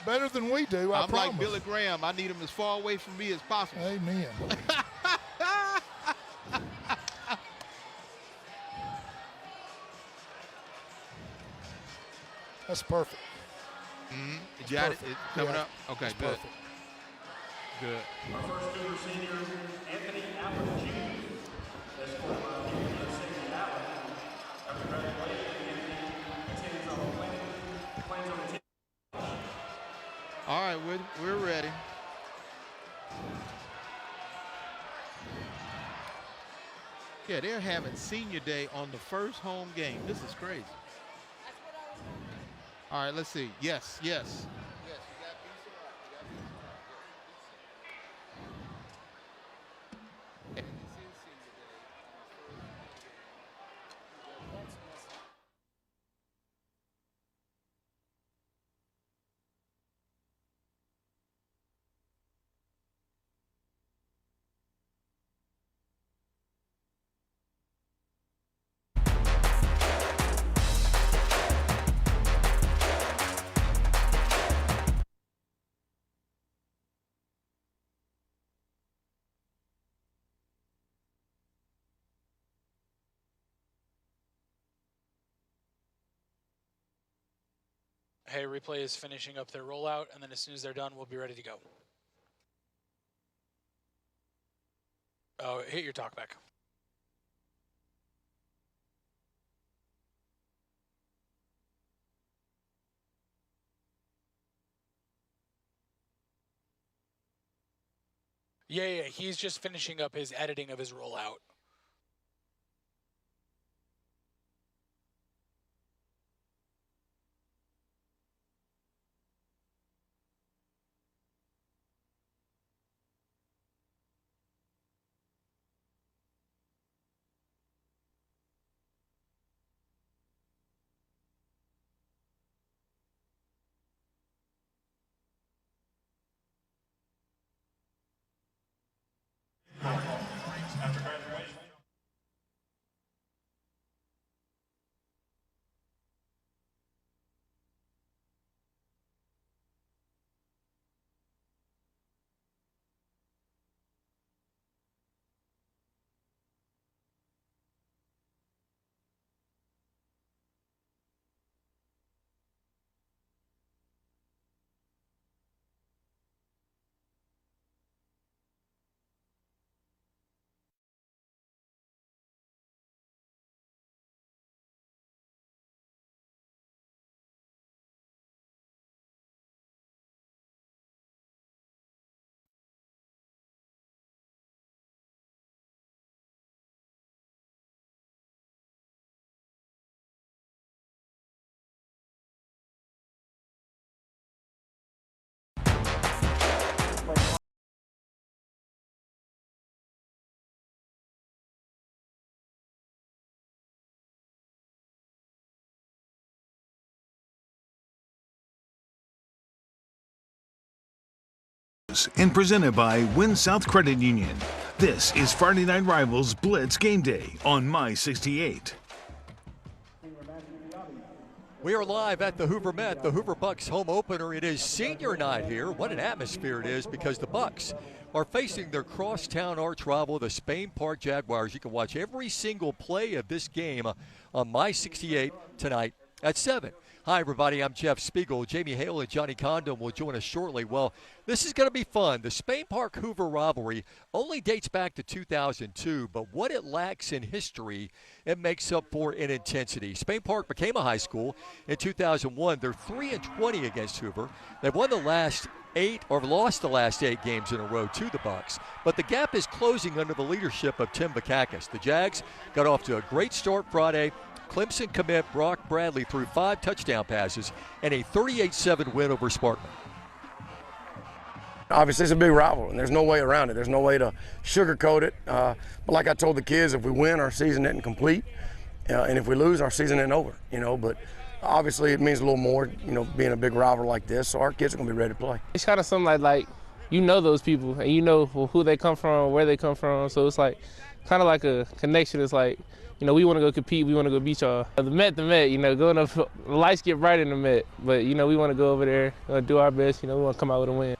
better than we do, I I'm promise. like Billy Graham. I need him as far away from me as possible. Amen. That's perfect. You got it? perfect. It's coming Yeah. up? Okay, That's good. perfect. Good. Our first Hoover senior, Anthony Allen Jr. That's for Safety Allen. After graduation, Anthony attends on plans on attending. All right, we're ready. Yeah, they're having senior day on the first home game. This is crazy. All right, let's see. Yes, yes. Hey, replay is finishing up their rollout, and then as soon as they're done, we'll be ready to go. Oh, hit your talkback. Yeah, he's just finishing up his editing of his rollout. After graduation. And presented by Win South Credit Union. This is Friday Night Rivals Blitz Game Day on My 68. We are live at the Hoover Met, the Hoover Bucks home opener. It is senior night here. What an atmosphere it is, because the Bucks are facing their crosstown arch rival, the Spain Park Jaguars. You can watch every single play of this game on My 68 tonight at 7. Hi, everybody. I'm Jeff Spiegel. Jamie Hale and Johnny Condon will join us shortly. Well, this is going to be fun. The Spain Park Hoover rivalry only dates back to 2002, but what it lacks in history, it makes up for in intensity. Spain Park became a high school in 2001. They're 3-20 against Hoover. They've won the last 8 or lost the last 8 games in a row to the Bucks, but the gap is closing under the leadership of Tim Bakakis. The Jags got off to a great start Friday. Clemson commit Brock Bradley threw 5 touchdown passes and a 38-7 win over Spartan. Obviously, it's a big rival, and there's no way around it. There's no way to sugarcoat it. But like I told the kids, if we win, our season isn't complete, and if we lose, our season isn't over. But obviously, it means a little more, being a big rival like this. So our kids are going to be ready to play. It's kind of something like those people, and who they come from, where they come from. So it's like kind of like a connection. It's like we want to go compete. We want to go beat y'all. The Met, going up, the lights get bright in the Met. But, we want to go over there, do our best. We want to come out with a win.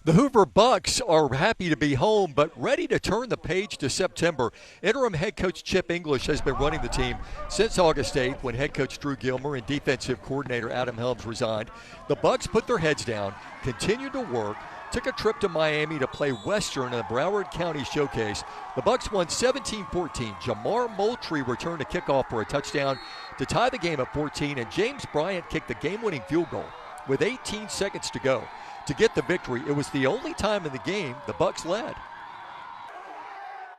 The Hoover Bucks are happy to be home, but ready to turn the page to September. Interim head coach Chip English has been running the team since August 8th when head coach Drew Gilmer and defensive coordinator Adam Helms resigned. The Bucks put their heads down, continued to work, took a trip to Miami to play Western in the Broward County Showcase. The Bucks won 17-14. Jamar Moultrie returned to kickoff for a touchdown to tie the game at 14, and James Bryant kicked the game-winning field goal with 18 seconds to go to get the victory. It was the only time in the game the Bucks led.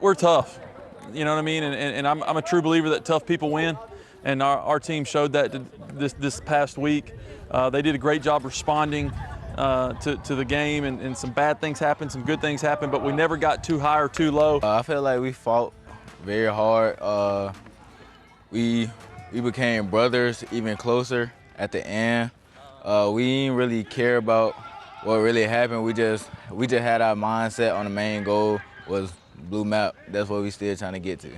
We're tough, you know what I mean? And I'm a true believer that tough people win, and our team showed that this past week. They did a great job responding to the game, and some bad things happened, some good things happened, but we never got too high or too low. I feel like we fought very hard. We became brothers even closer at the end. We didn't really care about what really happened. We just had our mindset on the main goal was blue map. That's what we still trying to get to.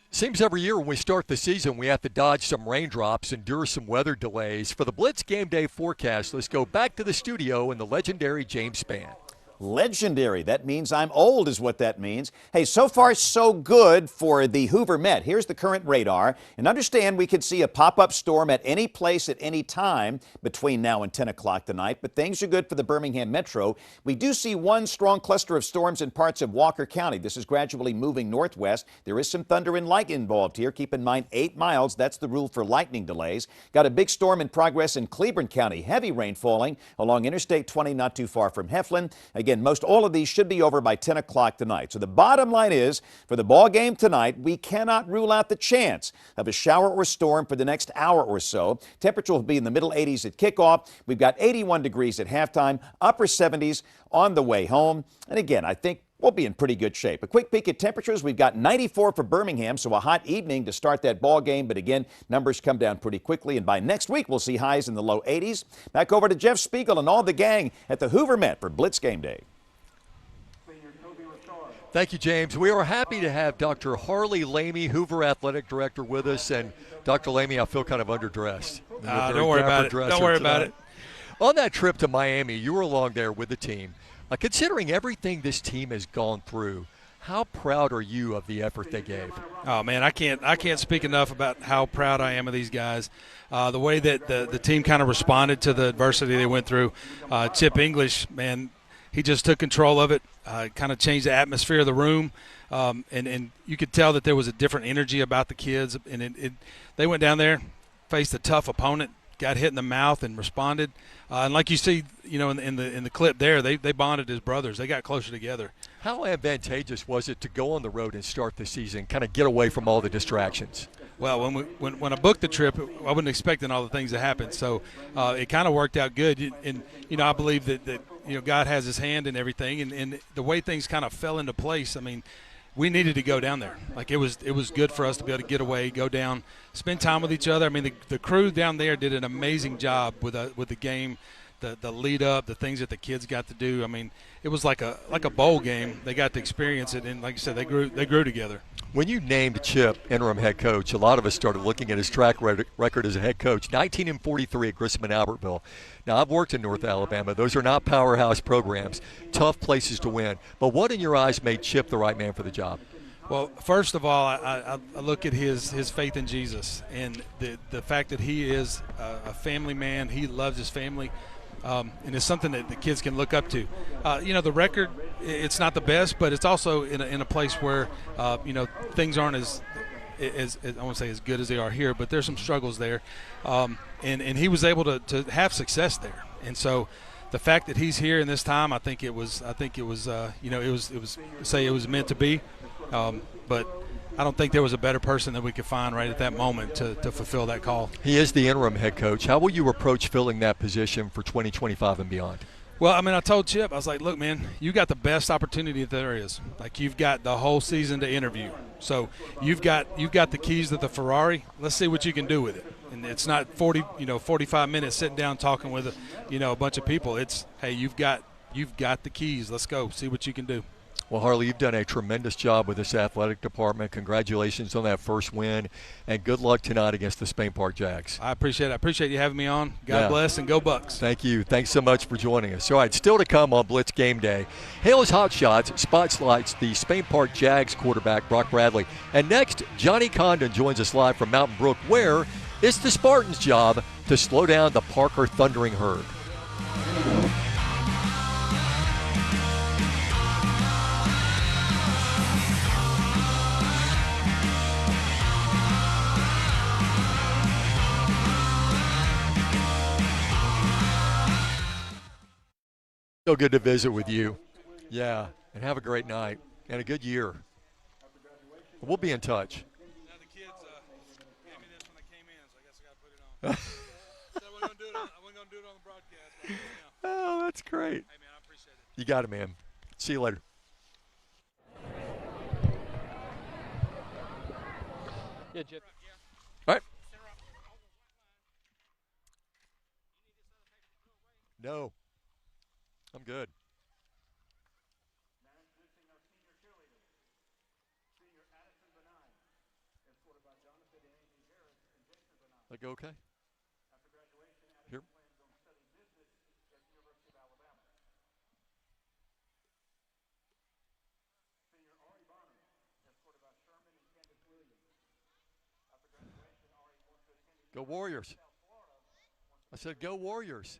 Seems every year when we start the season, we have to dodge some raindrops, endure some weather delays. For the Blitz Game Day forecast, let's go back to the studio in the legendary James Spann. Legendary. That means I'm old is what that means. Hey, so far so good for the Hoover Met. Here's the current radar. And understand we could see a pop-up storm at any place at any time between now and 10 o'clock tonight, but things are good for the Birmingham Metro. We do see one strong cluster of storms in parts of Walker County. This is gradually moving northwest. There is some thunder and light involved here. Keep in mind 8 miles. That's the rule for lightning delays. Got a big storm in progress in Cleburne County. Heavy rain falling along Interstate 20 not too far from Heflin. Again, most all of these should be over by 10 o'clock tonight. So the bottom line is, for the ball game tonight, we cannot rule out the chance of a shower or storm for the next hour or so. Temperature will be in the middle 80s at kickoff. We've got 81 degrees at halftime, upper 70s on the way home. And again, I think we'll be in pretty good shape. A quick peek at temperatures. We've got 94 for Birmingham, so a hot evening to start that ball game. But again, numbers come down pretty quickly, and by next week, we'll see highs in the low 80s. Back over to Jeff Spiegel and all the gang at the Hoover Met for Blitz Game Day. Thank you, James. We are happy to have Dr. Harley Lamey, Hoover Athletic Director, with us. And Dr. Lamey, I feel kind of underdressed. Don't worry about it. Don't worry about it. On that trip to Miami, you were along there with the team. Considering everything this team has gone through, how proud are you of the effort they gave? Oh, man, I can't speak enough about how proud I am of these guys. The way that the team kind of responded to the adversity they went through. Chip English, man, he just took control of it, kind of changed the atmosphere of the room, and you could tell that there was a different energy about the kids. And they went down there, faced a tough opponent, got hit in the mouth, and responded. And like you see, in the clip there, they bonded as brothers. They got closer together. How advantageous was it to go on the road and start the season, kind of get away from all the distractions? Well, when I booked the trip, I wasn't expecting all the things that happened. So it kind of worked out good. And I believe that God has his hand in everything. And the way things kind of fell into place, I mean, we needed to go down there. Like it was good for us to be able to get away, go down, spend time with each other. I mean, the crew down there did an amazing job with the game, the lead up, the things that the kids got to do. I mean, it was like a bowl game. They got to experience it, and like I said, they grew together. When you named Chip interim head coach, a lot of us started looking at his track record as a head coach. 19-43 at Grissom and Albertville. Now, I've worked in North Alabama. Those are not powerhouse programs, tough places to win. But what in your eyes made Chip the right man for the job? Well, first of all, I look at his faith in Jesus and the fact that he is a family man. He loves his family. And it's something that the kids can look up to. The record, it's not the best, but it's also in a place where, things aren't as I won't say as good as they are here, but there's some struggles there. And he was able to have success there. And so the fact that he's here in this time, I think it was meant to be. But I don't think there was a better person that we could find right at that moment to fulfill that call. He is the interim head coach. How will you approach filling that position for 2025 and beyond? Well, I mean, I told Chip, I was like, look, man, you got the best opportunity that there is. Like, you've got the whole season to interview. So you've got the keys to the Ferrari. Let's see what you can do with it. And it's not 45 minutes sitting down talking with a bunch of people. It's, hey, you've got the keys. Let's go. See what you can do. Well, Harley, you've done a tremendous job with this athletic department. Congratulations on that first win, and good luck tonight against the Spain Park Jags. I appreciate it. I appreciate you having me on. God bless, and go Bucks. Thank you. Thanks so much for joining us. All right, still to come on Blitz Game Day. Hale's Hot Shots spotlights the Spain Park Jags quarterback, Brock Bradley. And next, Johnny Condon joins us live from Mountain Brook, where it's the Spartans' job to slow down the Parker Thundering Herd. So good to visit with you. Yeah, and have a great night and a good year. We'll be in touch. Now the kids gave me this when I came in, so I guess I got to put it on. I wasn't going to do it on the broadcast. But, Oh, that's great. Hey, man, I appreciate it. You got it, man. See you later. Yeah, Jeff. All right. No. I'm good. I go okay? Here. Go Warriors. I said go Warriors.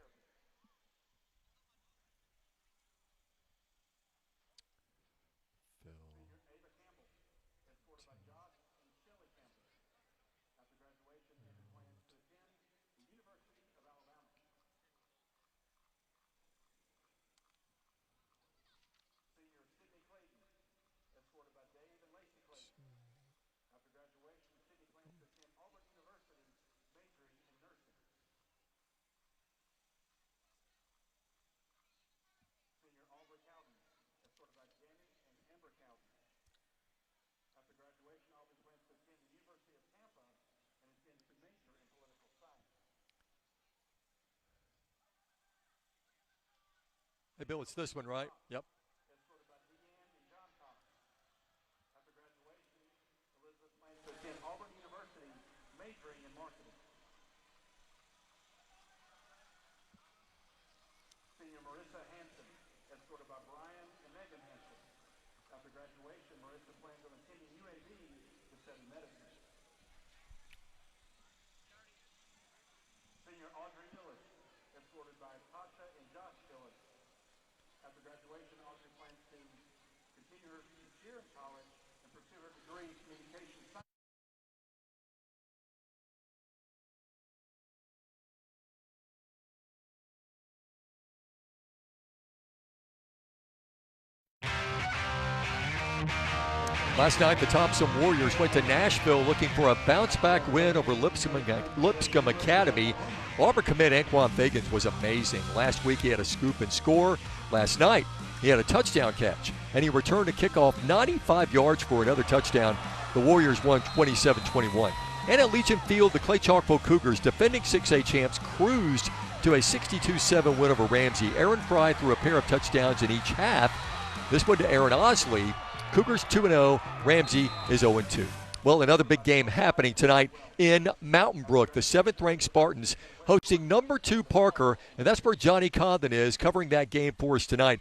Hey, Bill, it's this one, right? Yep. Graduation, Marissa plans on attending UAB to study medicine. Senior Audrey Gillis, escorted by Tasha and Josh Gillis. After graduation, Audrey plans to continue her year in college and pursue her degree in communication science. Last night, the Thompson Warriors went to Nashville looking for a bounce-back win over Lipscomb Academy. Auburn commit Anquan Fagans was amazing. Last week, he had a scoop and score. Last night, he had a touchdown catch, and he returned a kickoff 95 yards for another touchdown. The Warriors won 27-21. And at Legion Field, the Clay Chalkville Cougars, defending 6A champs, cruised to a 62-7 win over Ramsey. Aaron Fry threw a pair of touchdowns in each half. This one to Aaron Osley. Cougars 2-0, Ramsey is 0-2. Well, another big game happening tonight in Mountain Brook. The 7th-ranked Spartans hosting number 2 Parker, and that's where Johnny Condon is covering that game for us tonight.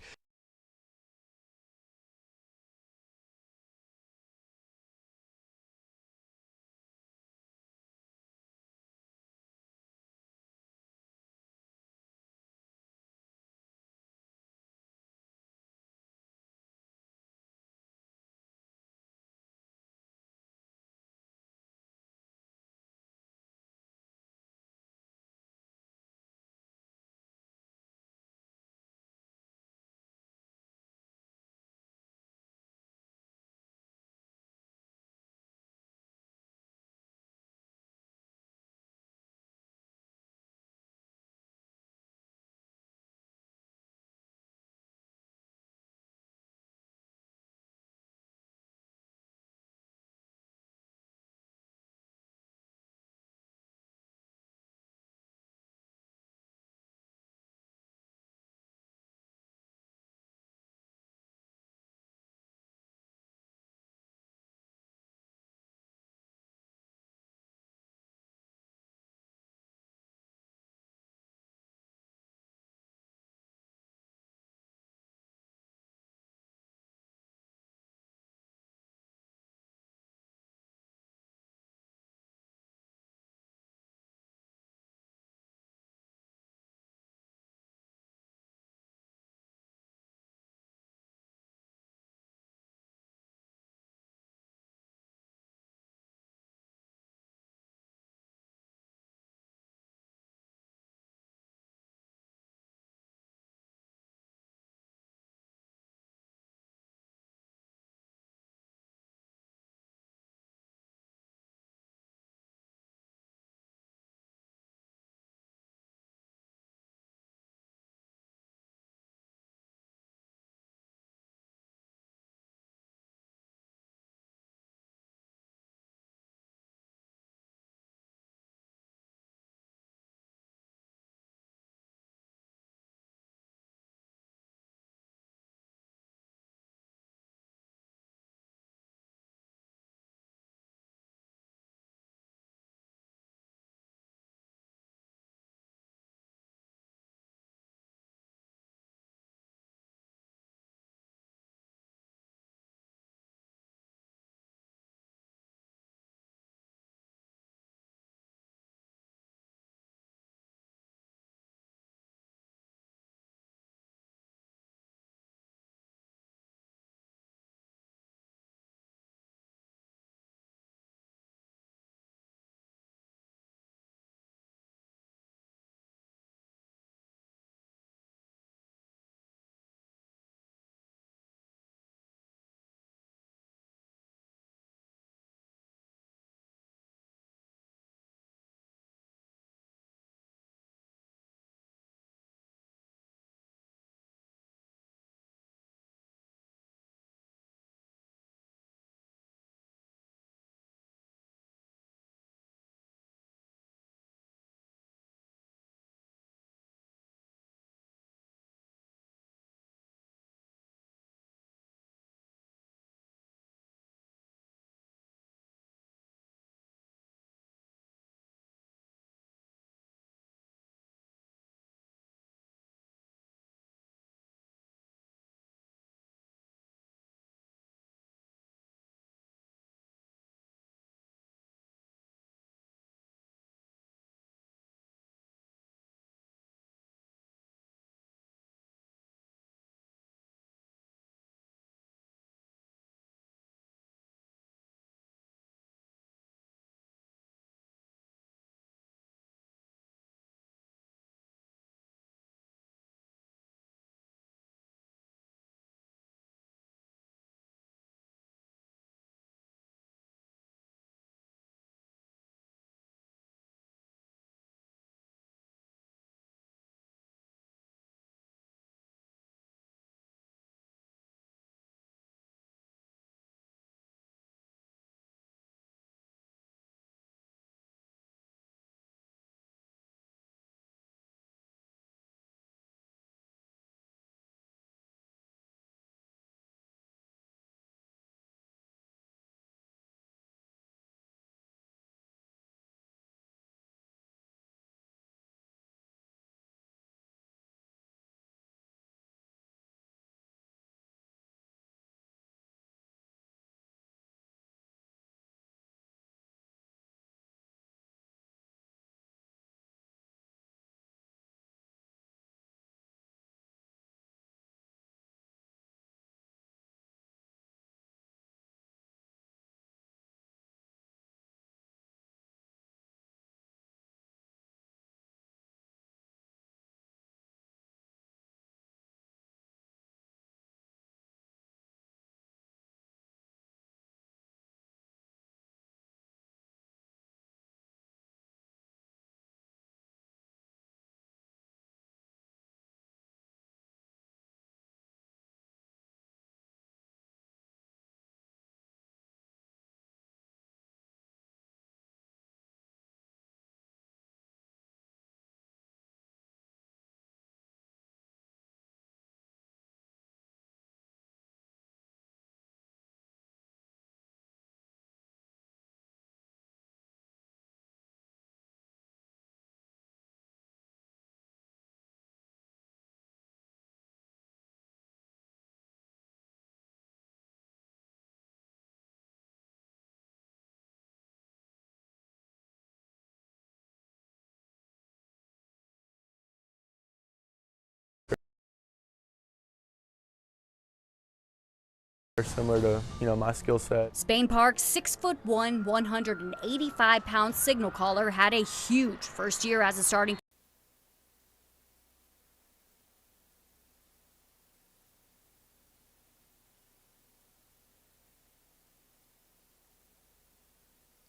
Similar to, my skill set. Spain Park's 6'1", 185-pound signal caller had a huge first year as a starting.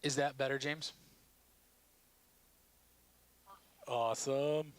Is that better, James? Awesome.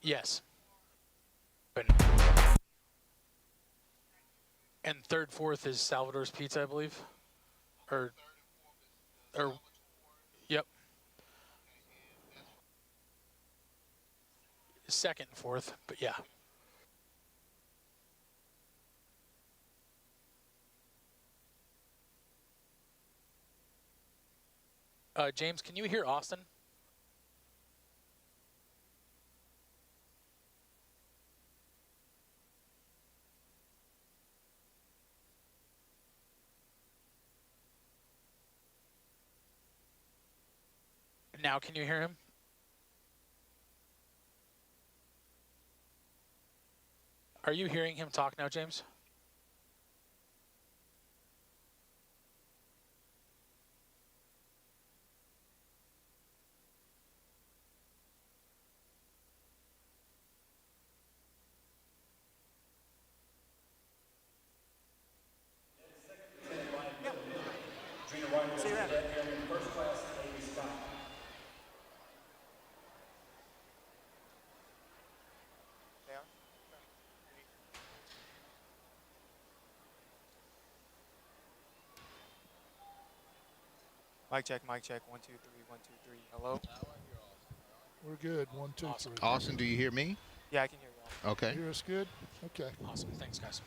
Yes. And third, fourth is Salvador's Pizza, I believe. Or yep. Second and fourth, but yeah. James, can you hear Austin? Now, can you hear him? Are you hearing him talk now, James? See that? First class, AD Scott. Mic check, 1, 2, 3, 1, 2, 3. Hello? We're good. 1, 2, 3. Austin, do you hear me? Yeah, I can hear you. Okay. You hear us good? Okay. Awesome. Thanks, guys.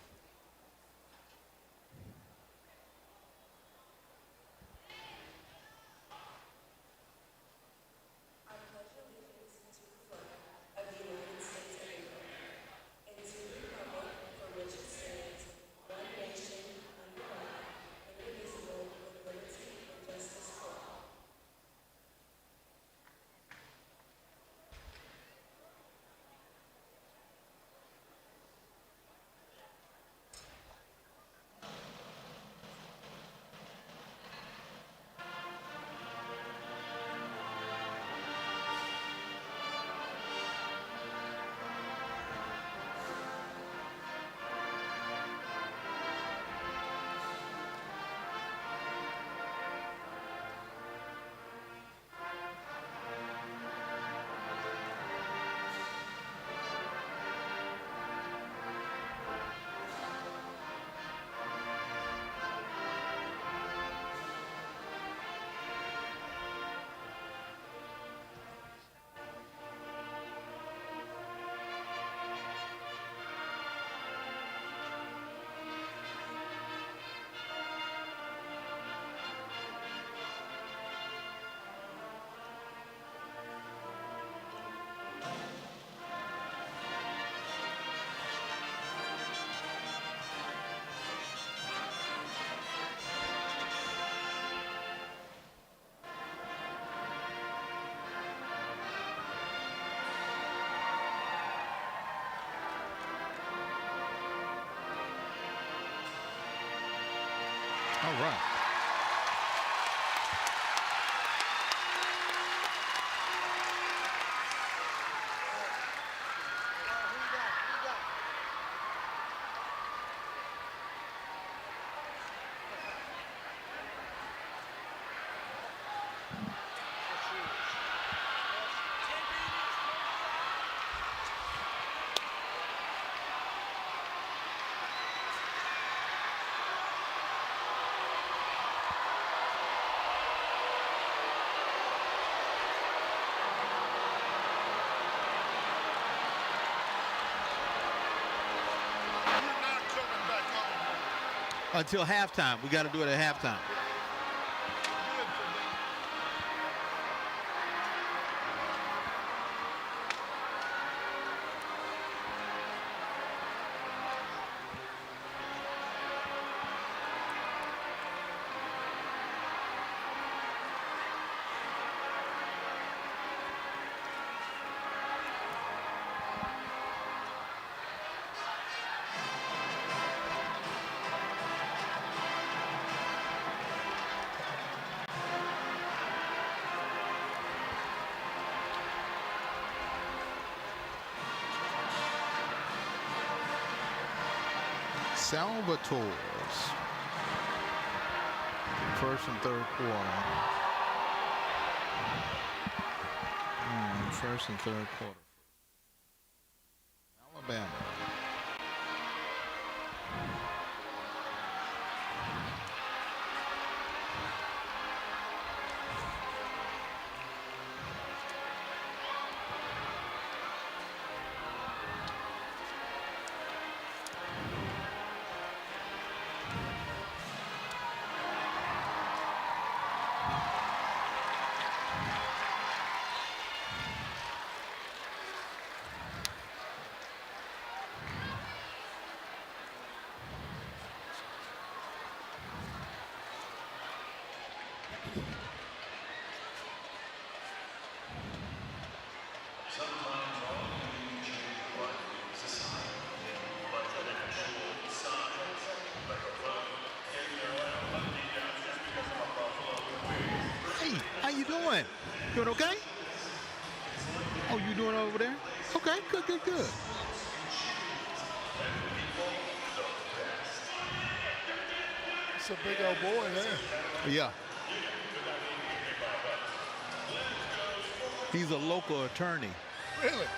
until halftime. We got to do it at halftime. Salvatore's first and third quarter. First and third quarter. Alabama. Hey, how you doing? Doing okay? Oh, you doing over there? Okay, good, good, good. It's a big old boy there. Yeah. He's a local attorney. Really? Okay.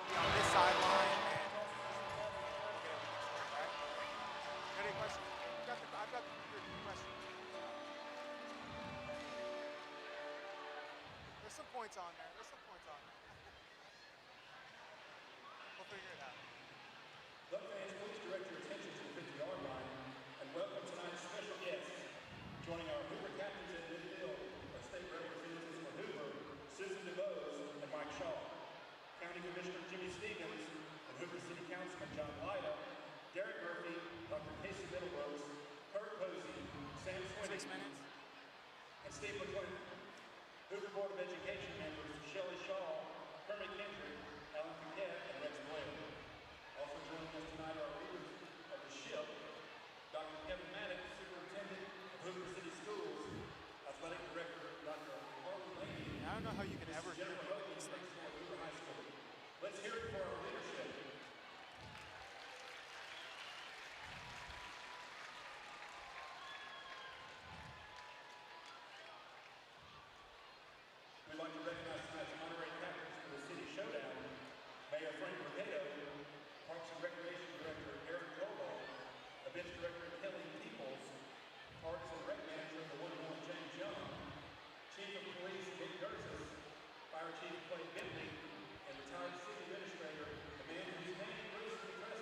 On this sideline, any questions? I've got the question. There's some points on there. We'll figure it out. The fans, please direct your attention to the 50-yard line and welcome tonight's special guests. Joining our Hoover captains at midfield are state representatives for Hoover, Susan DeBose and Mike Shaw. County Commissioner Jimmy Stevens and Hoover City Councilman John Lyda, Derek Murphy, Dr. Casey Middlebrooks, Kurt Posey, Sam Swinney, 6 minutes. and Steve McClendon. Hoover Board of Education members Shelley Shaw, Kermit Kendrick, Alan Paquette, and Rex Blair. Also joining us tonight are leaders of the ship, Dr. Kevin Maddox, Superintendent of Hoover City Schools, Athletic Director Dr. Harley Lamey. I don't know how you can ever hear these things. Hoover High School. Let's hear it for our leadership. We'd like to recognize tonight's honorary captains for the City Showdown, Mayor Frank Mercado, Parks and Recreation Director Eric Colwell, Events Director Kelly Peoples, Parks and Rec Manager of the Woodlawn James Young, Chief of Police Dick Gersis, Fire Chief Clay Bentley, and retired City Administrator, the man whose name recently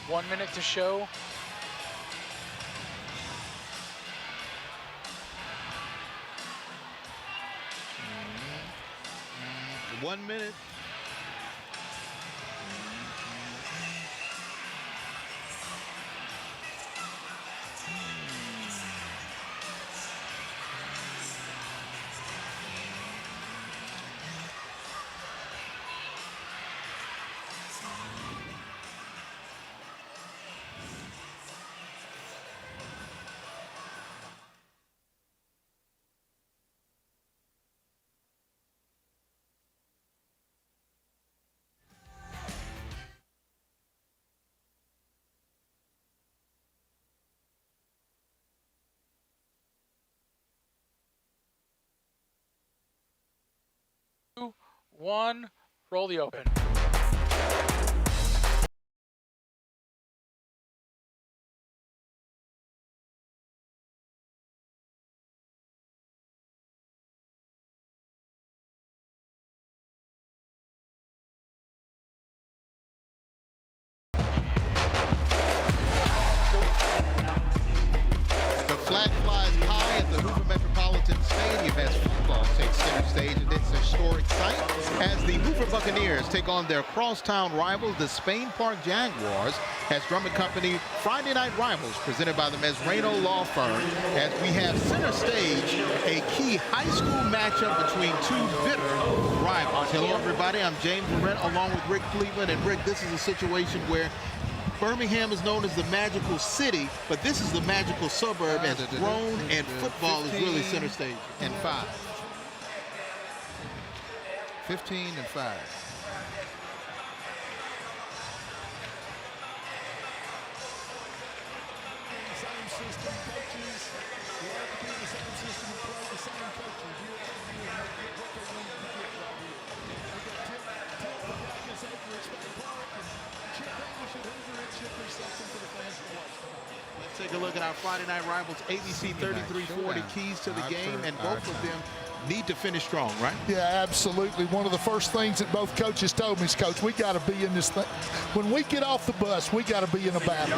1 minute to show. Mm-hmm. 1 minute. Two, one, roll the open. The flag flies high at the Hoover Metropolitan Stadium as football takes center stage in its historic site as the Hoover Buccaneers take on their crosstown rivals, the Spain Park Jaguars, as Drummond Company Friday Night Rivals presented by the Mesrano Law Firm, as we have center stage a key high school matchup between two bitter rivals. Hello everybody, I'm James Barrett along with Rick Cleveland, and Rick, this is a situation where Birmingham is known as the magical city, but this is the magical suburb as grown and football is really center stage. And 5. 15 and 5. Same system, coaches. We have to be in the same system and play the same coaches year after year and get what they want to get right here. We got Tim Pagakis over at Spain Park and Chip English at Hoover. It should be something for the fans to watch tonight. Let's take a look at our Friday Night Rivals ABC 3340 keys to the game, and both of them need to finish strong, right? Yeah, absolutely. One of the first things that both coaches told me is, Coach, we got to be in this thing. When we get off the bus, we got to be in a battle.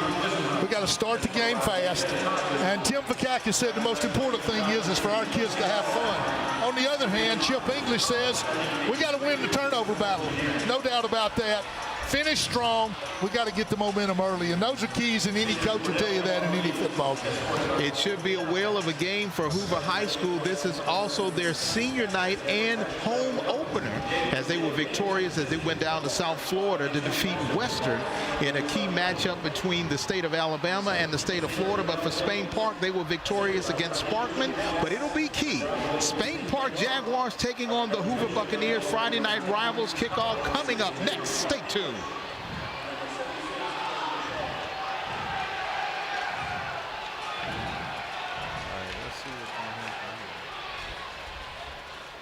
We got to start the game fast. And Tim Vakakis said the most important thing is for our kids to have fun. On the other hand, Chip English says we got to win the turnover battle. No doubt about that. Finish strong. We got to get the momentum early, and those are keys, and any coach will tell you that in any football game. It should be a whale of a game for Hoover High School. This is also their senior night and home opener, as they were victorious as they went down to South Florida to defeat Western in a key matchup between the state of Alabama and the state of Florida. But for Spain Park, they were victorious against Sparkman, but it'll be key. Spain Park Jaguars taking on the Hoover Buccaneers. Friday Night Rivals kickoff coming up next. Stay tuned.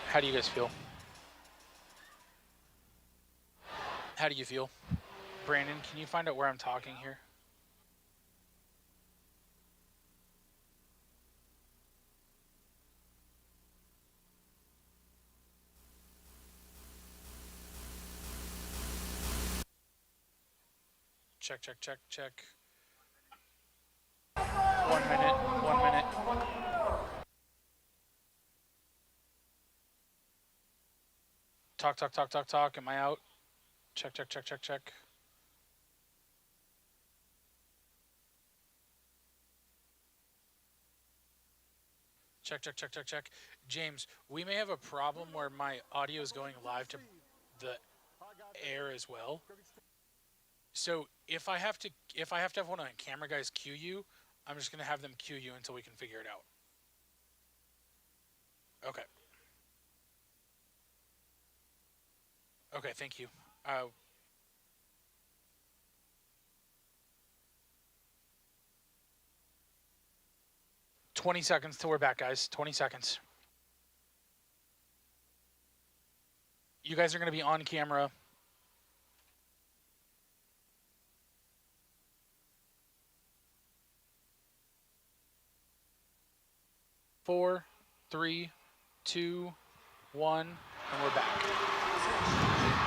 How do you guys feel? How do you feel? Brandon, can you find out where I'm talking here? Check, check, check, check. 1 minute, 1 minute. Talk, talk, talk, talk, talk. Am I out? Check, check, check, check, check. Check, check, check, check, check. James, we may have a problem where my audio is going live to the air as well. So if I have to have one of the camera guys cue you, I'm just gonna have them cue you until we can figure it out. Okay. Okay, thank you. 20 seconds till we're back, guys. 20 seconds. You guys are going to be on camera. Four, 3, 2, 1, and we're back.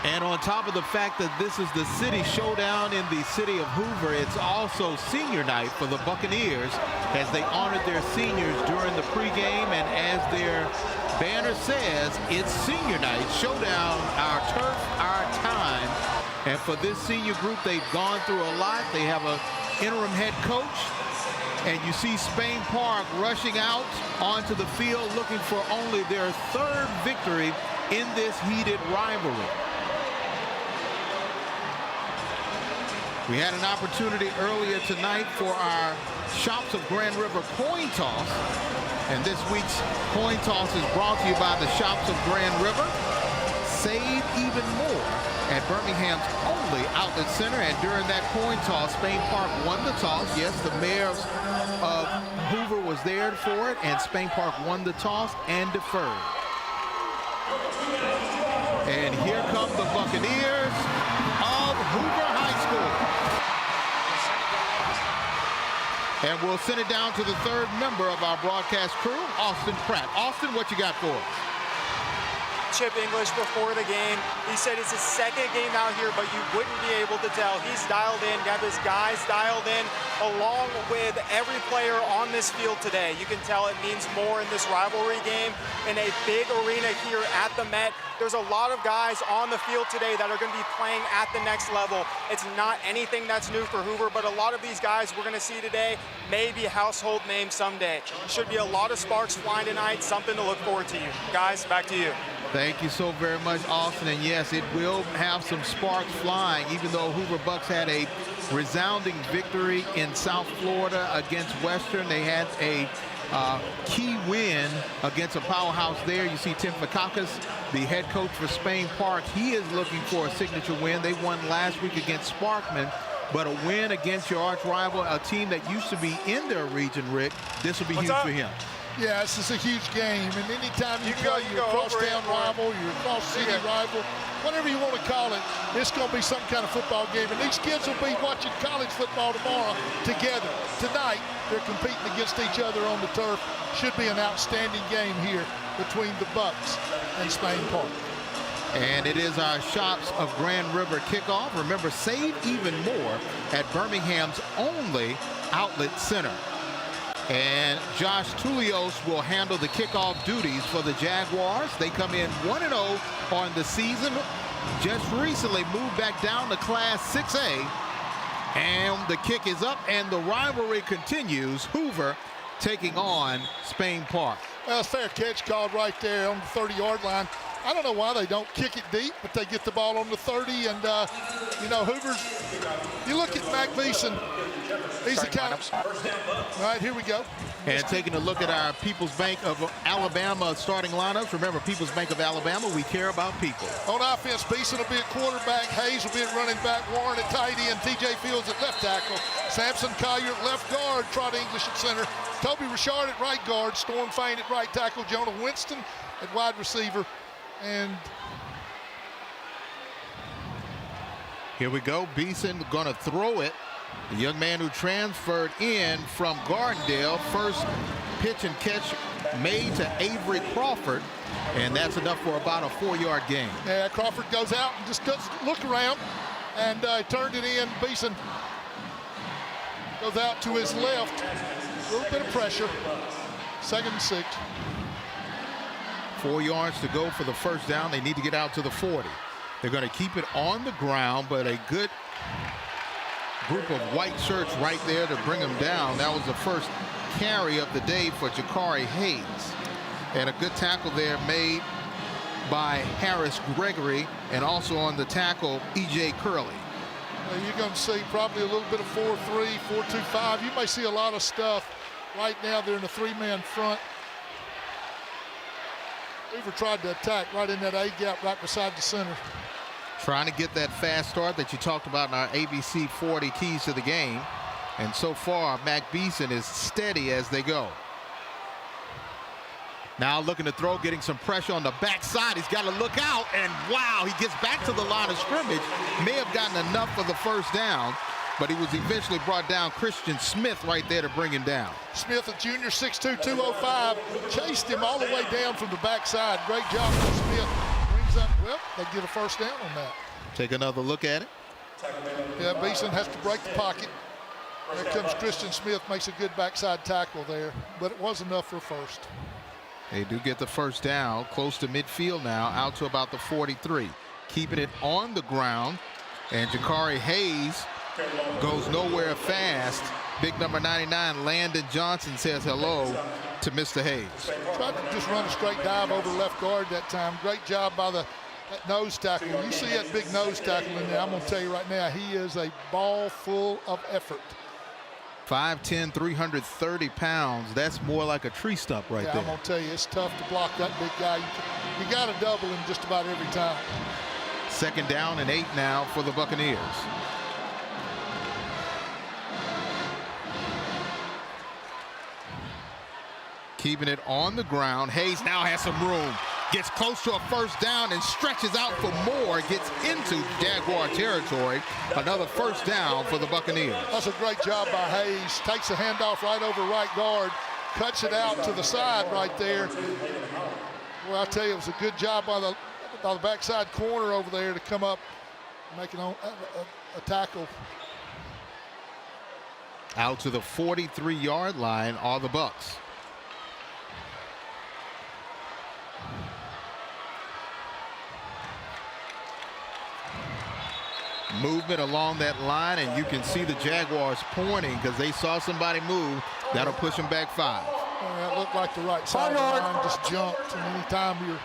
And on top of the fact that this is the city showdown in the city of Hoover, it's also senior night for the Buccaneers as they honored their seniors during the pregame. And as their banner says, it's senior night, showdown, our turf, our time. And for this senior group, they've gone through a lot. They have an interim head coach. And you see Spain Park rushing out onto the field looking for only their third victory in this heated rivalry. We had an opportunity earlier tonight for our Shops of Grand River coin toss. And this week's coin toss is brought to you by the Shops of Grand River. Save even more at Birmingham's only outlet center. And during that coin toss, Spain Park won the toss. Yes, the mayor of Hoover was there for it, and Spain Park won the toss and deferred. And here come the Buccaneers of Hoover High School. And we'll send it down to the third member of our broadcast crew, Austin Pratt. Austin, what you got for us? Chip English before the game. He said it's his second game out here, but you wouldn't be able to tell. He's dialed in, got his guys dialed in, along with every player on this field today. You can tell it means more in this rivalry game in a big arena here at the Met. There's a lot of guys on the field today that are going to be playing at the next level. It's not anything that's new for Hoover, but a lot of these guys we're going to see today may be household names someday. Should be a lot of sparks flying tonight, something to look forward to. You guys, back to you. Thank you so very much, Austin. And yes, it will have some sparks flying, even though Hoover Bucks had a resounding victory in South Florida against Western. They had a key win against a powerhouse there. You see Tim Fakakis, the head coach for Spain Park. He is looking for a signature win. They won last week against Sparkman, but a win against your arch rival, a team that used to be in their region, Rick, this will be huge for him. Yeah, this is a huge game, and anytime you play your cross-town rival, your cross-city rival, whatever you want to call it, it's going to be some kind of football game. And these kids will be watching college football tomorrow together. Tonight, they're competing against each other on the turf. Should be an outstanding game here between the Bucks and Spain Park. And it is our Shops of Grand River kickoff. Remember, save even more at Birmingham's only outlet center. And Josh Tulios will handle the kickoff duties for the Jaguars. They come in 1-0 on the season. Just recently moved back down to Class 6A. And the kick is up, and the rivalry continues. Hoover taking on Spain Park. Well, fair catch called right there on the 30-yard line. I don't know why they don't kick it deep, but they get the ball on the 30. And, you know, Hoover's, you look at Mac Beeson, he's the kind of, all right, here we go. And taking a look at our People's Bank of Alabama starting lineups. Remember, People's Bank of Alabama, we care about people. On offense, Beeson will be at quarterback, Hayes will be at running back, Warren at tight end, TJ Fields at left tackle, Samson Collier at left guard, Trot English at center, Toby Richard at right guard, Storm Fain at right tackle, Jonah Winston at wide receiver. And here we go. Beeson going to throw it. The young man who transferred in from Gardendale. First pitch and catch made to Avery Crawford. And that's enough for about a 4-yard gain. Yeah, Crawford goes out and just does look around and turned it in. Beeson goes out to his left. A little bit of pressure. 2nd and 6. 4 yards to go for the first down. They need to get out to the 40. They're going to keep it on the ground, but a good group of white shirts right there to bring them down. That was the first carry of the day for Jakari Hayes. And a good tackle there made by Harris Gregory, and also on the tackle, E.J. Curley. Well, you're going to see probably a little bit of 4-3, 4-2-5. You may see a lot of stuff right now. They're in a 3-man front. Hoover tried to attack right in that A gap right beside the center. Trying to get that fast start that you talked about in our ABC 40 keys to the game. And so far, Mac Beeson is steady as they go. Now looking to throw, getting some pressure on the backside. He's got to look out, and wow, he gets back to the line of scrimmage. May have gotten enough for the first down, but he was eventually brought down. Christian Smith right there to bring him down. Smith, a junior, 6'2", 205, chased him all the way down from the backside. Great job from Smith. Brings Well, they get a first down on that. Take another look at it. Yeah, Beeson has to break the pocket. There comes Christian Smith, makes a good backside tackle there, but it was enough for a first. They do get the first down, close to midfield now, out to about the 43. Keeping it on the ground, and Jakari Hayes goes nowhere fast. Big number 99, Landon Johnson, says hello to Mr. Hayes. Tried to just run a straight dive over left guard that time. Great job by that nose tackle. You see that big nose tackle in there, I'm going to tell you right now, he is a ball full of effort. 5'10", 330 pounds. That's more like a tree stump right there. I'm going to tell you, it's tough to block that big guy. You got to double him just about every time. 2nd down and 8 now for the Buccaneers. Keeping it on the ground. Hayes now has some room. Gets close to a first down and stretches out for more. Gets into Jaguar territory. Another first down for the Buccaneers. That's a great job by Hayes. Takes the handoff right over right guard. Cuts it out to the side right there. Well, I tell you, it was a good job by the backside corner over there to come up and make a tackle. Out to the 43-yard line are the Bucs. Movement along that line, and you can see the Jaguars pointing because they saw somebody move. That'll push them back 5. That looked like the right side of the line just jumped. And anytime you're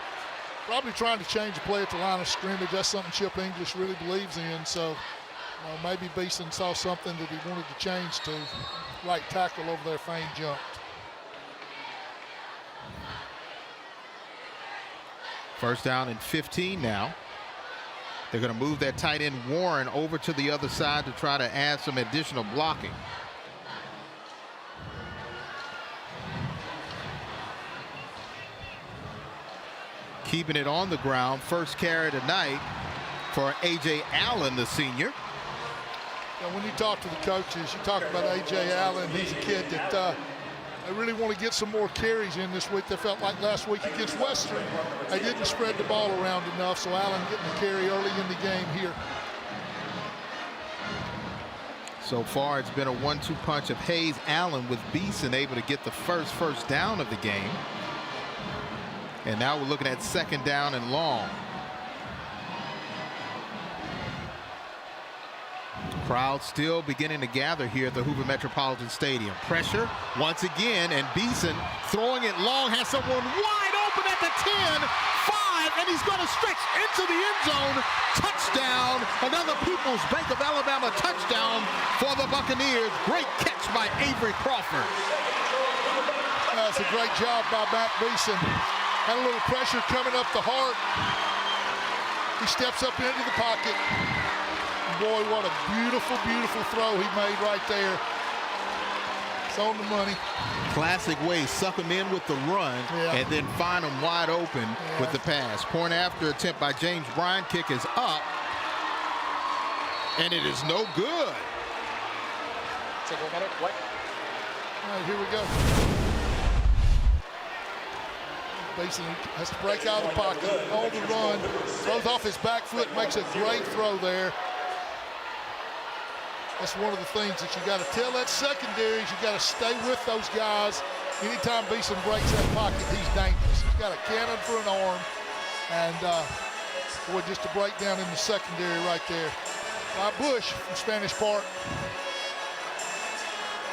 probably trying to change a play at the line of scrimmage, that's something Chip English really believes in. So maybe Beeson saw something that he wanted to change to. Right tackle over there, feint jumped. First down and 15 now. They're going to move that tight end Warren over to the other side to try to add some additional blocking. Keeping it on the ground. First carry tonight for A.J. Allen, the senior. When you talk to the coaches, you talk about A.J. Allen. He's a kid that they really want to get some more carries in this week. They felt like last week against Western, they didn't spread the ball around enough, so Allen getting the carry early in the game here. So far, it's been a 1-2 punch of Hayes, Allen, with Beeson able to get the first down of the game. And now we're looking at 2nd down and long. Crowd still beginning to gather here at the Hoover Metropolitan Stadium. Pressure once again, and Beeson throwing it long, has someone wide open at the 10, 5, and he's going to stretch into the end zone. Touchdown, another People's Bank of Alabama touchdown for the Buccaneers. Great catch by Avery Crawford. That's a great job by Matt Beeson. Had a little pressure coming up the heart. He steps up into the pocket. Boy, what a beautiful, beautiful throw he made right there. It's on the money. Classic way, suck him in with the run and then find him wide open with the pass. Point after attempt by James Bryant. Kick is up, and it is no good. Take a minute. What? All right, here we go. Beeson has to break out of the pocket on the run. Throws off his back foot, makes a great throw there. That's one of the things that you got to tell that secondary is you got to stay with those guys. Anytime Beeson breaks that pocket, he's dangerous. He's got a cannon for an arm, and boy, just a breakdown in the secondary right there. By Bush from Spanish Park.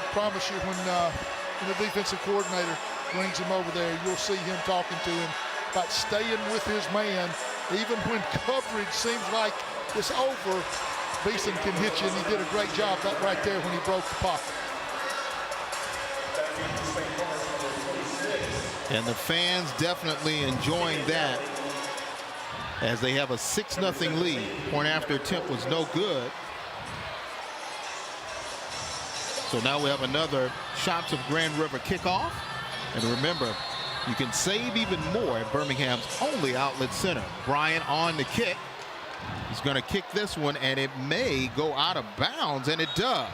I promise you, when the defensive coordinator brings him over there, you'll see him talking to him about staying with his man, even when coverage seems like it's over. Beeson can hit you, and he did a great job right there when he broke the pocket. And the fans definitely enjoying that as they have a 6-0 lead. Point after attempt was no good. So now we have another Shots of Grand River kickoff. And remember, you can save even more at Birmingham's only outlet center. Bryant on the kick. He's going to kick this one, and it may go out of bounds, and it does.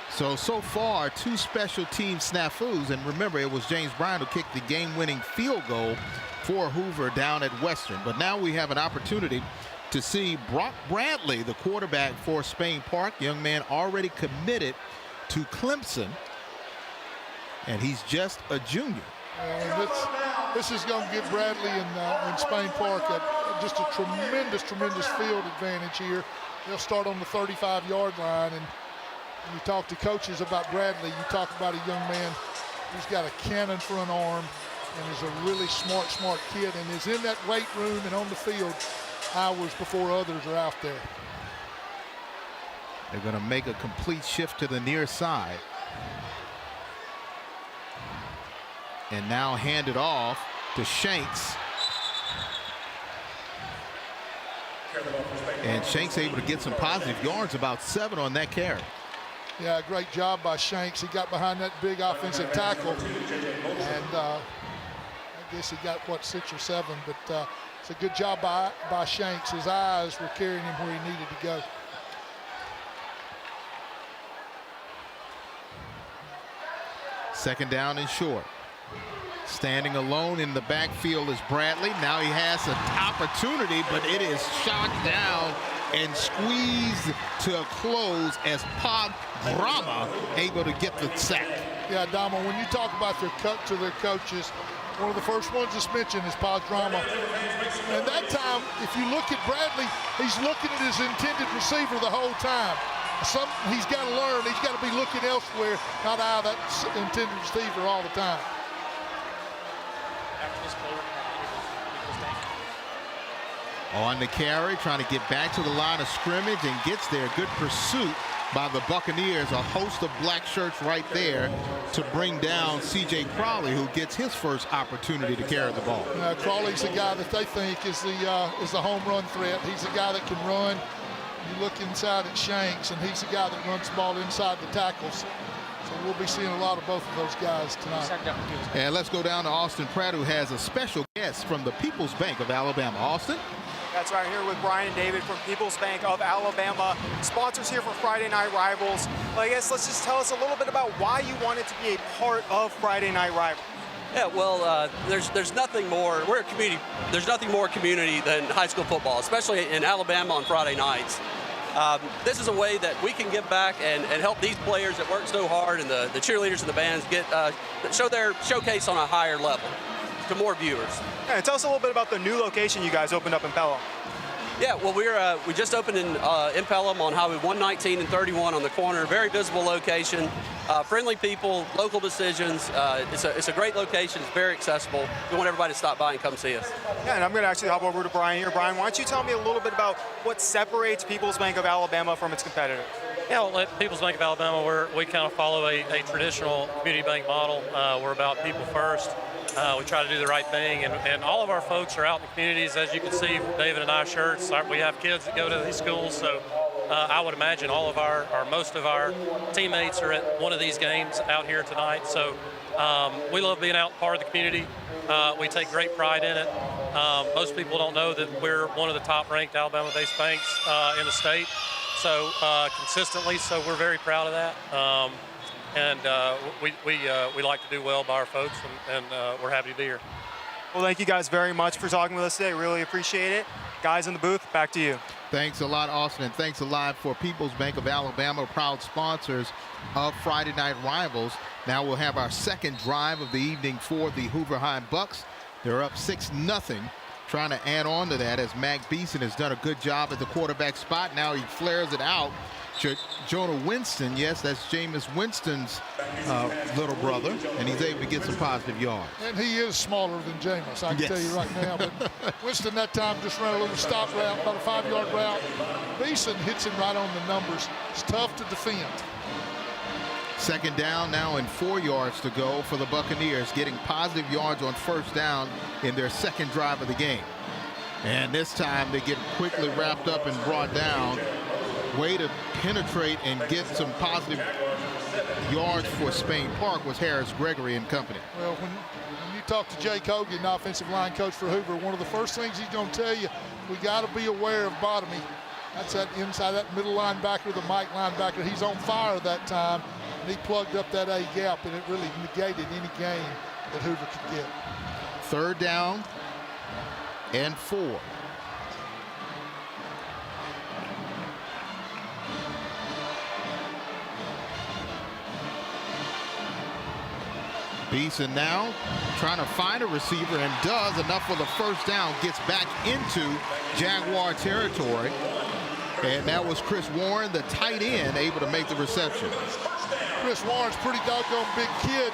So far, 2 special team snafus. And remember, it was James Bryant who kicked the game-winning field goal for Hoover down at Western. But now we have an opportunity to see Brock Bradley, the quarterback for Spain Park. Young man already committed to Clemson, and he's just a junior. This is going to give Bradley in Spain Park just a tremendous field advantage here. They'll start on the 35-yard line, and when you talk to coaches about Bradley, you talk about a young man who's got a cannon for an arm and is a really smart kid and is in that weight room and on the field hours before others are out there. They're going to make a complete shift to the near side. And now hand it off to Shanks. And Shanks able to get some positive yards, about 7 on that carry. Yeah, great job by Shanks. He got behind that big offensive tackle, and I guess he got, 6 or 7, but it's a good job by Shanks. His eyes were carrying him where he needed to go. Second down and short. Standing alone in the backfield is Bradley. Now he has an opportunity, but it is shot down and squeezed to a close as Drama able to get the sack. Yeah, Dama, when you talk about their coaches, one of the first ones that's mentioned is Drama. And that time, if you look at Bradley, he's looking at his intended receiver the whole time. He's got to learn. He's got to be looking elsewhere, not out of that intended receiver all the time. On the carry, trying to get back to the line of scrimmage and gets there. Good pursuit by the Buccaneers. A host of black shirts right there to bring down C.J. Crowley, who gets his first opportunity to carry the ball. Crowley's the guy that they think is the home run threat. He's the guy that can run. You look inside at Shanks, and he's the guy that runs the ball inside the tackles. So we'll be seeing a lot of both of those guys tonight. And let's go down to Austin Pratt, who has a special guest from the People's Bank of Alabama. Austin? That's right, here with Brian and David from People's Bank of Alabama, sponsors here for Friday Night Rivals. Well, I guess let's just tell us a little bit about why you wanted to be a part of Friday Night Rivals. Yeah, well, there's nothing more. We're a community. There's nothing more community than high school football, especially in Alabama on Friday nights. This is a way that we can give back and help these players that work so hard and the cheerleaders and the bands get show their showcase on a higher level to more viewers. Yeah, tell us a little bit about the new location you guys opened up in Pelham. Yeah, well, we just opened in Pelham on Highway 119 and 31 on the corner. Very visible location, friendly people, local decisions. It's a great location. It's very accessible. We want everybody to stop by and come see us. Yeah, and I'm going to actually hop over to Brian here. Brian, why don't you tell me a little bit about what separates People's Bank of Alabama from its competitors? Yeah, well, at People's Bank of Alabama, we kind of follow a traditional community bank model. We're about people first. We try to do the right thing, and all of our folks are out in the communities. As you can see from David and I's shirts, we have kids that go to these schools, so I would imagine all of most of our teammates are at one of these games out here tonight. So we love being out part of the community. We take great pride in it. Most people don't know that we're one of the top-ranked Alabama-based banks in the state, so consistently. So we're very proud of that. And we like to do well by our folks, and we're happy to be here. Well, thank you guys very much for talking with us today. Really appreciate it. Guys in the booth, back to you. Thanks a lot, Austin, and thanks a lot for People's Bank of Alabama, proud sponsors of Friday Night Rivals. Now we'll have our second drive of the evening for the Hoover High Bucks. They're up 6-0. Trying to add on to that as Mac Beeson has done a good job at the quarterback spot. Now he flares it out. Jonah Winston, yes, that's Jameis Winston's little brother, and he's able to get some positive yards. And he is smaller than Jameis, I can tell you right now. But Winston that time just ran a little stop route, about a 5-yard route. Beeson hits him right on the numbers. It's tough to defend. Second down now and 4 yards to go for the Buccaneers, getting positive yards on first down in their second drive of the game. And this time they get quickly wrapped up and brought down. Way to penetrate and get some positive yards for Spain Park was Harris, Gregory, and company. Well, when you talk to Jake Hogan, the offensive line coach for Hoover, one of the first things he's going to tell you, we got to be aware of bottoming. That's that inside, that middle linebacker, the Mike linebacker. He's on fire that time, and he plugged up that A gap, and it really negated any gain that Hoover could get. Third down and 4. Beeson now trying to find a receiver and does enough for the first down, gets back into Jaguar territory. And that was Chris Warren, the tight end, able to make the reception. Chris Warren's pretty doggone big kid.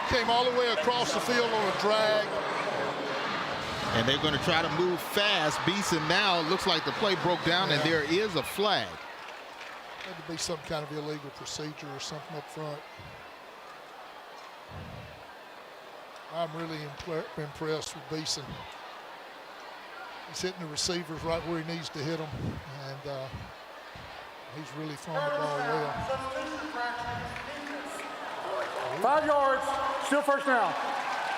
Came all the way across the field on a drag. And they're going to try to move fast. Beeson now looks like the play broke down, and there is a flag. Had to be some kind of illegal procedure or something up front. I'm really impressed with Beeson. He's hitting the receivers right where he needs to hit them, and he's really throwing the ball well. 5 yards, still first down.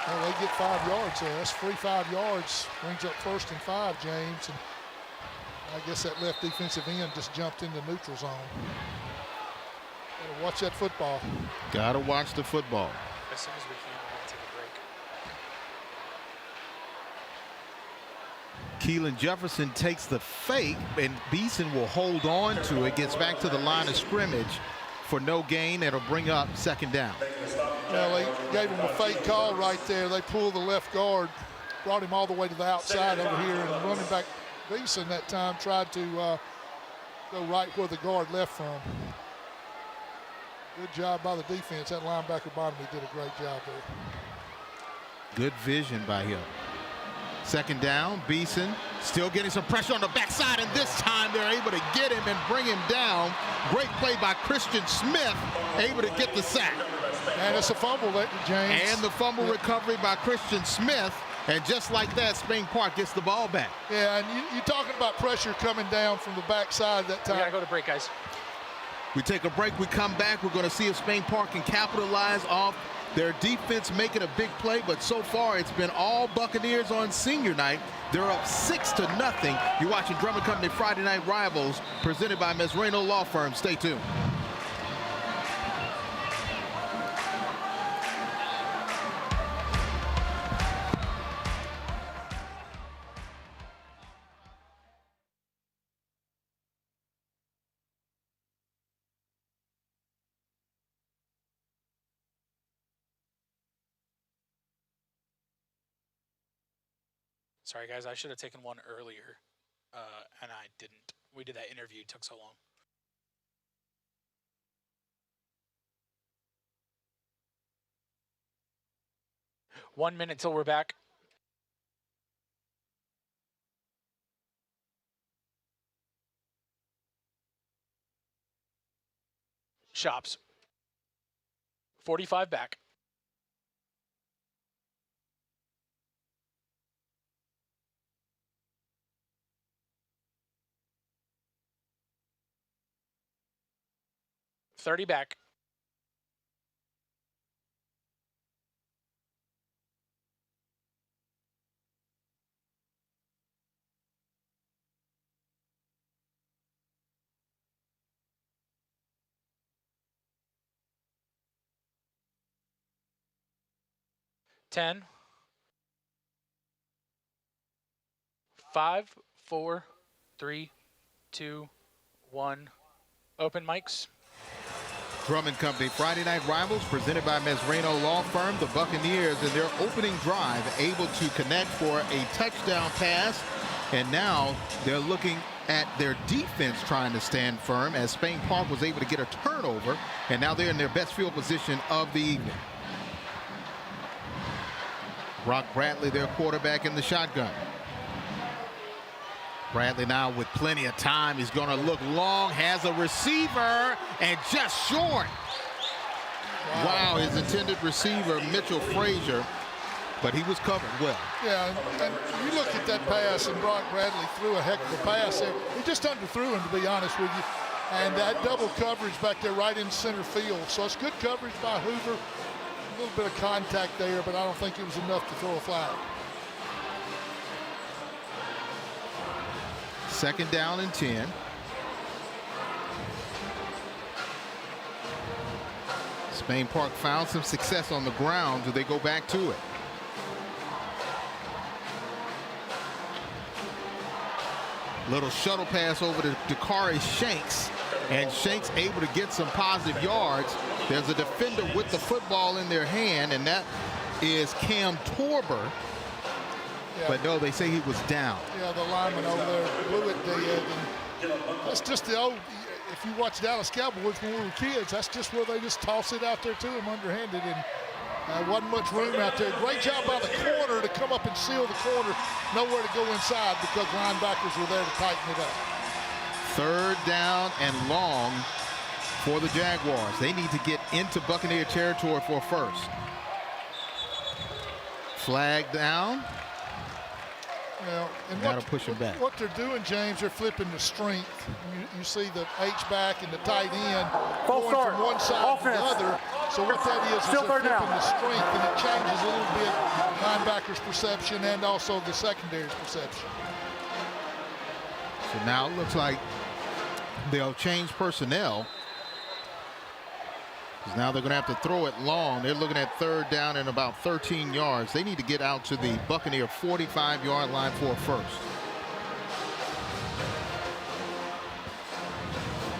Well, they get 5 yards there. That's free 5 yards. Brings up 1st and 5, James. And I guess that left defensive end just jumped into neutral zone. Gotta watch that football. Gotta watch the football. As soon as we can, we're going to take a break. Keelan Jefferson takes the fake, and Beeson will hold on to it. Gets back to the line of scrimmage for no gain. It'll bring up 2nd down. Well, they gave him a fake call right there. They pulled the left guard, brought him all the way to the outside over here, and running back Beeson that time tried to go right where the guard left from. Good job by the defense. That linebacker bottom, he did a great job there. Good vision by him. 2nd down, Beeson still getting some pressure on the backside, and this time they're able to get him and bring him down. Great play by Christian Smith, able to get the sack. And it's a fumble, James. And the fumble recovery by Christian Smith. And just like that, Spain Park gets the ball back. Yeah, and you're talking about pressure coming down from the backside that time. We gotta go to break, guys. We take a break, we come back. We're going to see if Spain Park can capitalize off their defense making a big play, but so far it's been all Buccaneers on senior night. They're up 6-0. You're watching Drummond Company Friday Night Rivals, presented by Mesrano Law Firm. Stay tuned. Sorry, guys, I should have taken one earlier, and I didn't. We did that interview, it took so long. One minute till we're back. Shops. 45 back. $30 back. $10. 5, 4, 3, 2, 1. Open mics. Drummond Company Friday Night Rivals, presented by Mesrano Law Firm. The Buccaneers in their opening drive able to connect for a touchdown pass, and now they're looking at their defense trying to stand firm as Spain Park was able to get a turnover, and now they're in their best field position of the evening. Brock Bradley, their quarterback, in the shotgun. Bradley now with plenty of time. He's going to look long, has a receiver, and just short. Wow, his intended receiver, Mitchell Frazier, but he was covered well. Yeah, and you look at that pass, and Brock Bradley threw a heck of a pass there. He just underthrew him, to be honest with you. And that double coverage back there right in center field. So it's good coverage by Hoover. A little bit of contact there, but I don't think it was enough to throw a flag. 2nd down and 10. Spain Park found some success on the ground. Do they go back to it? Little shuttle pass over to Dakari Shanks, and Shanks able to get some positive yards. There's a defender with the football in their hand, and that is Cam Torber. Yeah. But no, they say he was down. Yeah, the lineman over there blew it dead. And that's just the old, if you watch Dallas Cowboys when we were kids, that's just where they just toss it out there to him underhanded, and wasn't much room out there. Great job by the corner to come up and seal the corner. Nowhere to go inside because linebackers were there to tighten it up. 3rd down and long for the Jaguars. They need to get into Buccaneer territory for a first. Flag down. Well, and that'll push them back. What they're doing, James, they're flipping the strength. You see the H-back and the tight end going from one side to the other. So what that is they're flipping the strength, and it changes a little bit linebackers' perception and also the secondary's perception. So now it looks like they'll change personnel. Because now they're going to have to throw it long. They're looking at 3rd down and about 13 yards. They need to get out to the Buccaneer 45-yard line for a first.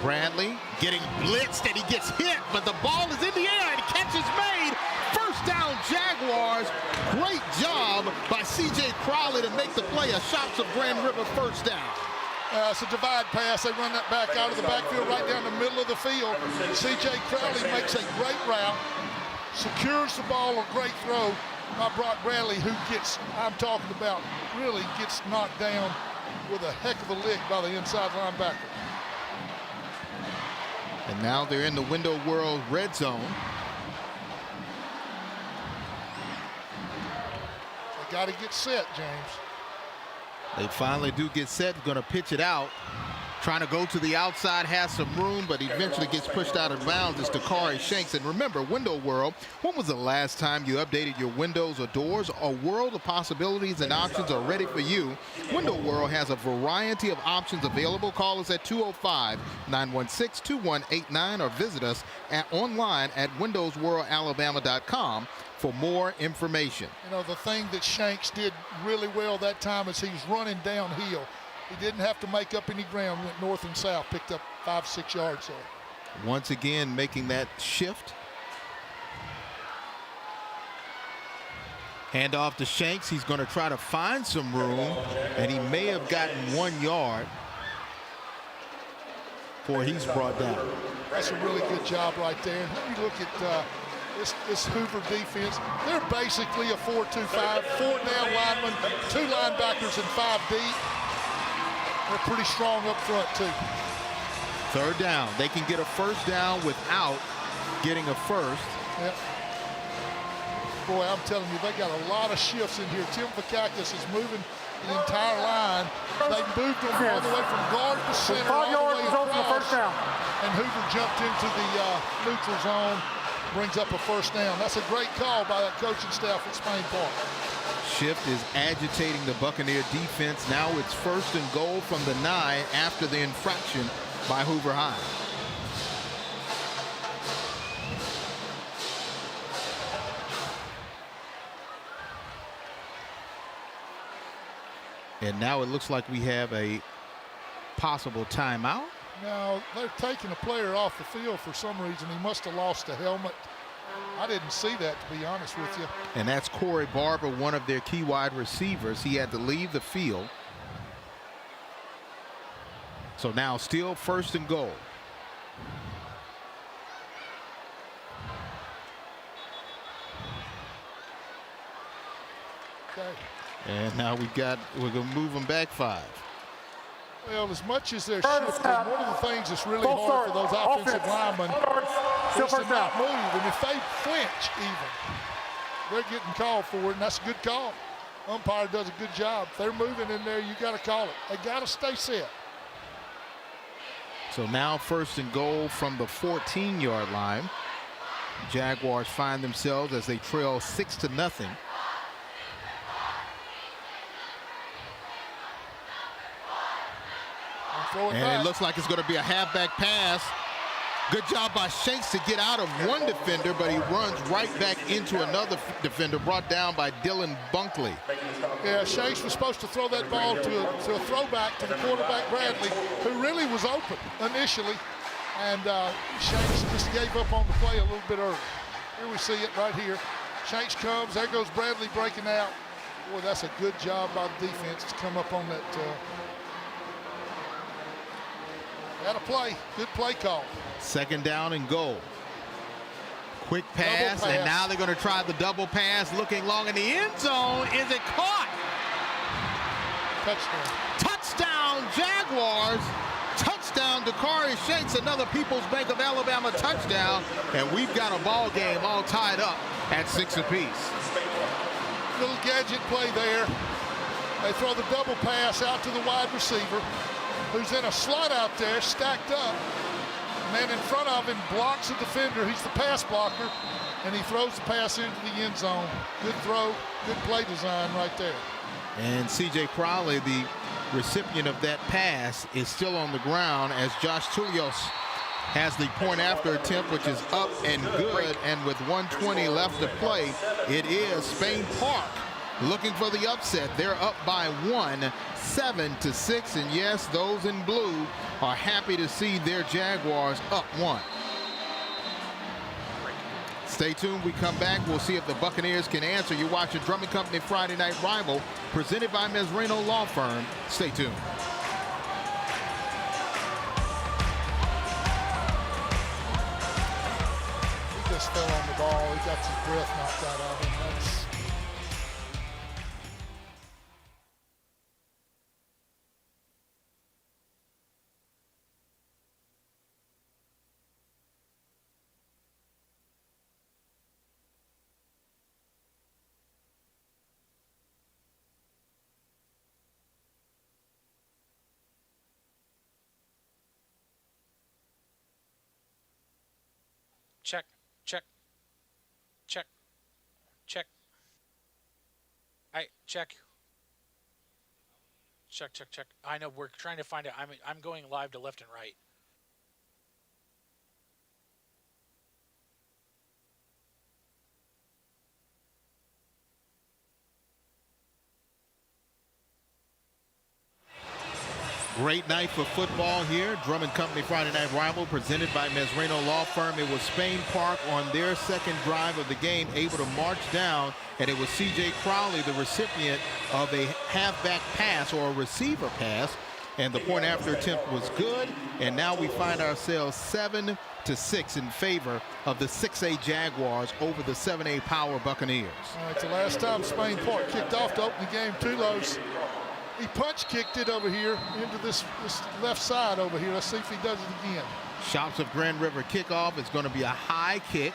Bradley getting blitzed, and he gets hit, but the ball is in the air, and catch is made. First down, Jaguars. Great job by C.J. Crowley to make the play. A Shops of Grand River first down. It's a divide pass. They run that back out of the backfield right down the middle of the field. C.J. Crowley makes a great route, secures the ball, a great throw by Brock Bradley, who I'm talking about, really gets knocked down with a heck of a lick by the inside linebacker. And now they're in the Window World red zone. They got to get set, James. They finally do get set, going to pitch it out. Trying to go to the outside, has some room, but eventually gets pushed out of bounds. It's Dakari Shanks. And remember, Window World, when was the last time you updated your windows or doors? A world of possibilities and options are ready for you. Window World has a variety of options available. Call us at 205-916-2189 or visit us online at windowsworldalabama.com for more information. You know, the thing that Shanks did really well that time is he was running downhill. He didn't have to make up any ground, went north and south, picked up 5-6 yards there. Once again, making that shift. Hand off to Shanks. He's going to try to find some room, and he may have gotten 1 yard before he's brought down. That's a really good job right there. Let me look at this Hoover defense. They're basically a 4-2-5, 4 down linemen, 2 linebackers, and 5 deep. They're pretty strong up front, too. 3rd down. They can get a first down without getting a first. Yep. Boy, I'm telling you, they got a lot of shifts in here. Tim Vakakis is moving the entire line. They moved them all the way from guard to center, all the way across. And Hoover jumped into the neutral zone, brings up a first down. That's a great call by that coaching staff at Spain Park. Shift is agitating the Buccaneer defense. Now it's 1st and goal from the 9 after the infraction by Hoover High. And now it looks like we have a possible timeout. Now they're taking a player off the field for some reason. He must have lost a helmet. I didn't see that, to be honest with you. And that's Corey Barber, one of their key wide receivers. He had to leave the field. So now still 1st and goal. Okay. And now we're going to move them back 5. Well, as much as they're shifting, one of the things that's really hard for those offensive linemen is to not move. And if they flinch even, they're getting called for it, and that's a good call. Umpire does a good job. If they're moving in there, you got to call it. They got to stay set. So now 1st and goal from the 14-yard line. Jaguars find themselves as they trail 6-0. And it looks like it's going to be a halfback pass. Good job by Shanks to get out of one defender, but he runs right back into another defender, brought down by Dylan Bunkley. Yeah, Shanks was supposed to throw that ball to a throwback to the quarterback, Bradley, who really was open initially. And Shanks just gave up on the play a little bit early. Here we see it right here. Shanks comes, there goes Bradley breaking out. Boy, that's a good job by the defense to come up on that. Got a play, good play call. Second down and goal. Quick pass, and now they're going to try the double pass, looking long in the end zone. Is it caught? Touchdown. Touchdown, Jaguars. Touchdown, Dakari Shanks, another People's Bank of Alabama touchdown. And we've got a ball game all tied up at 6 apiece. Little gadget play there. They throw the double pass out to the wide receiver, who's in a slot out there, stacked up. Man in front of him blocks the defender. He's the pass blocker, and he throws the pass into the end zone. Good throw, good play design right there. And C.J. Crowley, the recipient of that pass, is still on the ground as Josh Tulios has the point after attempt, which is up and good. And with 1:20 left to play, it is Spain Park looking for the upset. They're up by 1, 7-6. And yes, those in blue are happy to see their Jaguars up 1. Stay tuned. We come back. We'll see if the Buccaneers can answer. You're watching Drummond Company Friday Night Rival, presented by Mesrino Law Firm. Stay tuned. He just fell on the ball. He got his breath knocked out of him. That's Check, check, check, check. Check. Check, check, check. I know we're trying to find it. I'm going live to left and right. Great night for football here. Drummond Company Friday Night Rival, presented by Mesrino Law Firm. It was Spain Park on their second drive of the game, able to march down, and it was C.J. Crowley, the recipient of a halfback pass or a receiver pass, and the point after attempt was good. And now we find ourselves 7-6 in favor of the 6A Jaguars over the 7A Power Buccaneers. all right, the last time Spain Park kicked off to open the game, Tulos, he punch kicked it over here into this left side over here. Let's see if he does it again. Shops of Grand River kickoff. It's going to be a high kick.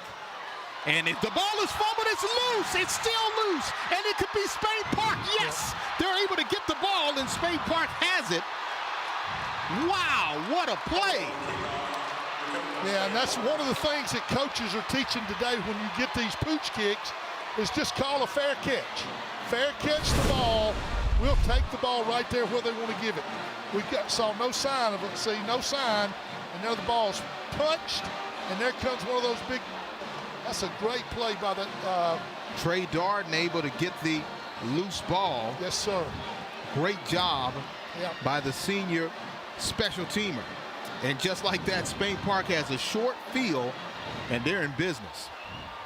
And if the ball is fumbled, it's loose. It's still loose. And it could be Spain Park. Yes, they're able to get the ball, and Spain Park has it. Wow, what a play. Yeah, and that's one of the things that coaches are teaching today when you get these pooch kicks is just call a fair catch. Fair catch the ball. We'll take the ball right there where they want to give it. We saw no sign of it. See, no sign. And there the ball's punched. And there comes one of those big. That's a great play by that. Trey Darden able to get the loose ball. Yes, sir. Great job by the senior special teamer. And just like that, Spain Park has a short field, and they're in business.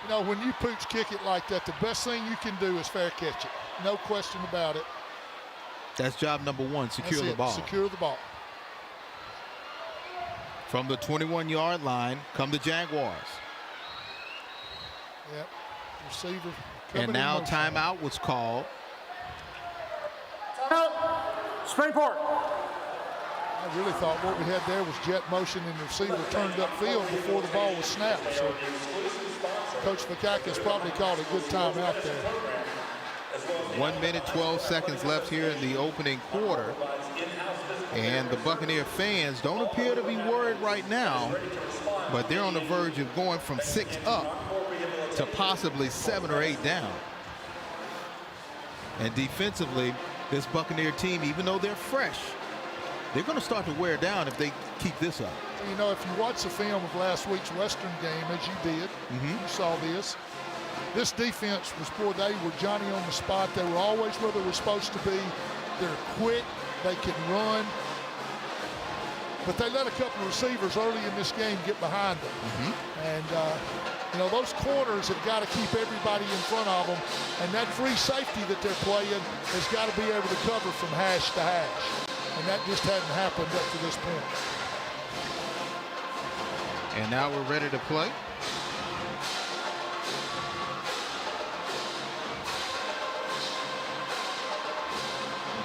You know, when you pooch kick it like that, the best thing you can do is fair catch it. No question about it. That's job number 1, secure the ball. Secure the ball. From the 21-yard line come the Jaguars. Yep, receiver. And now timeout was called. Timeout, Spain Park. I really thought what we had there was jet motion and the receiver turned upfield before the ball was snapped. So Coach Fakakis probably called a good timeout there. 1 minute, 12 seconds left here in the opening quarter. And the Buccaneer fans don't appear to be worried right now, but they're on the verge of going from 6 up to possibly 7 or 8 down. And defensively, this Buccaneer team, even though they're fresh, they're going to start to wear down if they keep this up. You know, if you watch the film of last week's Western game, as you did, you saw this. This defense was, boy, they were Johnny on the spot. They were always where they were supposed to be. They're quick. They can run. But they let a couple of receivers early in this game get behind them. And, you know, those corners have got to keep everybody in front of them. And that free safety that they're playing has got to be able to cover from hash to hash. And that just hadn't happened up to this point. And now we're ready to play.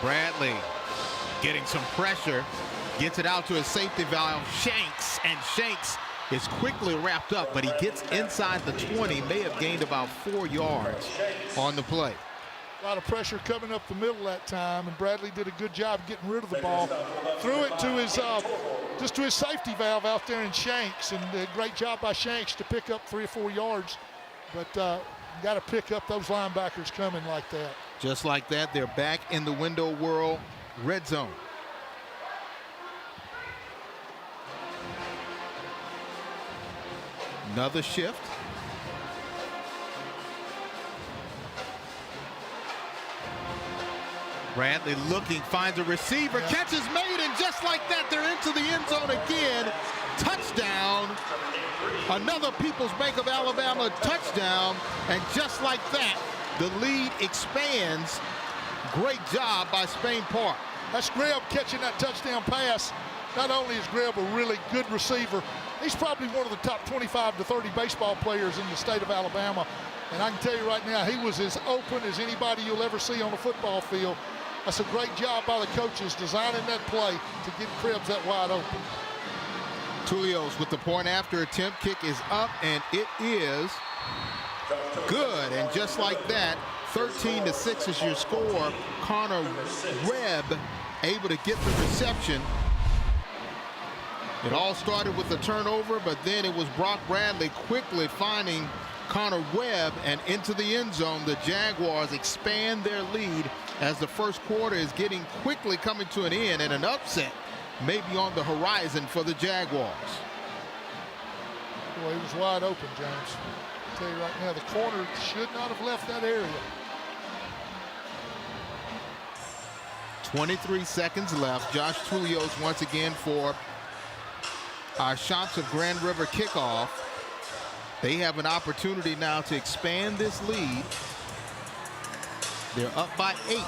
Bradley getting some pressure, gets it out to his safety valve, Shanks, and Shanks is quickly wrapped up, but he gets inside the 20, may have gained about 4 yards on the play. A lot of pressure coming up the middle that time, and Bradley did a good job getting rid of the ball. Threw it to his just to his safety valve out there in Shanks, and a great job by Shanks to pick up 3 or 4 yards. But got to pick up those linebackers coming like that. Just like that, they're back in the Window World red zone. Another shift. Bradley looking, finds a receiver, catch is made, and just like that, they're into the end zone again. Touchdown. Another People's Bank of Alabama touchdown, and just like that, the lead expands. Great job by Spain Park. That's Greb catching that touchdown pass. Not only is Greb a really good receiver, he's probably one of the top 25 to 30 baseball players in the state of Alabama. And I can tell you right now, he was as open as anybody you'll ever see on a football field. That's a great job by the coaches designing that play to get Krebs that wide open. Tulios with the point after attempt. Kick is up, and it is good. And just like that, 13-6 is your score. Connor Webb able to get the reception. It all started with the turnover, but then it was Brock Bradley quickly finding Connor Webb and into the end zone. The Jaguars expand their lead as the first quarter is getting quickly coming to an end, and an upset may be on the horizon for the Jaguars. Boy, he was wide open, James. I'll tell you right now, the corner should not have left that area. 23 seconds left. Josh Tulios once again for our Shops of Grand River kickoff. They have an opportunity now to expand this lead. They're up by 8.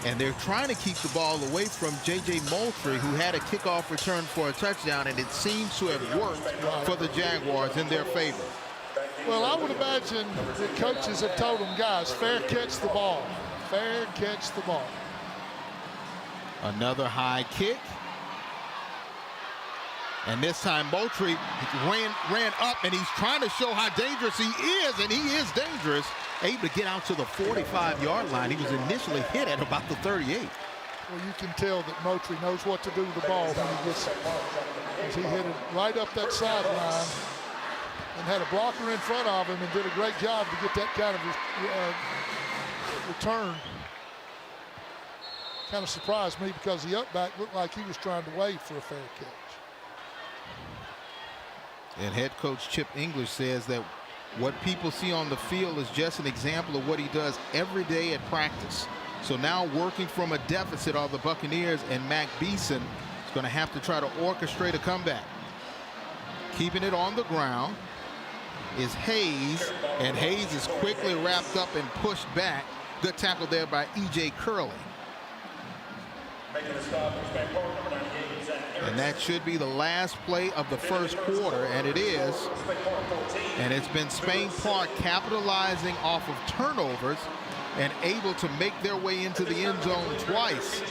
And they're trying to keep the ball away from J.J. Moultrie, who had a kickoff return for a touchdown, and it seems to have worked for the Jaguars in their favor. Well, I would imagine the coaches have told them, guys, fair catch the ball. Fair catch the ball. Another high kick. And this time Moultrie ran up, and he's trying to show how dangerous he is, and he is dangerous. Able to get out to the 45-yard line. He was initially hit at about the 38. Well, you can tell that Moultrie knows what to do with the ball when he gets it. As he hit it right up that sideline and had a blocker in front of him and did a great job to get that kind of return. Kind of surprised me because the up back looked like he was trying to wait for a fair catch. And head coach Chip English says that what people see on the field is just an example of what he does every day at practice. So now working from a deficit are the Buccaneers, and Mac Beeson is going to have to try to orchestrate a comeback. Keeping it on the ground is Hayes, and Hayes is quickly wrapped up and pushed back. Good tackle there by E.J. Curley. And that should be the last play of the first quarter, and it is. And it's been Spain Park capitalizing off of turnovers and able to make their way into the end zone twice.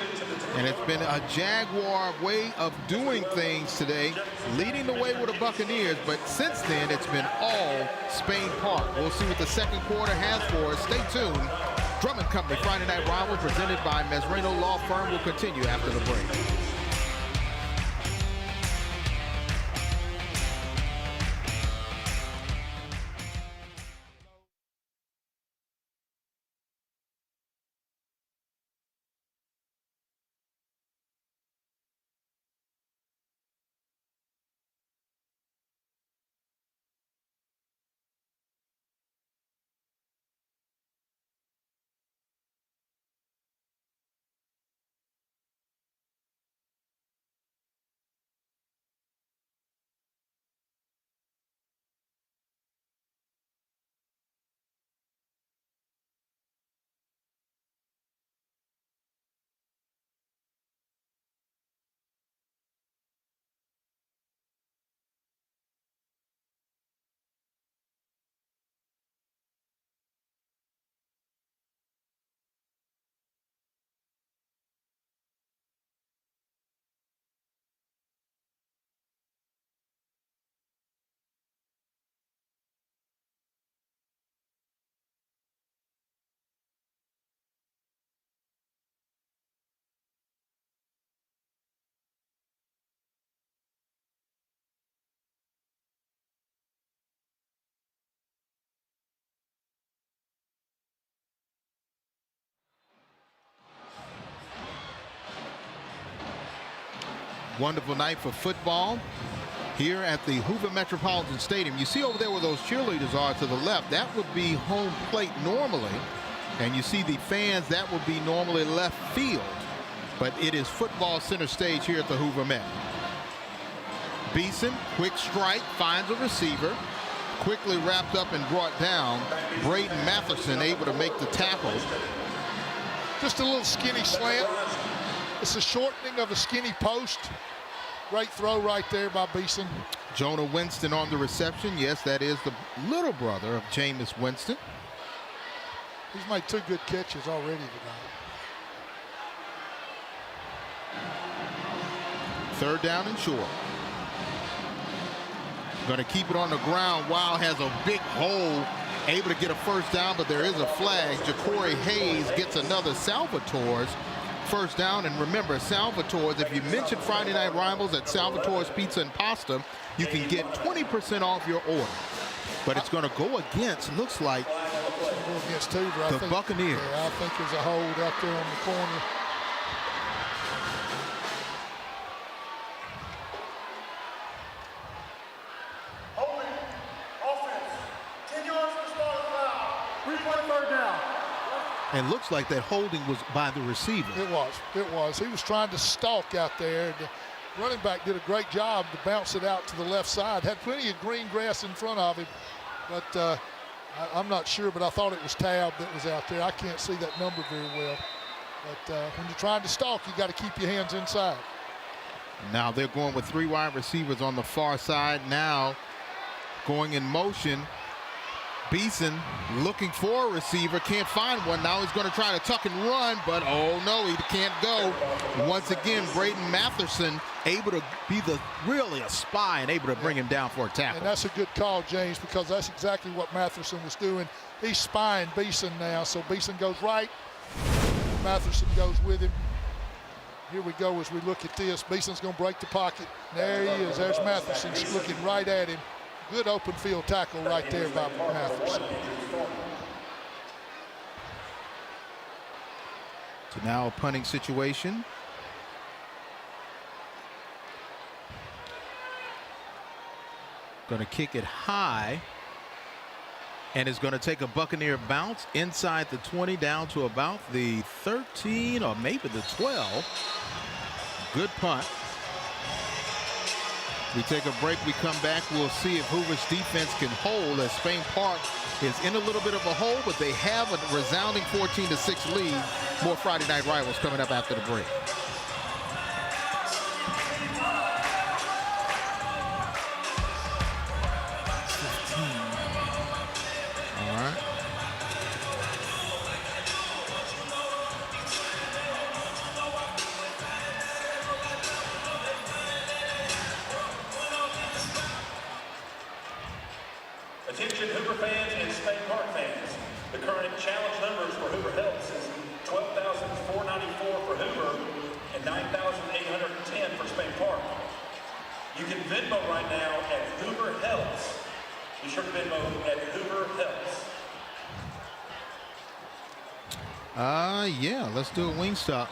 And it's been a Jaguar way of doing things today, leading the way with the Buccaneers, but since then it's been all Spain Park. We'll see what the second quarter has for us. Stay tuned. Drummond Company Friday Night Rival presented by Mesrano Law Firm will continue after the break. Wonderful night for football here at the Hoover Metropolitan Stadium. You see over there where those cheerleaders are to the left, that would be home plate normally. And you see the fans, that would be normally left field. But it is football center stage here at the Hoover Met. Beeson, quick strike, finds a receiver. Quickly wrapped up and brought down. Braden Matherson able to make the tackle. Just a little skinny slant. It's a shortening of a skinny post. Great throw right there by Beeson. Jonah Winston on the reception. Yes, that is the little brother of Jameis Winston. He's made 2 good catches already tonight. 3rd down and short. Going to keep it on the ground. Wild has a big hole. Able to get a 1st down, but there is a flag. Ja'Cory Hayes gets another Salvatore's 1st down. And remember, Salvatore's, if you mention Friday Night Rivals at Salvatore's Pizza and Pasta, you can get 20% off your order. But it's going to go against, looks like, against Hoover, the Buccaneers. Yeah, I think there's a hold out there on the corner. And looks like that holding was by the receiver. It was. He was trying to stalk out there. The running back did a great job to bounce it out to the left side. Had plenty of green grass in front of him, but I'm not sure, but I thought it was Tab that was out there. I can't see that number very well. But when you're trying to stalk, you got to keep your hands inside. Now they're going with 3 wide receivers on the far side. Now going in motion. Beeson looking for a receiver, can't find one. Now he's going to try to tuck and run, but oh no, he can't go. Once again, Braden Matherson able to be really a spy and able to bring him down for a tackle. And that's a good call, James, because that's exactly what Matherson was doing. He's spying Beeson now, so Beeson goes right. Matherson goes with him. Here we go as we look at this. Beeson's going to break the pocket. There he is. There's Matherson looking right at him. Good open field tackle right there by Matherson. So now a punting situation. Going to kick it high. And is going to take a Buccaneer bounce inside the 20 down to about the 13 or maybe the 12. Good punt. We take a break, we come back, we'll see if Hoover's defense can hold as Spain Park is in a little bit of a hole, but they have a resounding 14-6 lead. More Friday Night Rivals coming up after the break. All right. Attention Hoover fans and Spain Park fans. The current challenge numbers for Hoover Helps is 12,494 for Hoover and 9,810 for Spain Park. You can Venmo right now at Hoover Helps. Be sure to Venmo at Hoover Helps. Yeah, let's do a Wingstop.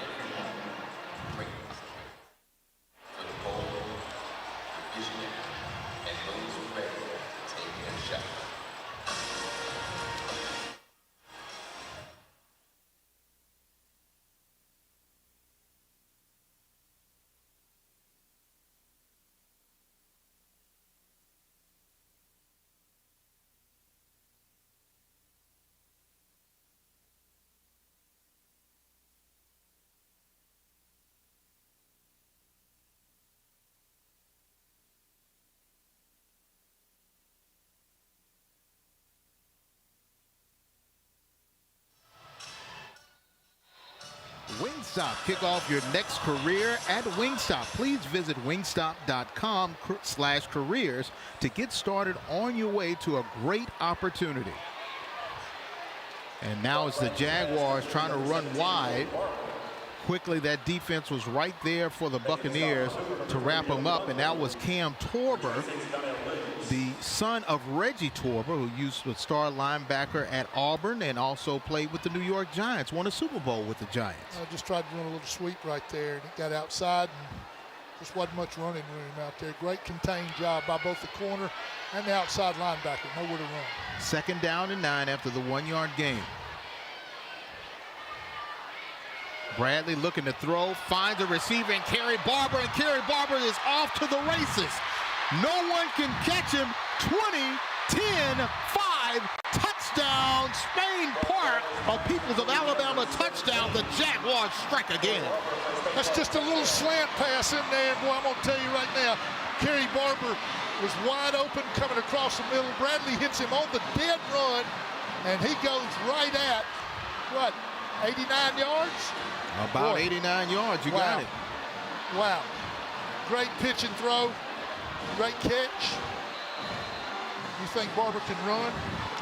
Wingstop. Kick off your next career at Wingstop. Please visit wingstop.com/careers to get started on your way to a great opportunity. And now it's the Jaguars trying to run wide. Quickly, that defense was right there for the Buccaneers to wrap them up, and that was Cam Torber, the son of Reggie Torber, who used to star linebacker at Auburn and also played with the New York Giants, won a Super Bowl with the Giants. I just tried to run a little sweep right there, and it got outside. And Just wasn't much running room out there. Great contained job by both the corner and the outside linebacker. Nowhere to run. 2nd down and 9 after the 1-yard gain. Bradley looking to throw, finds a receiver and Kerry Barber, and Kerry Barber is off to the races. No one can catch him. 20, 10, 5, touchdown, Spain Park. A Peoples of Alabama touchdown. The Jaguars strike again. That's just a little slant pass in there. Boy, I'm going to tell you right now, Kerry Barber was wide open coming across the middle. Bradley hits him on the dead run, and he goes right at, what, 89 yards? About 89 yards. You got it. Wow. Great pitch and throw. Great catch. You think Barber can run?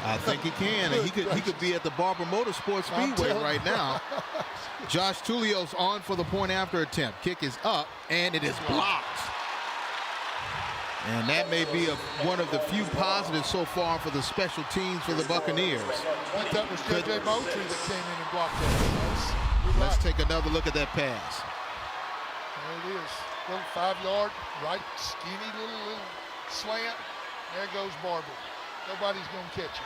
I think he can, and he could be at the Barber Motorsports Speedway right now. Josh Tulio's on for the point after attempt. Kick is up, and it is blocked. And that may be one of the few positives so far for the special teams for the Buccaneers. I think that was J.J. Moultrie that came in and blocked that. Let's take another look at that pass. There it is. Little 5-yard, right, skinny little slant. There goes Barber. Nobody's going to catch him.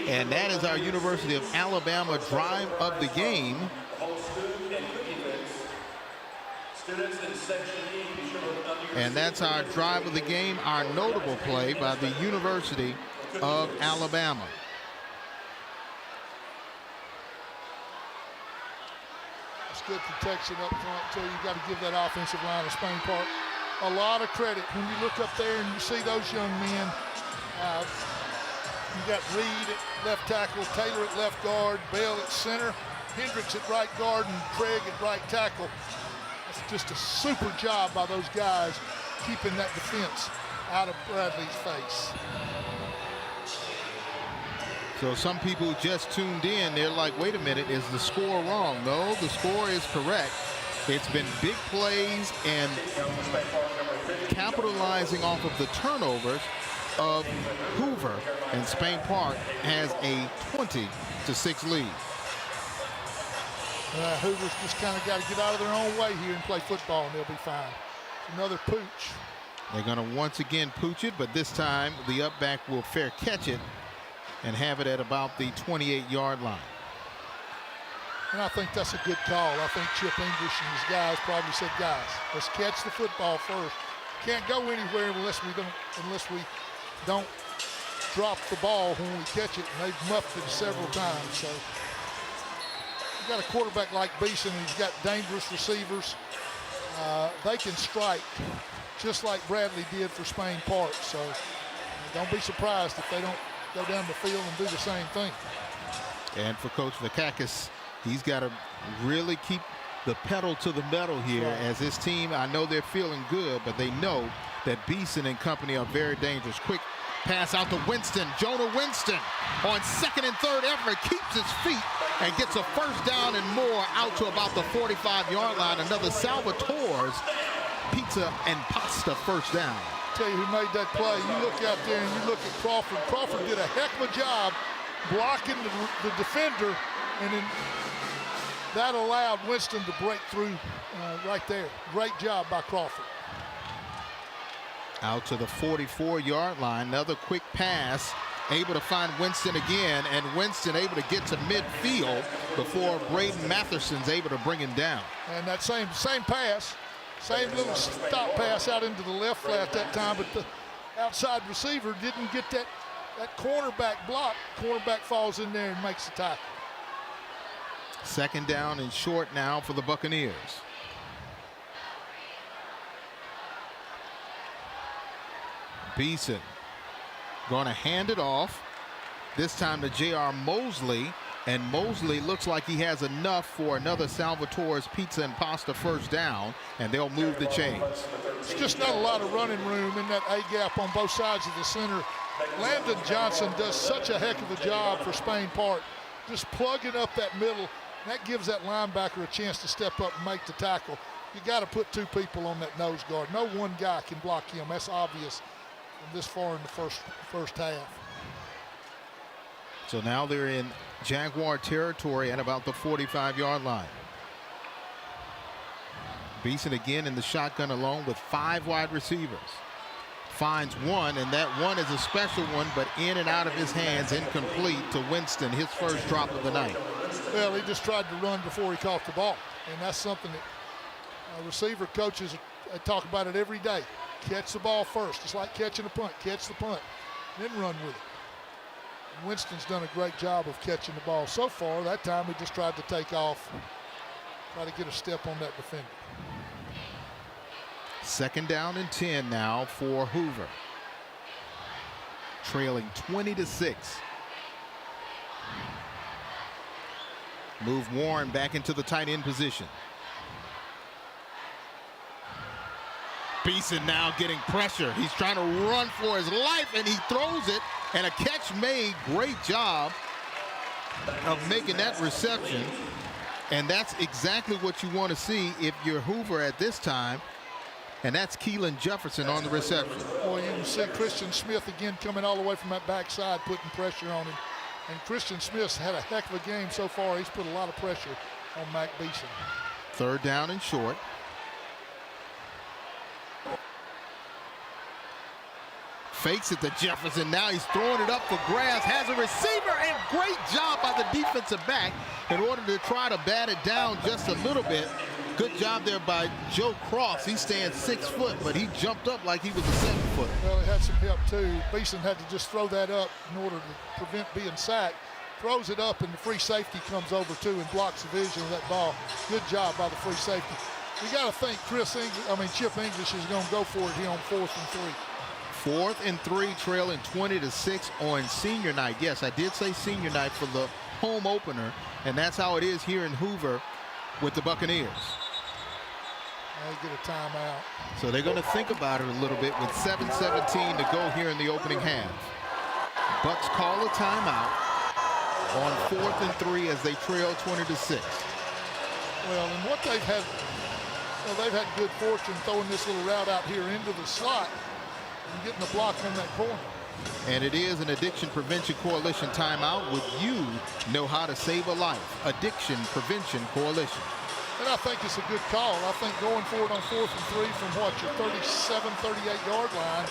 And that is our University of Alabama drive of the game. And that's our drive of the game, our notable play by the University of Alabama. It's good protection up front, too. You got to give that offensive line of Spain Park a lot of credit. When you look up there and you see those young men, you got Reed at left tackle, Taylor at left guard, Bell at center, Hendricks at right guard, and Craig at right tackle. That's just a super job by those guys keeping that defense out of Bradley's face. So some people just tuned in, they're like, wait a minute, is the score wrong? No, the score is correct. It's been big plays and capitalizing off of the turnovers of Hoover, and Spain Park has a 20-6 lead. Hoover's just kind of got to get out of their own way here and play football, and they'll be fine. Another pooch. They're going to once again pooch it, but this time the up back will fair catch it and have it at about the 28-yard line. And I think that's a good call. I think Chip English and his guys probably said, guys, let's catch the football first. Can't go anywhere unless we don't drop the ball when we catch it, and they've muffed it several times. So you got a quarterback like Beeson, and he's got dangerous receivers. They can strike just like Bradley did for Spain Park. So don't be surprised if they don't go down the field and do the same thing. And for Coach Vakakis, he's got to really keep the pedal to the metal here as his team. I know they're feeling good, but they know that Beeson and company are very dangerous. Quick pass out to Winston. Jonah Winston on 2nd and 3rd effort keeps his feet and gets a first down and more out to about the 45-yard line. Another Salvatore's pizza and pasta first down. Tell you who made that play. You look out there and you look at Crawford. Crawford did a heck of a job blocking the defender, and then that allowed Winston to break through right there. Great job by Crawford. Out to the 44-yard line. Another quick pass. Able to find Winston again, and Winston able to get to midfield before Braden Matherson's able to bring him down. And that same pass, same little stop pass out into the left flat that time, but the outside receiver didn't get that cornerback block. Cornerback falls in there and makes the tackle. 2nd down and short now for the Buccaneers. Beeson going to hand it off. This time to J.R. Mosley, and Mosley looks like he has enough for another Salvatore's pizza and pasta first down, and they'll move the chains. It's just not a lot of running room in that A-gap on both sides of the center. Landon Johnson does such a heck of a job for Spain Park, just plugging up that middle. That gives that linebacker a chance to step up and make the tackle. You got to put 2 people on that nose guard. No one guy can block him. That's obvious from this far in the first half. So now they're in Jaguar territory at about the 45-yard line. Beeson again in the shotgun alone with 5 wide receivers. Finds one, and that one is a special one, but in and out of his hands, incomplete to Winston, his first drop of the night. Well, he just tried to run before he caught the ball, and that's something that receiver coaches talk about it every day. Catch the ball first. It's like catching a punt. Catch the punt, then run with it. And Winston's done a great job of catching the ball so far. That time he just tried to take off, try to get a step on that defender. 2nd down and 10 now for Hoover. Trailing 20-6. Move Warren back into the tight end position. Beeson now getting pressure. He's trying to run for his life, and he throws it, and a catch made. Great job of making that reception, and that's exactly what you want to see if you're Hoover at this time, and that's Keelan Jefferson on the reception. Well, you can see Christian Smith again coming all the way from that backside, putting pressure on him. And Christian Smith's had a heck of a game so far. He's put a lot of pressure on Mac Beeson. 3rd down and short. Fakes it to Jefferson. Now he's throwing it up for grabs. Has a receiver, and great job by the defensive back in order to try to bat it down just a little bit. Good job there by Joe Cross. He stands 6 foot, but he jumped up like he was a 7 foot. Well, he had some help too. Beeson had to just throw that up in order to prevent being sacked. Throws it up, and the free safety comes over too and blocks the vision of that ball. Good job by the free safety. You got to think Chip English is going to go for it here on 4th and 3. 4th and 3, trailing 20-6 on senior night. Yes, I did say senior night for the home opener, and that's how it is here in Hoover with the Buccaneers. They get a timeout. So they're going to think about it a little bit with 7:17 to go here in the opening half. Bucks call a timeout on 4th and 3 as they trail 20-6. Well, and what they've had good fortune throwing this little route out here into the slot and getting a block on that corner. And it is an Addiction Prevention Coalition timeout. Would you know how to save a life? Addiction Prevention Coalition. And I think it's a good call. I think going for it on 4th and 3 from your 37, 38-yard line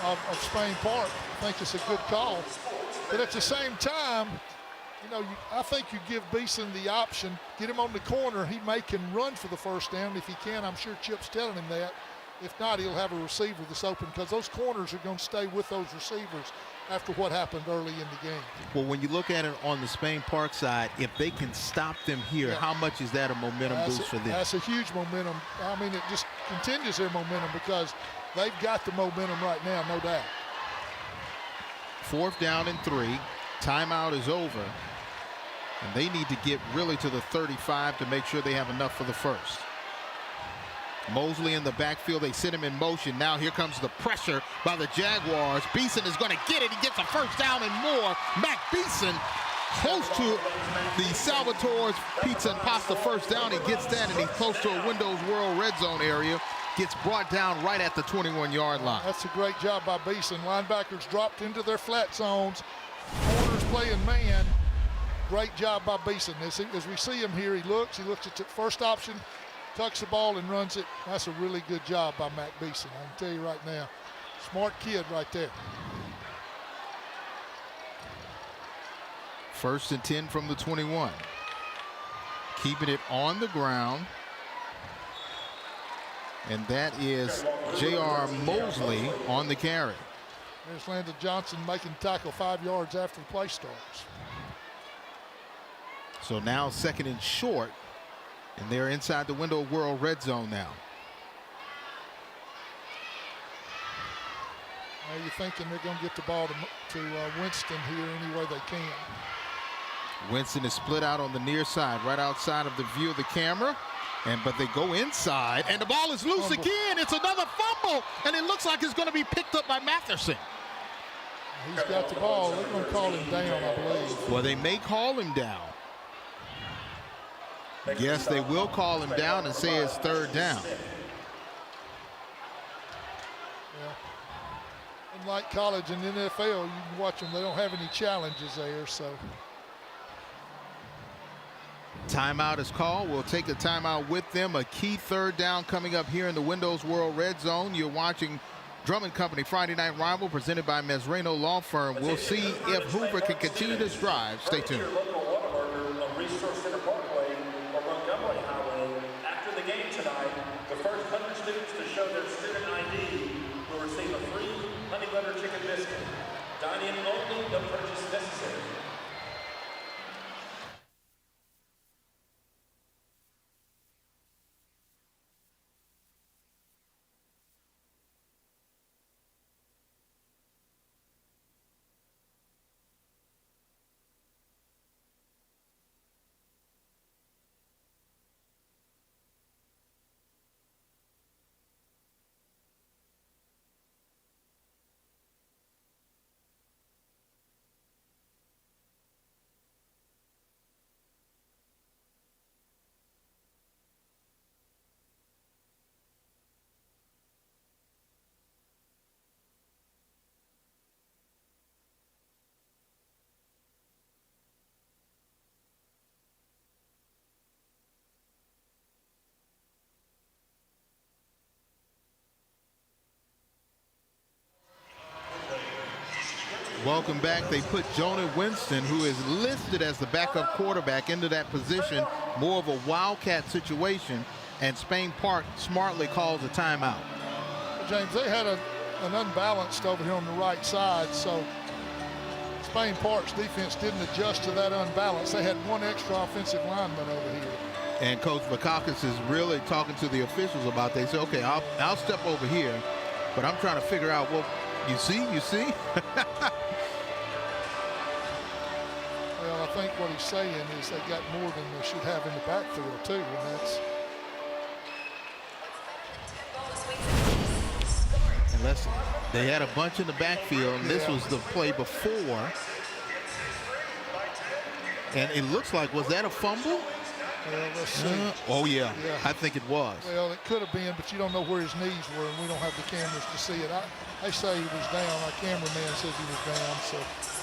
of Spain Park, I think it's a good call. But at the same time, I think you give Beeson the option, get him on the corner. He can run for the first down. If he can, I'm sure Chip's telling him that. If not, he'll have a receiver that's open because those corners are going to stay with those receivers after what happened early in the game. Well, when you look at it on the Spain Park side, if they can stop them here, how much is that a momentum boost for them? That's a huge momentum. I mean, it just continues their momentum because they've got the momentum right now, no doubt. 4th down and 3. Timeout is over. And they need to get really to the 35 to make sure they have enough for the first. Mosley in the backfield. They sit him in motion. Now here comes the pressure by the Jaguars. Beeson is going to get it. He gets a first down and more. Mac Beeson close to the Salvatore's Pizza and Pasta first down. He gets that, and he's close to a Windows World red zone area. Gets brought down right at the 21-yard line. That's a great job by Beeson. Linebackers dropped into their flat zones. Corners playing man. Great job by Beeson. As we see him here, he looks at the first option, tucks the ball and runs it. That's a really good job by Mac Beeson. I can tell you right now. Smart kid right there. 1st and 10 from the 21. Keeping it on the ground. And that is J.R. Mosley on the carry. There's Landon Johnson making tackle 5 yards after the play starts. So now 2nd and short, and they're inside the Window World red zone now. Now you're thinking they're going to get the ball to Winston here any way they can. Winston is split out on the near side, right outside of the view of the camera. But they go inside, and the ball is loose again. It's another fumble, and it looks like it's going to be picked up by Matherson. He's got the ball. They're going to call him down, I believe. Well, they may call him down. Yes, they will call him down and say it's 3rd down. Yeah. And like college and NFL, you can watch them. They don't have any challenges there, so. Timeout is called. We'll take the timeout with them. A key third down coming up here in the Windows World Red Zone. You're watching Drummond Company Friday Night Rival presented by Mesrano Law Firm. We'll see if Hoover can continue this drive. Stay tuned. After the game tonight, the first 100 students to show their student ID will receive a free honey butter chicken biscuit. Dine in only, no purchase necessary. Welcome back. They put Jonah Winston, who is listed as the backup quarterback, into that position, more of a wildcat situation, and Spain Park smartly calls a timeout. James, they had an unbalanced over here on the right side, so Spain Park's defense didn't adjust to that unbalance. They had one extra offensive lineman over here. And Coach Vakakis is really talking to the officials about. They say, okay, I'll step over here, but I'm trying to figure out, well, you see? Well, I think what he's saying is they got more than they should have in the backfield too, and that's. Unless they had a bunch in the backfield, and this was the play before. And it looks like, was that a fumble? Well, let's see. Oh, yeah, I think it was. Well, it could have been, but you don't know where his knees were, and we don't have the cameras to see it. They say he was down. Our cameraman says he was down, so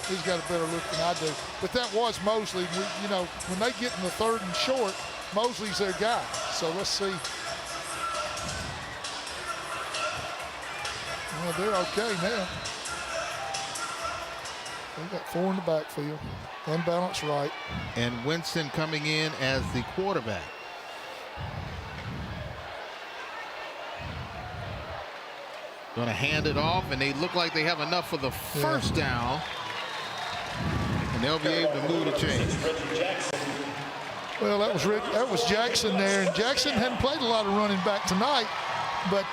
he's got a better look than I do. But that was Mosley. You know, when they get in the third and short, Mosley's their guy. So let's see. Well, they're okay now. They got four in the backfield. Unbalanced right. And Winston coming in as the quarterback. Going to hand it off, and they look like they have enough for the first down. And they'll be able to move the chains. Well, that was Jackson there, and Jackson hadn't played a lot of running back tonight, but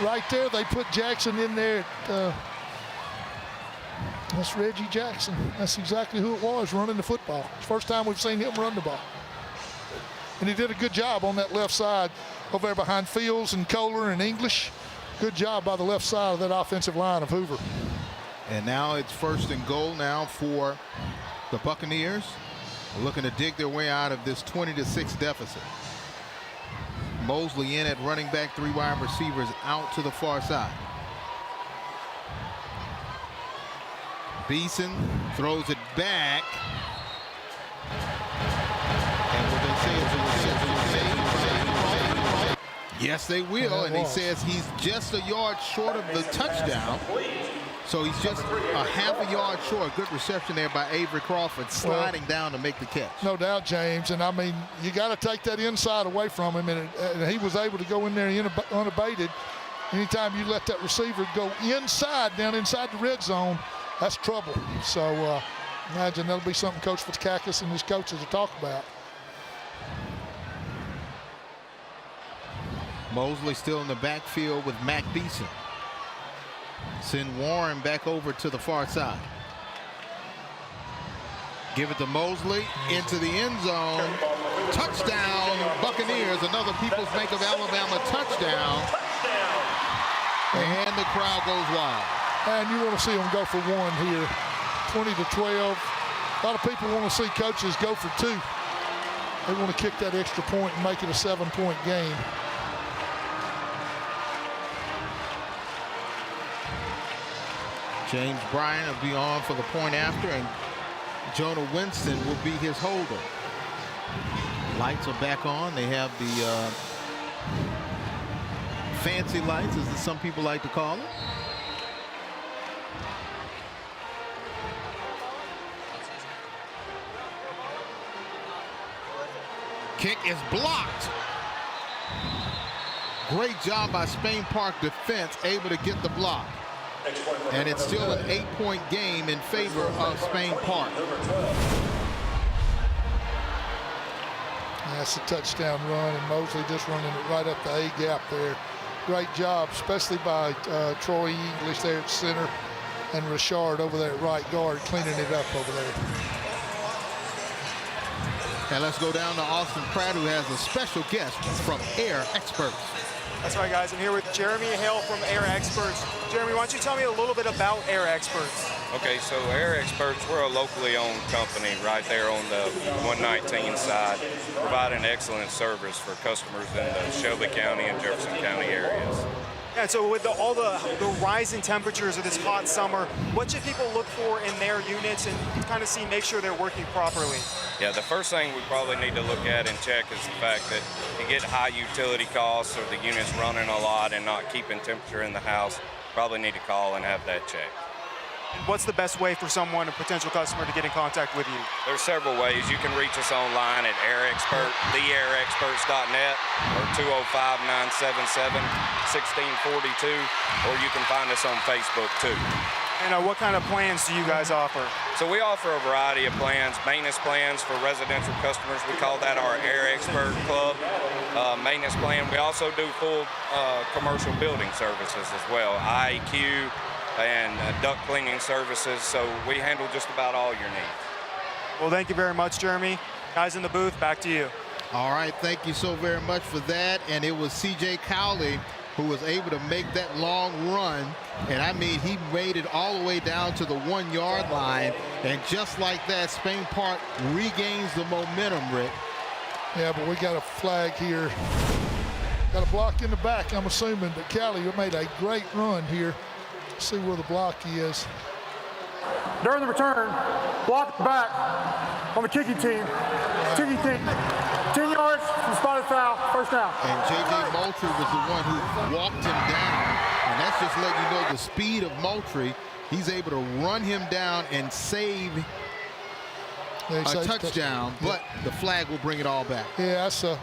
right there they put Jackson in there. That's Reggie Jackson. That's exactly who it was running the football. It's the first time we've seen him run the ball. And he did a good job on that left side over there behind Fields and Kohler and English. Good job by the left side of that offensive line of Hoover. And now it's 1st and goal now for the Buccaneers, looking to dig their way out of this 20-6 deficit. Mosley in at running back, 3 wide receivers out to the far side. Beeson throws it back. And what they say is yes, they will. And he says he's just a yard short of the touchdown. So he's just a half a yard short. Good reception there by Avery Crawford, sliding down to make the catch. No doubt, James. And I mean, you got to take that inside away from him. And he was able to go in there unabated. Anytime you let that receiver go inside, down inside the red zone, that's trouble. So imagine that'll be something Coach Vakakis and his coaches will talk about. Mosley still in the backfield with Mac Beeson. Send Warren back over to the far side. Give it to Mosley into the end zone. Touchdown, Buccaneers. Another People's Bank of Alabama touchdown. And the crowd goes wild. And you want to see them go for one here. 20-12. A lot of people want to see coaches go for 2. They want to kick that extra point and make it a 7-point game. James Bryant will be on for the point after, and Jonah Winston will be his holder. Lights are back on. They have the fancy lights, as some people like to call it. Kick is blocked. Great job by Spain Park defense, able to get the block. And it's still an 8-point game in favor of Spain Park. That's a touchdown run, and Mosley just running it right up the A gap there. Great job, especially by Troy English there at center, and Richard over there at right guard, cleaning it up over there. And let's go down to Austin Pratt, who has a special guest from Air Experts. That's right, guys. I'm here with Jeremy Hale from Air Experts. Jeremy, why don't you tell me a little bit about Air Experts? Okay, so Air Experts, we're a locally owned company right there on the 119 side, providing excellent service for customers in the Shelby County and Jefferson County areas. Yeah, so with all the rising temperatures of this hot summer, what should people look for in their units and kind of make sure they're working properly? Yeah, the first thing we probably need to look at and check is the fact that you get high utility costs or the unit's running a lot and not keeping temperature in the house. Probably need to call and have that checked. What's the best way for someone, a potential customer, to get in contact with you? There's several ways. You can reach us online at theairexperts.net or 205-977-1642, or you can find us on Facebook too. And what kind of plans do you guys offer? So we offer a variety of plans. Maintenance plans for residential customers. We call that our Air Expert Club maintenance plan. We also do full commercial building services as well, IEQ and duct cleaning services. So we handle just about all your needs. Well, thank you very much, Jeremy. Guys in the booth, back to you. All right, thank you so very much for that. And it was C.J. Cowley who was able to make that long run. And I mean, he made it all the way down to the 1-yard line. And just like that, Spain Park regains the momentum, Rick. Yeah, but we got a flag here. Got a block in the back, I'm assuming. But Cowley made a great run here. See where the block is. During the return, block back on the kicking team. Kicking team, 10 yards from spotted foul, first down. And J.J. Moultrie was the one who walked him down. And that's just letting you know the speed of Moultrie. He's able to run him down and save a touchdown, but the flag will bring it all back. Yeah, that's a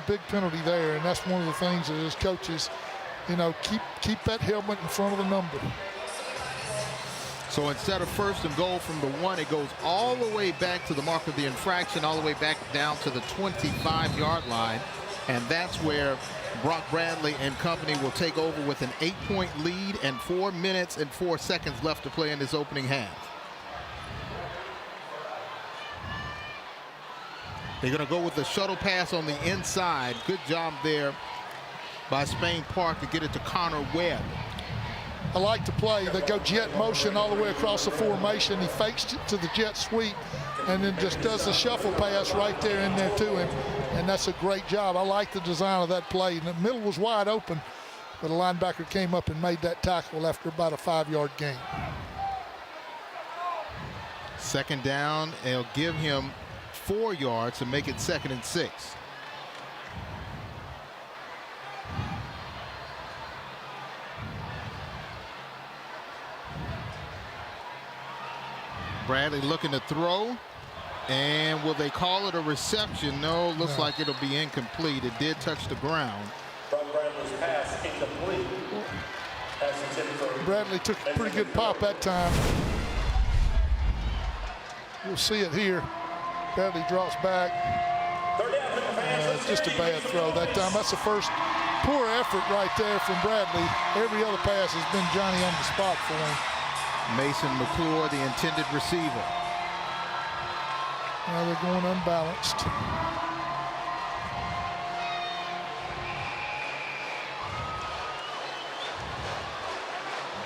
big penalty there, and that's one of the things that as coaches, you know, keep that helmet in front of the number. So instead of first and goal from the 1, it goes all the way back to the mark of the infraction, all the way back down to the 25-yard line. And that's where Brock Bradley and company will take over with an 8-point lead and 4 minutes and 4 seconds left to play in this opening half. They're going to go with the shuttle pass on the inside. Good job there by Spain Park to get it to Connor Webb. I like to play. They go jet motion all the way across the formation. He fakes it to the jet sweep and then just does the shuffle pass right there in there to him. And that's a great job. I like the design of that play. And the middle was wide open, but a linebacker came up and made that tackle after about a 5-yard gain. Second down, they'll give him 4 yards to make it 2nd and 6. Bradley looking to throw, and will they call it a reception? No, looks like it'll be incomplete. It did touch the ground. Bradley's pass incomplete. Bradley took a pretty good pop that time. You'll see it here. Bradley drops back. Just a bad throw that time. That's the first poor effort right there from Bradley. Every other pass has been Johnny on the spot for him. Mason McClure, the intended receiver. Now they're going unbalanced.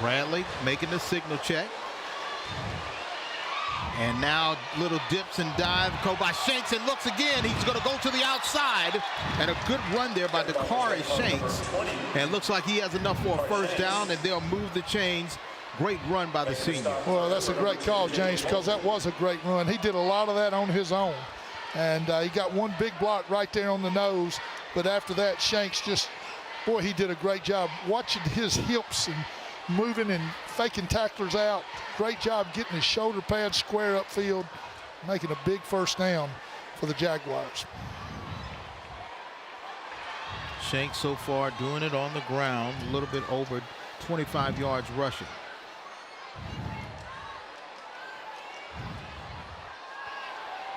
Bradley making the signal check. And now little dips and dive. Go by Shanks and looks again. He's going to go to the outside. And a good run there by Dakari Shanks. And looks like he has enough for a first down, and they'll move the chains. Great run by the senior. Well, that's a great call, James, because that was a great run. He did a lot of that on his own. And he got one big block right there on the nose. But after that, Shanks just, boy, he did a great job watching his hips and moving and faking tacklers out. Great job getting his shoulder pads square upfield, making a big first down for the Jaguars. Shanks so far doing it on the ground, a little bit over 25 yards rushing.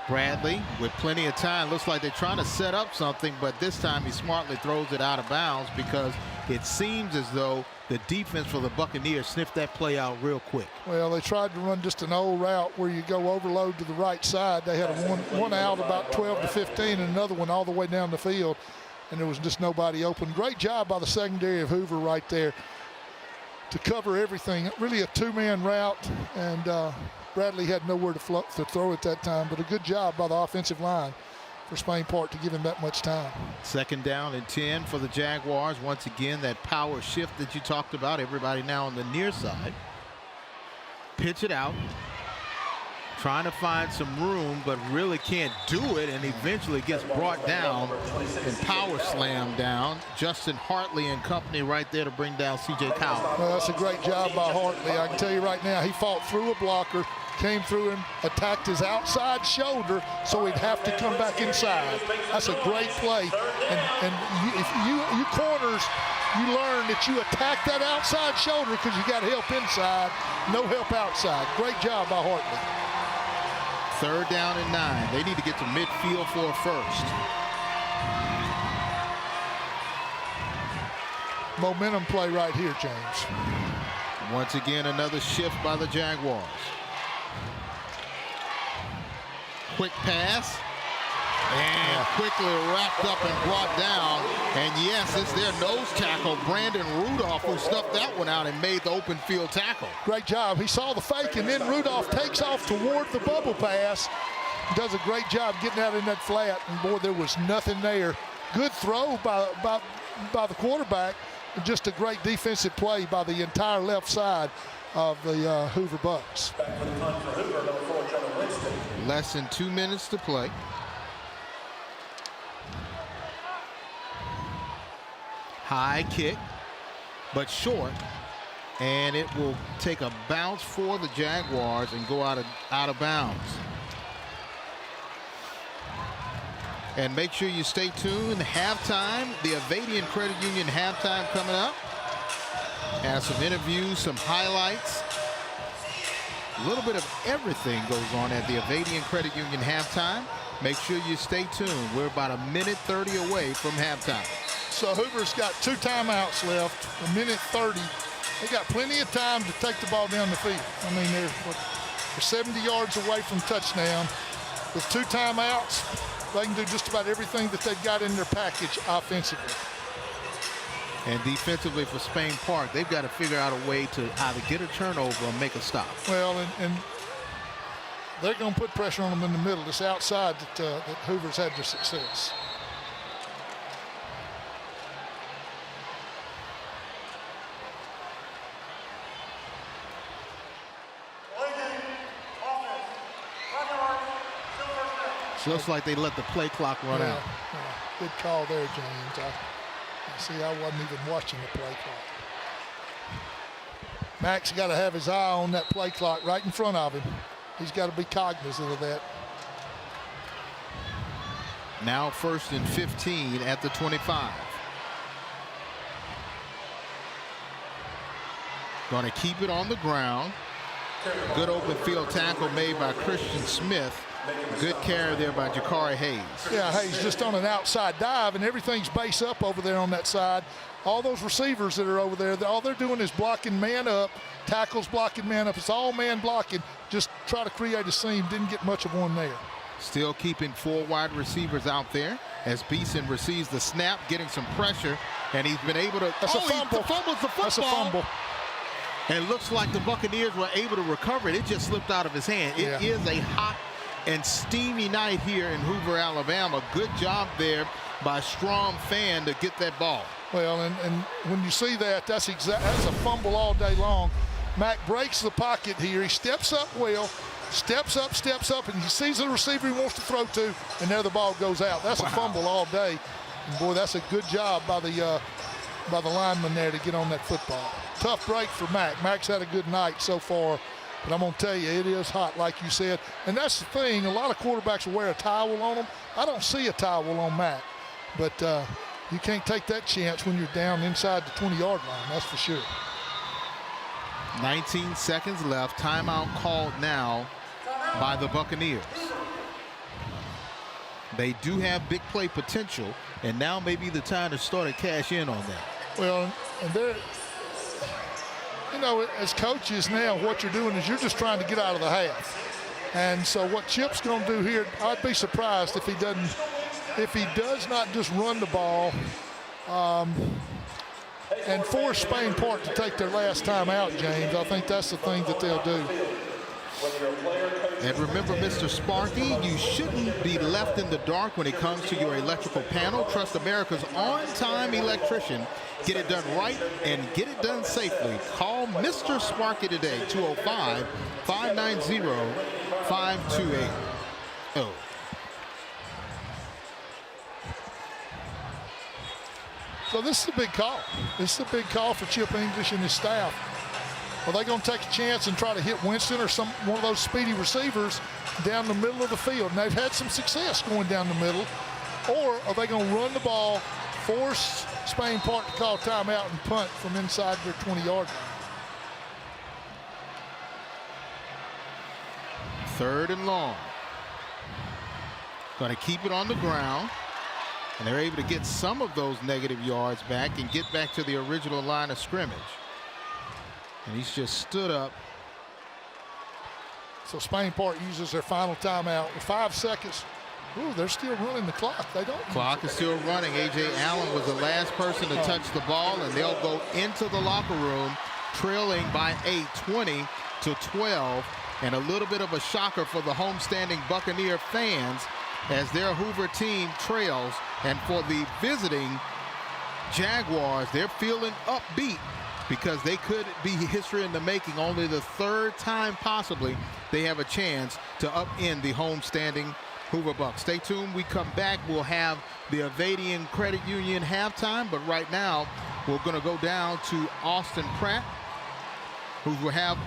Bradley with plenty of time. Looks like they're trying to set up something, but this time he smartly throws it out of bounds because it seems as though the defense for the Buccaneers sniffed that play out real quick. Well, they tried to run just an old route where you go overload to the right side. They had one out about 12 to 15 and another one all the way down the field, and there was just nobody open. Great job by the secondary of Hoover right there to cover everything. Really a two-man route, and Bradley had nowhere to throw at that time, but a good job by the offensive line for Spain Park to give him that much time. Second down and 10 for the Jaguars. Once again, that power shift that you talked about. Everybody now on the near side. Pitch it out. Trying to find some room, but really can't do it, and eventually gets brought down and power slammed down. Justin Hartley and company right there to bring down C.J. Cowell. Well, that's a great job by Hartley. I can tell you right now, he fought through a blocker, came through him, attacked his outside shoulder, so he'd have to come back inside. That's a great play. And you corners, you learn that you attack that outside shoulder because you got help inside, no help outside. Great job by Hartley. Third down and 9. They need to get to midfield for a first. Momentum play right here, James. Once again, another shift by the Jaguars. Quick pass. And quickly wrapped up and brought down. And yes, it's their nose tackle, Brandon Rudolph, who stuffed that one out and made the open field tackle. Great job. He saw the fake, and then Rudolph takes off toward the bubble pass. Does a great job getting out in that flat. And boy, there was nothing there. Good throw by the quarterback. Just a great defensive play by the entire left side of the Hoover Bucks. Less than 2 minutes to play. High kick, but short, and it will take a bounce for the Jaguars and go out of bounds. And make sure you stay tuned. Halftime, the Avadian Credit Union halftime coming up. Have some interviews, some highlights. A little bit of everything goes on at the Avadian Credit Union halftime. Make sure you stay tuned. We're about a minute 30 away from halftime. So Hoover's got 2 timeouts left, a minute 30. They got plenty of time to take the ball down the field. I mean, they're 70 yards away from touchdown. With 2 timeouts, they can do just about everything that they've got in their package offensively. And defensively for Spain Park, they've got to figure out a way to either get a turnover or make a stop. Well, and they're going to put pressure on them in the middle. It's outside that Hoover's had their success. Looks like they let the play clock run out. Yeah, good call there, James. I wasn't even watching the play clock. Mac's got to have his eye on that play clock right in front of him. He's got to be cognizant of that. Now 1st and 15 at the 25. Going to keep it on the ground. Good open field tackle made by Christian Smith. Good carry there by Jakari Hayes. Yeah, Hayes just on an outside dive, and everything's base up over there on that side. All those receivers that are over there, all they're doing is blocking man up. Tackles blocking man up. It's all man blocking. Just try to create a seam. Didn't get much of one there. Still keeping 4 wide receivers out there as Beeson receives the snap, getting some pressure, and he's been able to. That's a fumble. The fumble's the football. That's a fumble. And it looks like the Buccaneers were able to recover it. It just slipped out of his hand. It is a hot and steamy night here in Hoover, Alabama. Good job there by Strom Fan to get that ball. Well, and when you see that, that's a fumble all day long. Mack breaks the pocket here. He steps up well, steps up, and he sees the receiver he wants to throw to, and there the ball goes out. That's a fumble all day. And boy, that's a good job by the lineman there to get on that football. Tough break for Mac. Mac's had a good night so far, but I'm going to tell you, it is hot, like you said. And that's the thing. A lot of quarterbacks will wear a towel on them. I don't see a towel on Mac, but you can't take that chance when you're down inside the 20-yard line, that's for sure. 19 seconds left. Timeout called now by the Buccaneers. They do have big play potential, and now may be the time to start and cash in on that. Well, and they're, you know, as coaches now, what you're doing is you're just trying to get out of the half. And so what Chip's going to do here, I'd be surprised if he does not just run the ball and force Spain Park to take their last time out, James. I think that's the thing that they'll do. And remember, Mr. Sparky, you shouldn't be left in the dark when it comes to your electrical panel. Trust America's on-time electrician. Get it done right and get it done safely. Call Mr. Sparky today, 205-590-5280. So this is a big call. This is a big call for Chip English and his staff. Are they going to take a chance and try to hit Winston or one of those speedy receivers down the middle of the field? And they've had some success going down the middle. Or are they going to run the ball, force Spain Park to call timeout and punt from inside their 20-yard line? 3rd and long. Going to keep it on the ground. And they're able to get some of those negative yards back and get back to the original line of scrimmage. And he's just stood up. So Spain Park uses their final timeout with 5 seconds. Ooh, they're still running the clock. They don't. Clock is still running. A.J. Allen was the last person to touch the ball, and they'll go into the locker room trailing by 8, 20-12. And a little bit of a shocker for the homestanding Buccaneer fans as their Hoover team trails. And for the visiting Jaguars, they're feeling upbeat because they could be history in the making. Only the 3rd time possibly they have a chance to upend the homestanding Hoover Bucks. Stay tuned. We come back. We'll have the Avadian Credit Union halftime, but right now we're going to go down to Austin Pratt, who will have.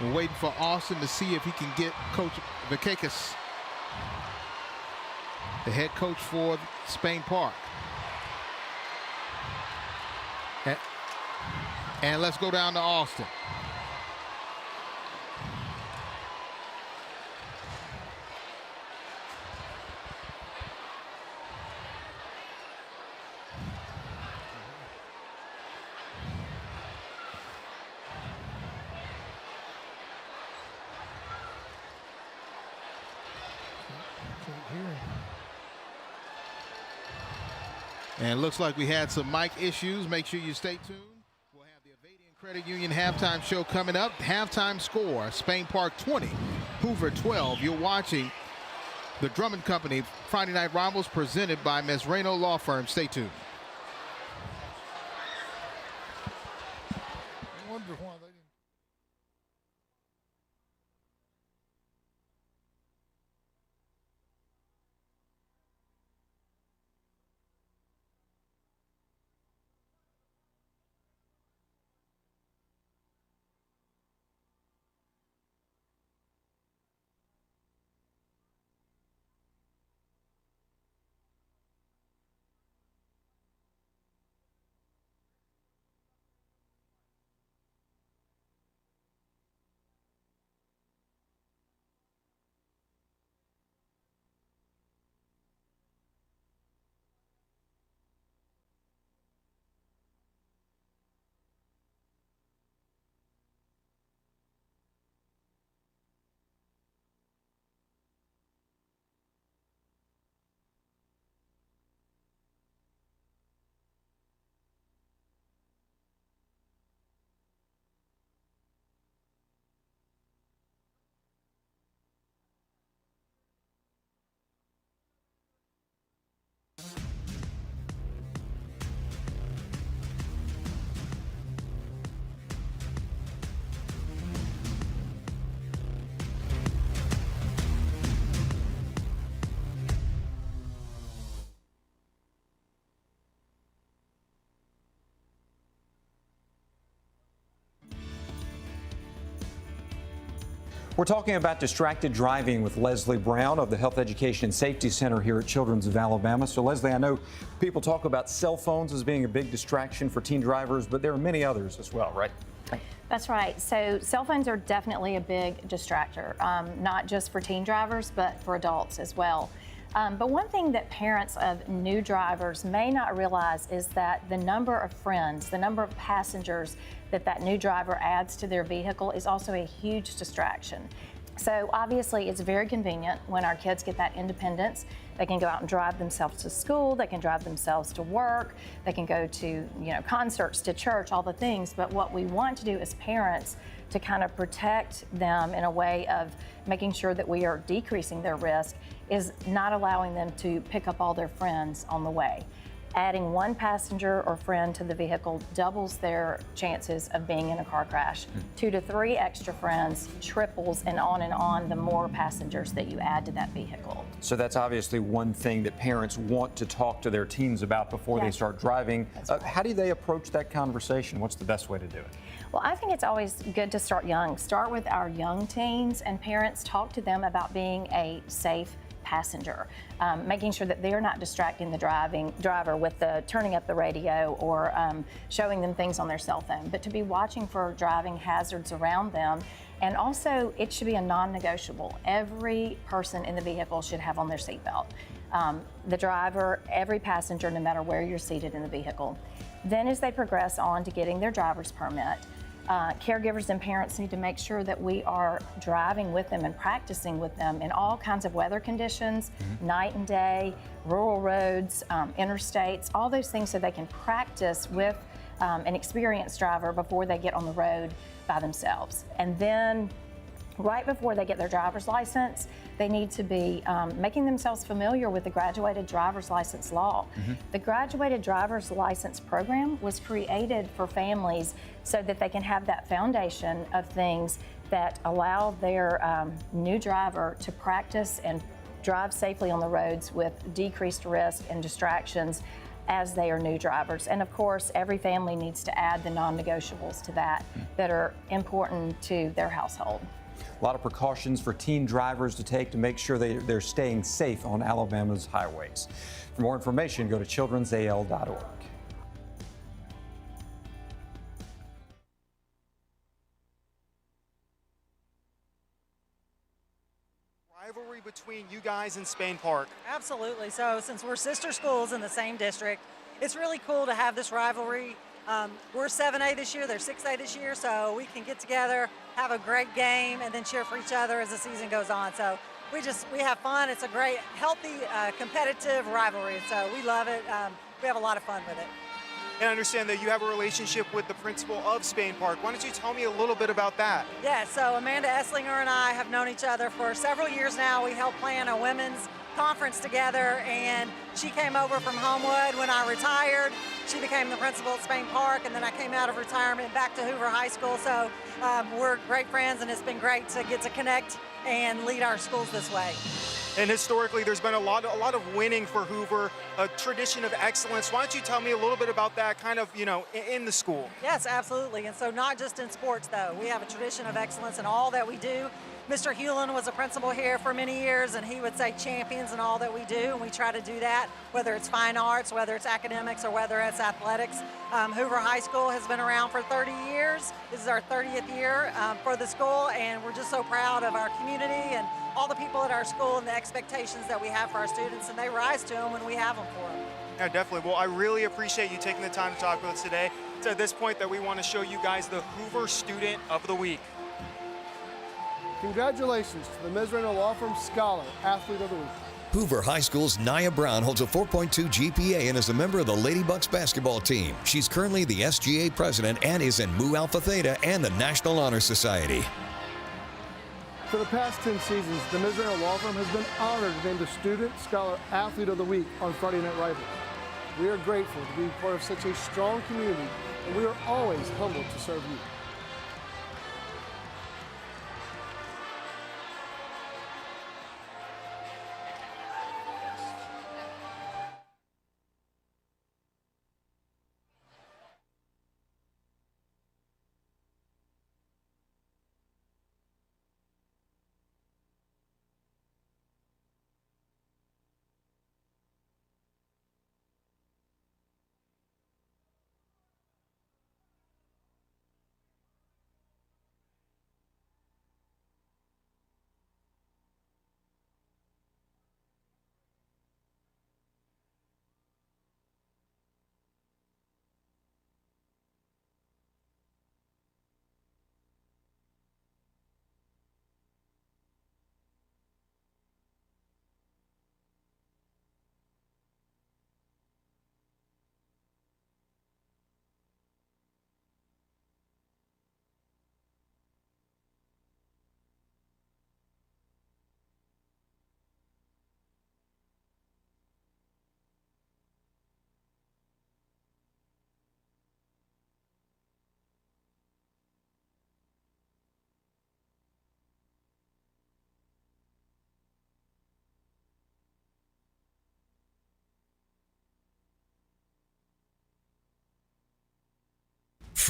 We're waiting for Austin to see if he can get Coach Vakakis, the head coach for Spain Park. And let's go down to Austin. And it looks like we had some mic issues. Make sure you stay tuned. We'll have the Avadian Credit Union halftime show coming up. Halftime score, Spain Park 20, Hoover 12. You're watching the Drummond Company Friday Night Rivals presented by Mesrano Law Firm. Stay tuned. I wonder why they didn't. We're talking about distracted driving with Leslie Brown of the Health Education and Safety Center here at Children's of Alabama. So, Leslie, I know people talk about cell phones as being a big distraction for teen drivers, but there are many others as well, right? That's right. So cell phones are definitely a big distractor, not just for teen drivers, but for adults as well. But one thing that parents of new drivers may not realize is that the number of friends, the number of passengers that new driver adds to their vehicle is also a huge distraction. So obviously it's very convenient when our kids get that independence. They can go out and drive themselves to school, they can drive themselves to work, they can go to concerts, to church, all the things. But what we want to do as parents to kind of protect them in a way of making sure that we are decreasing their risk is not allowing them to pick up all their friends on the way. Adding one passenger or friend to the vehicle doubles their chances of being in a car crash. 2 to 3 extra friends triples, and on the more passengers that you add to that vehicle. So that's obviously one thing that parents want to talk to their teens about before they start driving. How do they approach that conversation? What's the best way to do it? Well, I think it's always good to start young. Start with our young teens, and parents talk to them about being a safe passenger, making sure that they're not distracting the driver with turning up the radio or showing them things on their cell phone, but to be watching for driving hazards around them. And also, it should be a non-negotiable. Every person in the vehicle should have on their seatbelt. The driver, every passenger, no matter where you're seated in the vehicle. Then as they progress on to getting their driver's permit, caregivers and parents need to make sure that we are driving with them and practicing with them in all kinds of weather conditions, night and day, rural roads, interstates, all those things, so they can practice with an experienced driver before they get on the road by themselves. And then right before they get their driver's license, they need to be making themselves familiar with the graduated driver's license law. The graduated driver's license program was created for families so that they can have that foundation of things that allow their new driver to practice and drive safely on the roads with decreased risk and distractions as they are new drivers. And of course, every family needs to add the non-negotiables to that that are important to their household. A lot of precautions for teen drivers to take to make sure they're staying safe on Alabama's highways. For more information, go to childrensal.org. Rivalry between you guys and Spain Park. Absolutely. So since we're sister schools in the same district, it's really cool to have this rivalry. We're 7A this year, they're 6A this year, so we can get together, have a great game, and then cheer for each other as the season goes on. So we have fun. It's a great, healthy, competitive rivalry. So we love it. We have a lot of fun with it. And I understand that you have a relationship with the principal of Spain Park. Why don't you tell me a little bit about that? Yeah, so Amanda Esslinger and I have known each other for several years now. We helped plan a women's conference together, and she came over from Homewood when I retired. She became the principal at Spain Park, and then I came out of retirement back to Hoover High School. So we're great friends, and it's been great to get to connect and lead our schools this way. And historically, there's been a lot of winning for Hoover, a tradition of excellence. Why don't you tell me a little bit about that kind of, in the school? Yes, absolutely. And so not just in sports, though. We have a tradition of excellence in all that we do. Mr. Hewlin was a principal here for many years, and he would say champions in all that we do, and we try to do that, whether it's fine arts, whether it's academics, or whether it's athletics. Hoover High School has been around for 30 years. This is our 30th year for the school, and we're just so proud of our community and all the people at our school and the expectations that we have for our students, and they rise to them when we have them for them. Yeah, definitely. Well, I really appreciate you taking the time to talk with us today. It's at this point that we want to show you guys the Hoover Student of the Week. Congratulations to the Mizrahi Law Firm Scholar Athlete of the Week. Hoover High School's Nia Brown holds a 4.2 GPA and is a member of the Lady Bucks basketball team. She's currently the SGA president and is in Mu Alpha Theta and the National Honor Society. For the past 10 seasons, the Mizrahi Law Firm has been honored to name the Student Scholar Athlete of the Week on Friday Night Rivals. We are grateful to be part of such a strong community, and we are always humbled to serve you.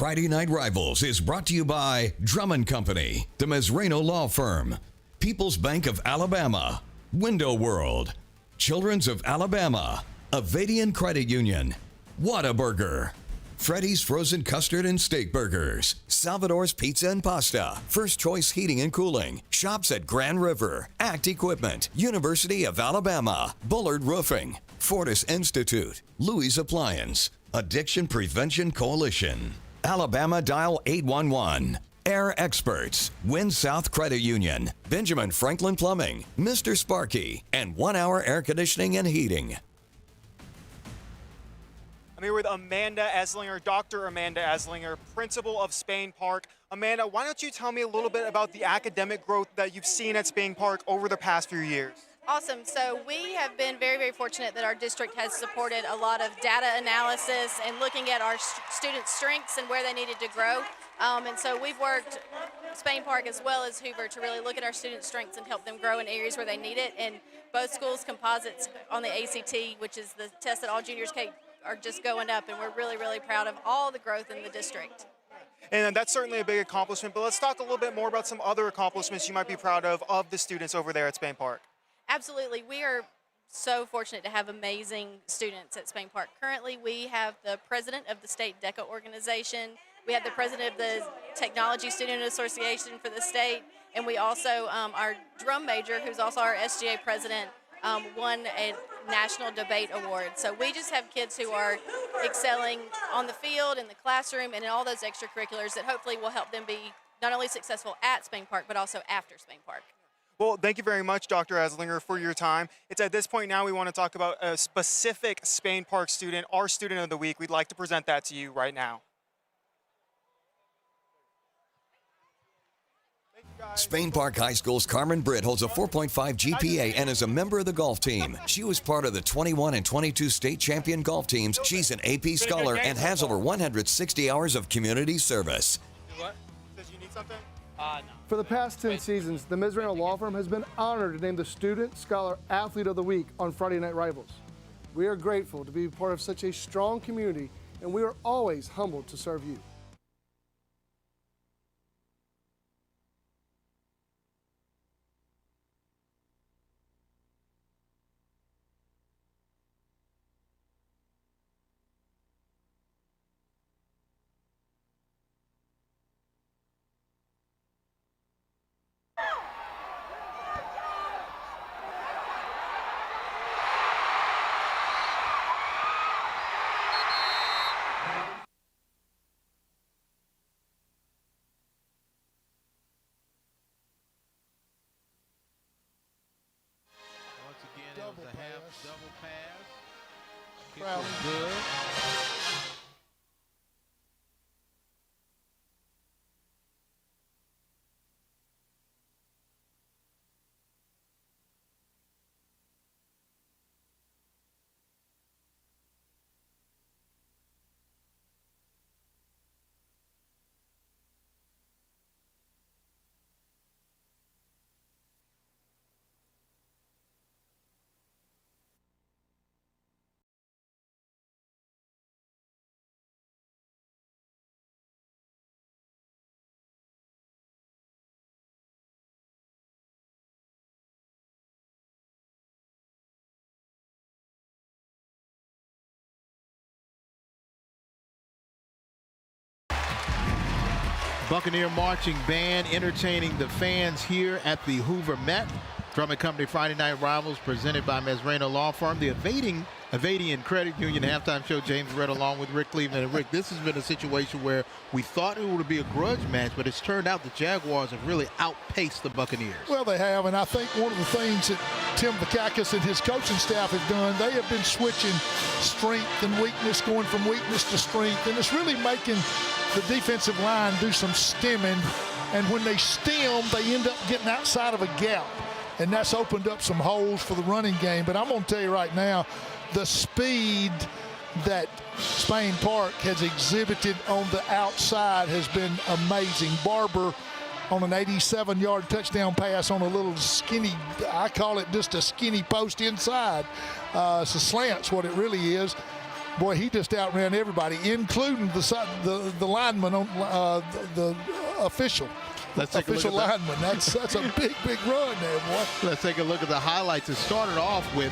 Friday Night Rivals is brought to you by Drummond Company, the Mesrano Law Firm, People's Bank of Alabama, Window World, Children's of Alabama, Avadian Credit Union, Whataburger, Freddy's Frozen Custard and Steak Burgers, Salvador's Pizza and Pasta, First Choice Heating and Cooling, Shops at Grand River, ACT Equipment, University of Alabama, Bullard Roofing, Fortis Institute, Louis Appliance, Addiction Prevention Coalition, Alabama Dial 811, Air Experts, Wind South Credit Union, Benjamin Franklin Plumbing, Mr. Sparky, and 1 Hour Air Conditioning and Heating. I'm here with Amanda Eslinger, Dr. Amanda Eslinger, principal of Spain Park. Amanda, why don't you tell me a little bit about the academic growth that you've seen at Spain Park over the past few years? Awesome. So we have been very, very fortunate that our district has supported a lot of data analysis and looking at our students' strengths and where they needed to grow. And so we've worked Spain Park as well as Hoover to really look at our students' strengths and help them grow in areas where they need it. And both schools' composites on the ACT, which is the test that all juniors take, are just going up, and we're really, really proud of all the growth in the district. And that's certainly a big accomplishment, but let's talk a little bit more about some other accomplishments you might be proud of the students over there at Spain Park. Absolutely. We are so fortunate to have amazing students at Spain Park. Currently, we have the president of the state DECA organization. We have the president of the Technology Student Association for the state, and we also, our drum major, who's also our SGA president, won a national debate award. So we just have kids who are excelling on the field, in the classroom, and in all those extracurriculars that hopefully will help them be not only successful at Spain Park, but also after Spain Park. Well, thank you very much, Dr. Eslinger, for your time. It's at this point now we want to talk about a specific Spain Park student, our student of the week. We'd like to present that to you right now. Spain Park High School's Carmen Britt holds a 4.5 GPA and is a member of the golf team. She was part of the 21 and 22 state champion golf teams. She's an AP scholar and has over 160 hours of community service. What? Does you need something? No. For the past 10 seasons, the Mesrano Law Firm has been honored to name the Student Scholar Athlete of the Week on Friday Night Rivals. We are grateful to be part of such a strong community, and we are always humbled to serve you. Double pass. Crowley. Good. Buccaneer Marching Band entertaining the fans here at the Hoover Met. Drummond Company Friday Night Rivals presented by Mesrano Law Firm. The Avadian Credit Union halftime show. James Red along with Rick Cleveland. And Rick, this has been a situation where we thought it would be a grudge match, but it's turned out the Jaguars have really outpaced the Buccaneers. Well, they have, and I think one of the things that Tim Vakakis and his coaching staff have done, they have been switching strength and weakness, going from weakness to strength, and it's really making the defensive line do some stemming, and when they stem, they end up getting outside of a gap, and that's opened up some holes for the running game. But I'm going to tell you right now, the speed that Spain Park has exhibited on the outside has been amazing. Barber on an 87-yard touchdown pass on a little skinny, I call it just a skinny post inside. It's a slant's what it really is. boy, he just outran everybody, including the lineman on the official. Let's take official a look at lineman. That's a big run there, boy. Let's take a look at the highlights. It started off with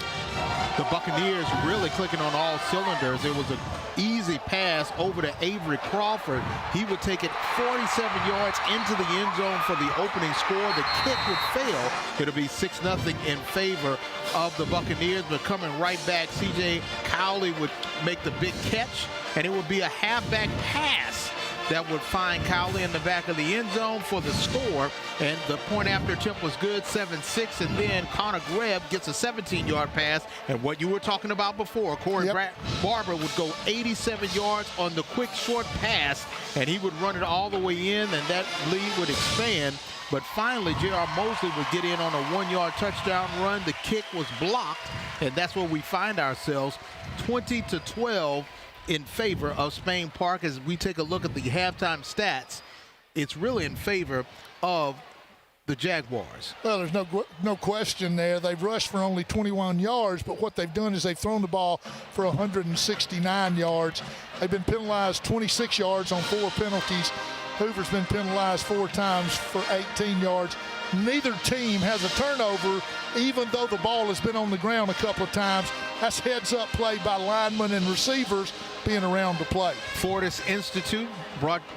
the Buccaneers really clicking on all cylinders. It was an easy pass over to Avery Crawford. He would take it 47 yards into the end zone for the opening score. The kick would fail. It'll be 6-0 in favor of the Buccaneers, but coming right back, C.J. Cowley would make the big catch, and it would be a halfback pass that would find Cowley in the back of the end zone for the score. And the point after attempt was good, 7-6. And then Connor Grebb gets a 17-yard pass. And what you were talking about before, Corey Barber would go 87 yards on the quick short pass, and he would run it all the way in, and that lead would expand. But finally, J.R. Mosley would get in on a 1-yard touchdown run. The kick was blocked, and that's where we find ourselves, 20-12. In favor of Spain Park. As we take a look at the halftime stats, it's really in favor of the Jaguars. Well, there's no question there. They've rushed for only 21 yards, but what they've done is they've thrown the ball for 169 yards. They've been penalized 26 yards on 4 penalties. Hoover's been penalized 4 times for 18 yards. Neither team has a turnover, even though the ball has been on the ground a couple of times. That's heads-up play by linemen and receivers being around the play. Fortis Institute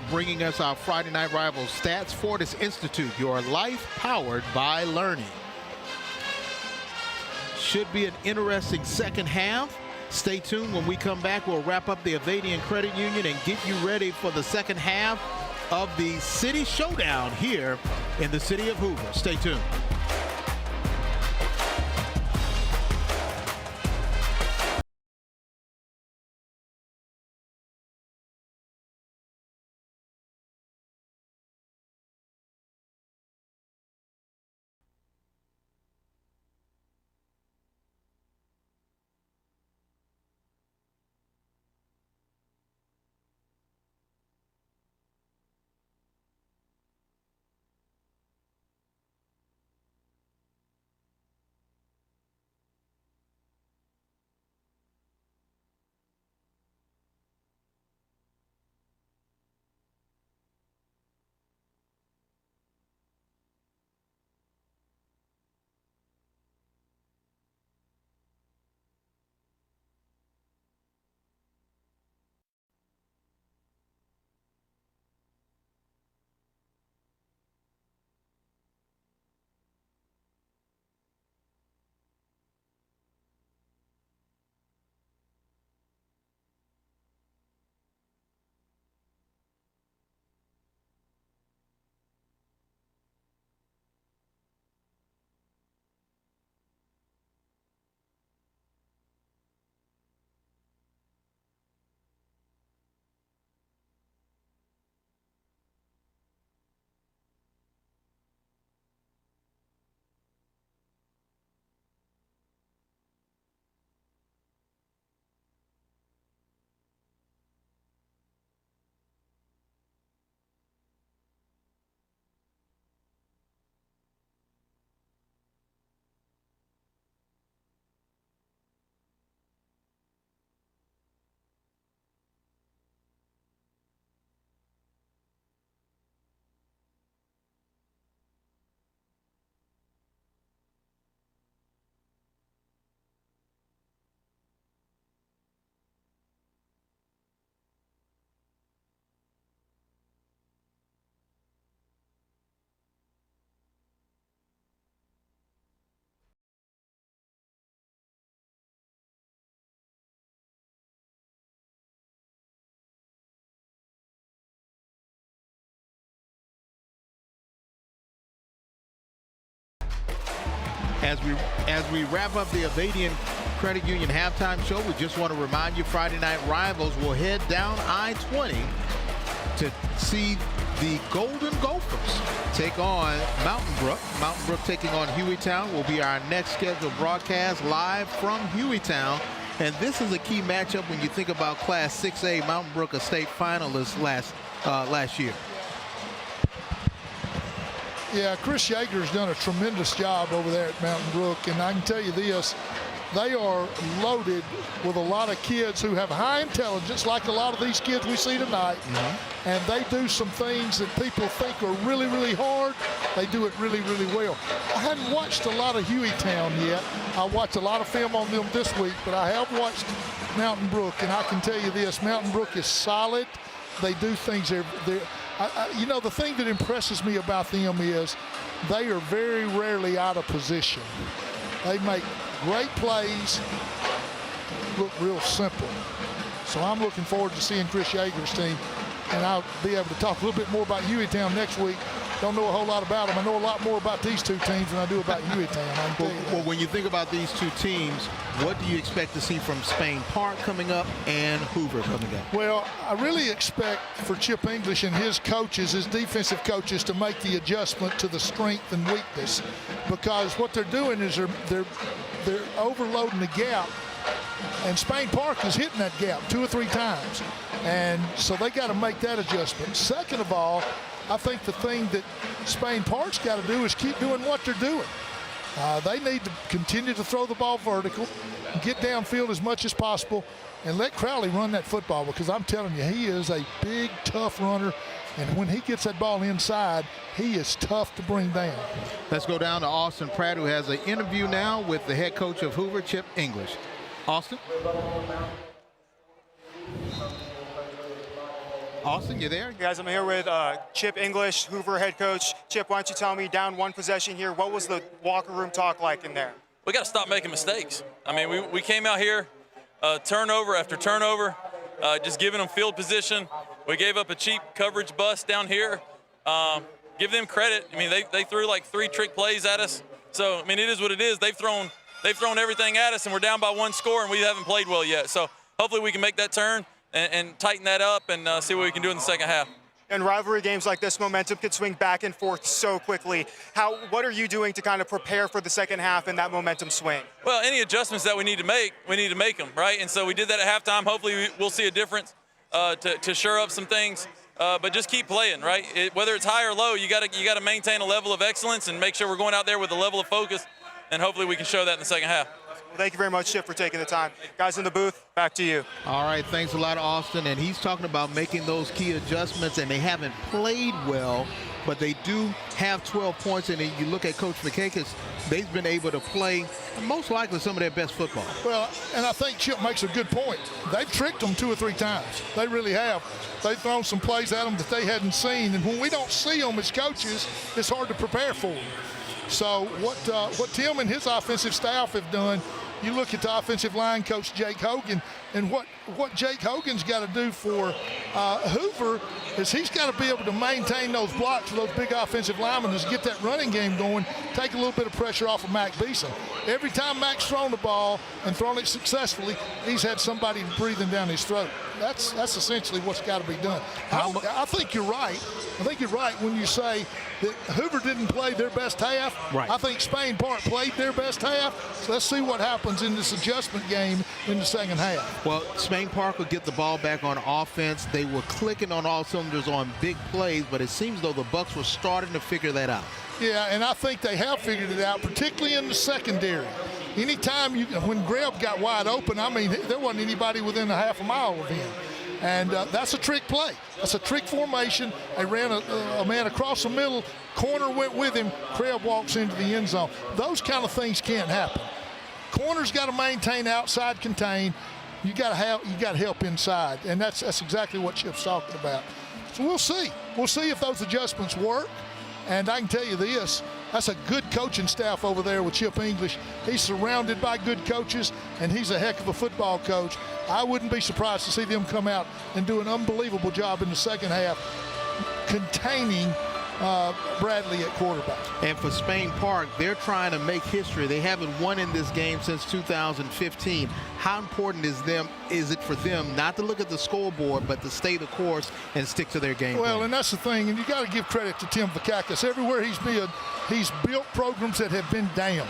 bringing us our Friday Night Rivals stats. Fortis Institute, your life powered by learning. Should be an interesting second half. Stay tuned. When we come back, we'll wrap up the Avadian Credit Union and get you ready for the second half of the City Showdown here in the city of Hoover. Stay tuned. As we wrap up the Avadian Credit Union halftime show, we just want to remind you Friday Night Rivals will head down I-20 to see the Golden Gophers take on Mountain Brook. Mountain Brook taking on Hueytown will be our next scheduled broadcast live from Hueytown. And this is a key matchup when you think about Class 6A. Mountain Brook, a state finalist last year. Yeah, Chris Yeager's done a tremendous job over there at Mountain Brook, and I can tell you this, they are loaded with a lot of kids who have high intelligence, like a lot of these kids we see tonight. And they do some things that people think are really, really hard. They do it really, really well. I hadn't watched a lot of Hueytown yet. I watched a lot of film on them this week, but I have watched Mountain Brook, and I can tell you this, Mountain Brook is solid. They do things. You know, the thing that impresses me about them is they are very rarely out of position. They make great plays, look real simple. So I'm looking forward to seeing Chris Yeager's team, and I'll be able to talk a little bit more about Hueytown next week. Don't know a whole lot about them. I know a lot more about these two teams than I do about Hueytown. Well, when you think about these two teams, what do you expect to see from Spain Park coming up and Hoover coming up? Well, I really expect for Chip English and his coaches, his defensive coaches, to make the adjustment to the strength and weakness, because what they're doing is they're overloading the gap, and Spain Park is hitting that gap 2 or 3 times, and so they got to make that adjustment. Second of all, I think the thing that Spain Park's got to do is keep doing what they're doing. They need to continue to throw the ball vertical, get downfield as much as possible, and let Crowley run that football, because I'm telling you, he is a big, tough runner, and when he gets that ball inside, he is tough to bring down. Let's go down to Austin Pratt, who has an interview now with the head coach of Hoover, Chip English. Austin? Austin, you there? Guys, I'm here with Chip English, Hoover head coach. Chip, why don't you tell me, down 1 possession here, what was the locker room talk like in there? We got to stop making mistakes. I mean, we came out here turnover after turnover, just giving them field position. We gave up a cheap coverage bust down here. Give them credit. I mean, they threw like 3 trick plays at us. So, I mean, it is what it is. They've thrown everything at us, and we're down by 1 score, and we haven't played well yet. So hopefully we can make that turn and tighten that up and see what we can do in the second half. In rivalry games like this, momentum can swing back and forth so quickly. What are you doing to kind of prepare for the second half and that momentum swing? Well, any adjustments that we need to make them, right? And so we did that at halftime. Hopefully we'll see a difference to shore up some things. But just keep playing, right? Whether it's high or low, you got to maintain a level of excellence and make sure we're going out there with a level of focus, and hopefully we can show that in the second half. Well, thank you very much, Chip, for taking the time. Guys in the booth, back to you. All right, thanks a lot, Austin. And he's talking about making those key adjustments, and they haven't played well, but they do have 12 points. And you look at Coach McCakis, they've been able to play most likely some of their best football. Well, and I think Chip makes a good point. They've tricked them 2 or 3 times. They really have. They've thrown some plays at them that they hadn't seen. And when we don't see them as coaches, it's hard to prepare for them. So what Tim and his offensive staff have done, you look at the offensive line coach, Jake Hogan, and what Jake Hogan's got to do for Hoover is he's got to be able to maintain those blocks for those big offensive linemen and get that running game going, take a little bit of pressure off of Mac Beeson. Every time Mac's thrown the ball and thrown it successfully, he's had somebody breathing down his throat. That's essentially what's got to be done. I think you're right. I think you're right when you say that Hoover didn't play their best half. Right. I think Spain Park played their best half. So let's see what happens in this adjustment game in the second half. Well, Spain Park will get the ball back on offense. They were clicking on all cylinders on big plays, but it seems though the Bucs were starting to figure that out. Yeah, and I think they have figured it out, particularly in the secondary. Anytime when Greb got wide open, I mean, there wasn't anybody within a half a mile of him. And that's a trick play. That's a trick formation. They ran a man across the middle. Corner went with him. Greb walks into the end zone. Those kind of things can't happen. Corner's got to maintain outside contain. You got to help inside, and that's exactly what Chip's talking about. So we'll see. We'll see if those adjustments work. And I can tell you this, that's a good coaching staff over there with Chip English. He's surrounded by good coaches, and he's a heck of a football coach. I wouldn't be surprised to see them come out and do an unbelievable job in the second half containing Bradley at quarterback. And for Spain Park, they're trying to make history. They haven't won in this game since 2015. How important is it for them not to look at the scoreboard, but to stay the course and stick to their game plan? And that's the thing, and you got to give credit to Tim Vakakis. Everywhere he's been, he's built programs that have been down.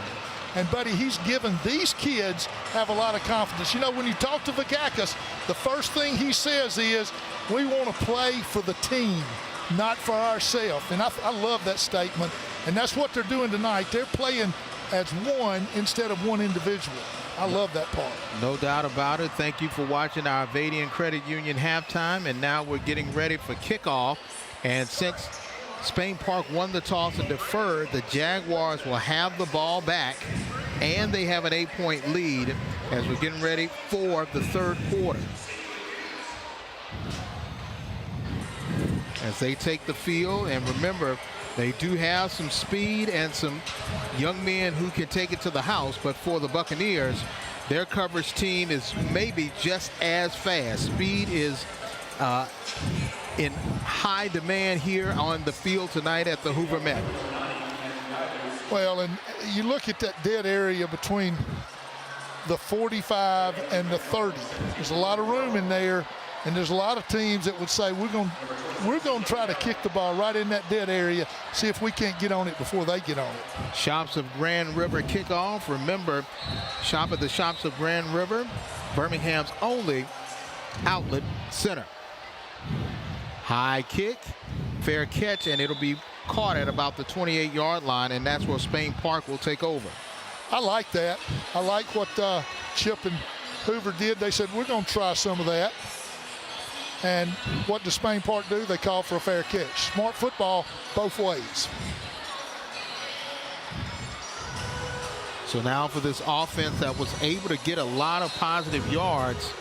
And, buddy, he's given these kids have a lot of confidence. You know, when you talk to Vakakis, the first thing he says is, we want to play for the team, not for ourselves. And I love that statement. And that's what they're doing tonight. They're playing as one instead of one individual. I love that part. No doubt about it. Thank you for watching our Avadian Credit Union halftime. And now we're getting ready for kickoff. And since Spain Park won the toss and deferred, the Jaguars will have the ball back. And they have an 8-point lead as we're getting ready for the third quarter. As they take the field, and remember, they do have some speed and some young men who can take it to the house, but for the Buccaneers, their coverage team is maybe just as fast. Speed is in high demand here on the field tonight at the Hoover Met. Well, and you look at that dead area between the 45 and the 30. There's a lot of room in there, and there's a lot of teams that would say we're going to try to kick the ball right in that dead area, see if we can't get on it before they get on it. Shops of Grand River kickoff. Remember, shop at the Shops of Grand River, Birmingham's only outlet center. High kick, fair catch, and it'll be caught at about the 28-yard line, and that's where Spain Park will take over. I like that. I like what Chip and Hoover did. They said, we're going to try some of that. And what does Spain Park do? They call for a fair catch. Smart football both ways. So now for this offense that was able to get a lot of positive yards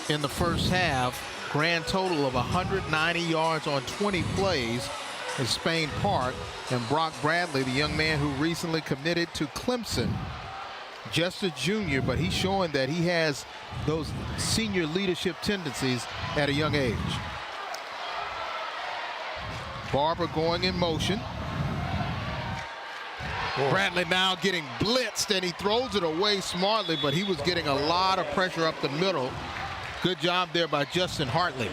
in the first half, grand total of 190 yards on 20 plays in Spain Park. And Brock Bradley, the young man who recently committed to Clemson, just a junior, but he's showing that he has those senior leadership tendencies at a young age. Barber going in motion. Whoa. Bradley now getting blitzed, and he throws it away smartly, but he was getting a lot of pressure up the middle. Good job there by Justin Hartley.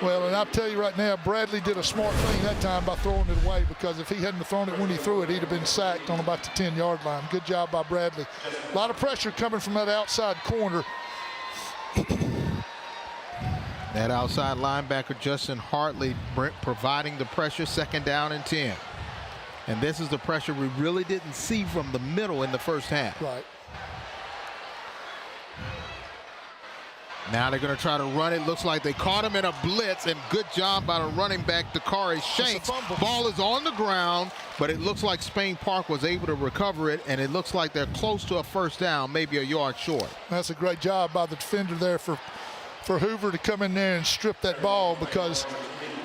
Well, and I'll tell you right now, Bradley did a smart thing that time by throwing it away, because if he hadn't thrown it when he threw it, he'd have been sacked on about the 10-yard line. Good job by Bradley. A lot of pressure coming from that outside corner. That outside linebacker, Justin Hartley, providing the pressure, 2nd down and 10. And this is the pressure we really didn't see from the middle in the first half. Right. Now they're going to try to run it. Looks like they caught him in a blitz, and good job by the running back, Dakari Shanks. Ball is on the ground, but it looks like Spain Park was able to recover it, and it looks like they're close to a first down, maybe a yard short. That's a great job by the defender there for Hoover to come in there and strip that ball, because,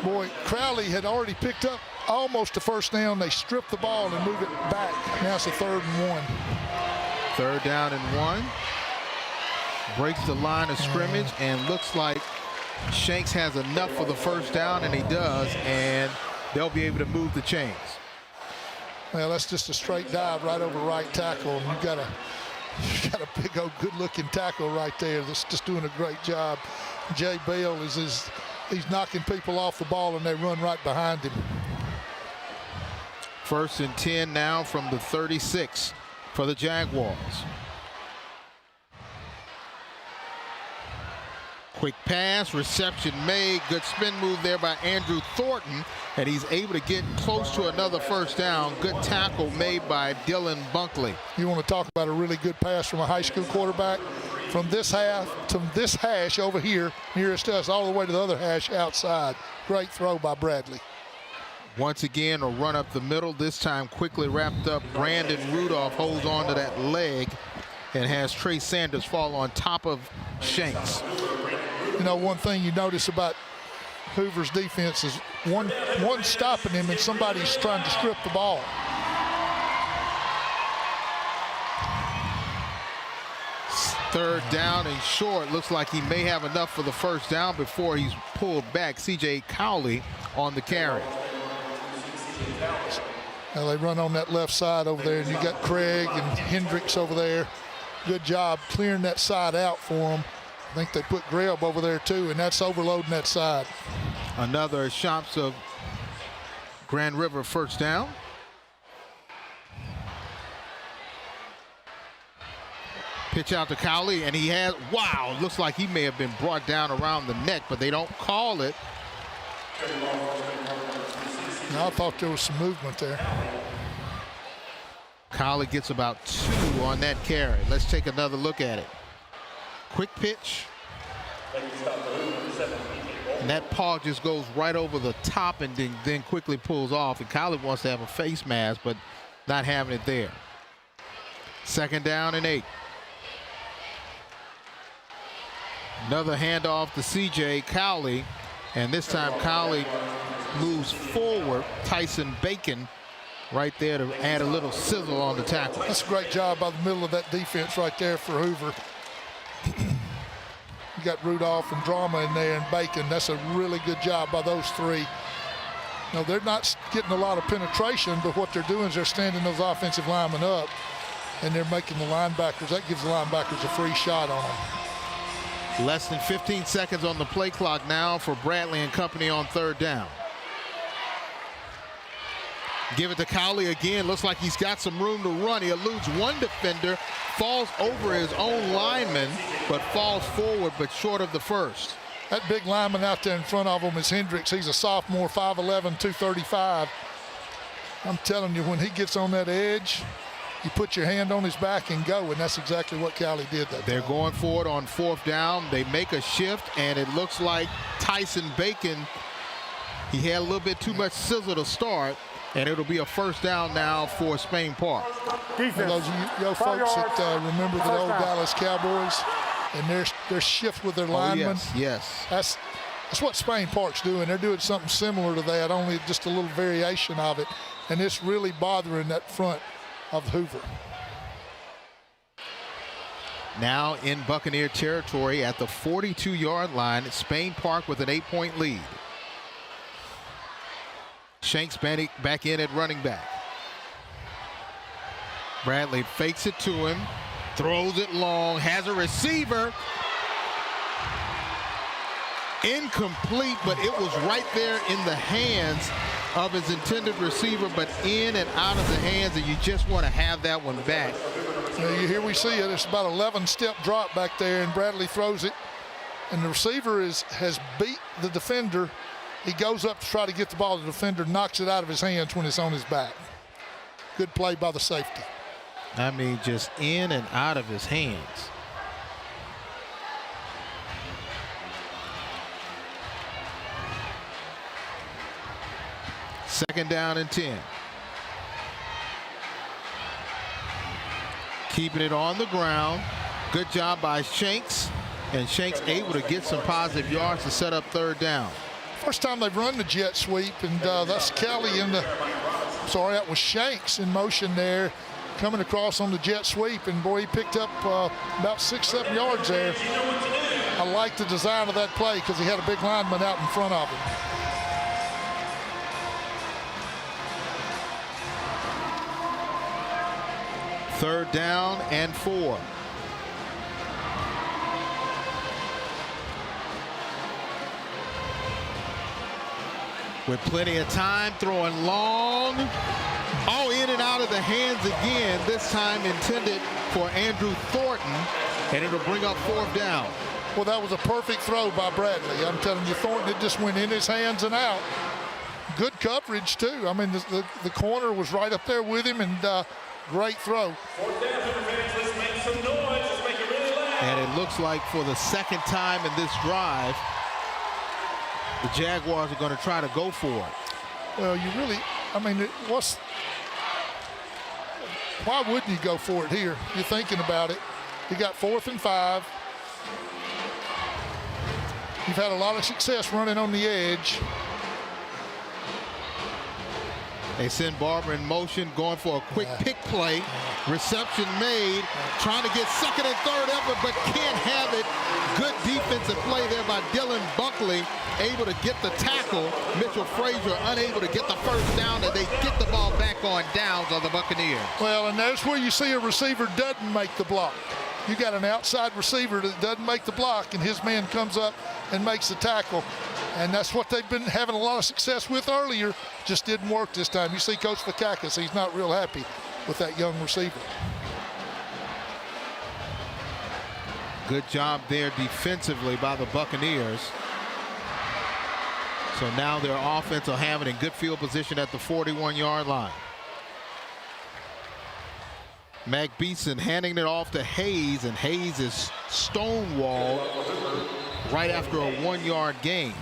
boy, Crowley had already picked up almost a first down. They stripped the ball and moved it back. Now it's a 3rd and 1. 3rd down and 1. Breaks the line of scrimmage, and looks like Shanks has enough for the first down, and he does, and they'll be able to move the chains. Well, that's just a straight dive right over right tackle, and you got a big old good-looking tackle right there that's just doing a great job. Jay Bell he's knocking people off the ball, and they run right behind him. 1st and 10 now from the 36 for the Jaguars. Quick pass, reception made, good spin move there by Andrew Thornton, and he's able to get close to another first down. Good tackle made by Dylan Bunkley. You want to talk about a really good pass from a high school quarterback? From this half to this hash over here, nearest us, all the way to the other hash outside. Great throw by Bradley. Once again, a run up the middle, this time quickly wrapped up. Brandon Rudolph holds on to that leg and has Trey Sanders fall on top of Shanks. You know, one thing you notice about Hoover's defense is one stopping him and somebody's trying to strip the ball. Third down and short. Looks like he may have enough for the first down before he's pulled back. C.J. Cowley on the carry. Now they run on that left side over there, and you got Craig and Hendricks over there. Good job clearing that side out for them. I think they put Greb over there too, and that's overloading that side. Another Shops of Grand River first down. Pitch out to Cowley, and he has, wow, looks like he may have been brought down around the neck, but they don't call it. I thought there was some movement there. Collie gets about 2 on that carry. Let's take another look at it. Quick pitch. And that paw just goes right over the top and then quickly pulls off. And Collie wants to have a face mask, but not having it there. 2nd down and 8. Another handoff to C.J. Cowley, and this time Cowley moves forward. Tyson Bacon right there to add a little sizzle on the tackle. That's a great job by the middle of that defense right there for Hoover. You got Rudolph and Drama in there and Bacon. That's a really good job by those 3. No, they're not getting a lot of penetration, but what they're doing is they're standing those offensive linemen up, and they're making the linebackers. That gives the linebackers a free shot on them. Less than 15 seconds on the play clock now for Bradley and company on 3rd down. Give it to Cowley again. Looks like he's got some room to run. He eludes one defender, falls over his own lineman, but falls forward, but short of the first. That big lineman out there in front of him is Hendricks. He's a sophomore, 5'11", 235. I'm telling you, when he gets on that edge, you put your hand on his back and go, and that's exactly what Cowley did that They're time. going for it on 4th down. They make a shift, and it looks like Tyson Bacon, he had a little bit too much sizzle to start, and it'll be a 1st down now for Spain Park. For those yo folks that remember the old Dallas Cowboys and their shift with their linemen. Yes. That's what Spain Park's doing. They're doing something similar to that, only just a little variation of it, and it's really bothering that front of Hoover. Now in Buccaneer territory at the 42-yard line. Spain Park with an 8-point lead. Shanks back in at running back. Bradley fakes it to him, throws it long, has a receiver. Incomplete, but it was right there in the hands of his intended receiver, but in and out of the hands, and you just want to have that one back. Here we see it. It's about 11-step drop back there, and Bradley throws it, and the receiver has beat the defender. He goes up to try to get the ball. The defender knocks it out of his hands when it's on his back. Good play by the safety. I mean, just in and out of his hands. Second down and 10. Keeping it on the ground. Good job by Shanks. And Shanks able to get some positive yards to set up 3rd down. First time they've run the jet sweep, and that's Kelly in the, sorry, that was Shanks in motion there, coming across on the jet sweep, and boy, he picked up about 6-7 yards there. I like the design of that play because he had a big lineman out in front of him. Third down and 4. With plenty of time, throwing long. Oh, in and out of the hands again, this time intended for Andrew Thornton, and it'll bring up 4th down. Well, that was a perfect throw by Bradley. I'm telling you, Thornton, it just went in his hands and out. Good coverage, too. I mean, the corner was right up there with him, and great throw. And it looks like for the 2nd time in this drive, the Jaguars are going to try to go for it. Well, you really, I mean, why wouldn't you go for it here? You're thinking about it. You got 4th and 5. You've had a lot of success running on the edge. They send Barber in motion, going for a quick pick play. Reception made, trying to get 2nd and 3rd effort, but can't have it. Good defensive play there by Dylan Buckley, able to get the tackle. Mitchell Frazier unable to get the 1st down, and they get the ball back on downs on the Buccaneers. Well, and there's where you see a receiver doesn't make the block. You got an outside receiver that doesn't make the block, and his man comes up and makes the tackle. And that's what they've been having a lot of success with earlier. Just didn't work this time. You see Coach Vakakis, he's not real happy with that young receiver. Good job there defensively by the Buccaneers. So now their offense will have it in good field position at the 41-yard line. Mac Beeson handing it off to Hayes, and Hayes is stonewalled right after a 1-yard gain.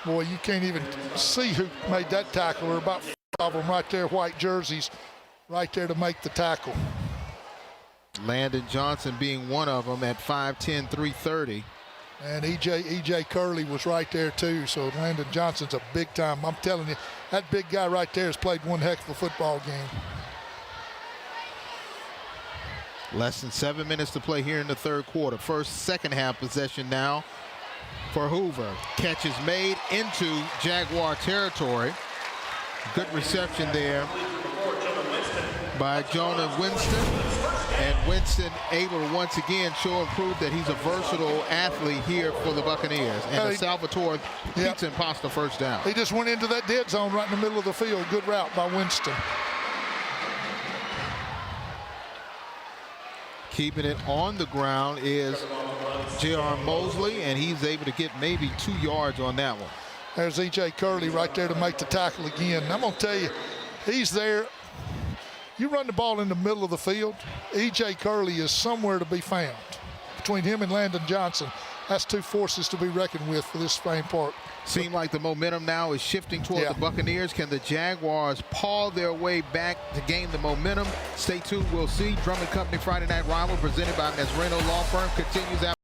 Boy, you can't even see who made that tackle. There are about 5 of them right there, white jerseys, right there to make the tackle. Landon Johnson being one of them at 5'10", 330. And E.J. Curley was right there too. So Landon Johnson's a big time. I'm telling you, that big guy right there has played one heck of a football game. Less than 7 minutes to play here in the third quarter. First, second half possession now for Hoover. Catch is made into Jaguar territory. Good reception there by Jonah Winston. And Winston able to once again show and prove that he's a versatile athlete here for the Buccaneers. And a Salvatore pizza and pasta first down. He just went into that dead zone right in the middle of the field. Good route by Winston. Keeping it on the ground is J.R. Mosley, and he's able to get maybe 2 yards on that one. There's E.J. Curley right there to make the tackle again. And I'm going to tell you, he's there. You run the ball in the middle of the field, E.J. Curley is somewhere to be found. Between him and Landon Johnson, that's 2 forces to be reckoned with for this Spain Park. Seem like the momentum now is shifting toward the Buccaneers. Can the Jaguars paw their way back to gain the momentum? Stay tuned, we'll see. Drummond Company Friday Night Rival presented by Mesreno Law Firm continues out.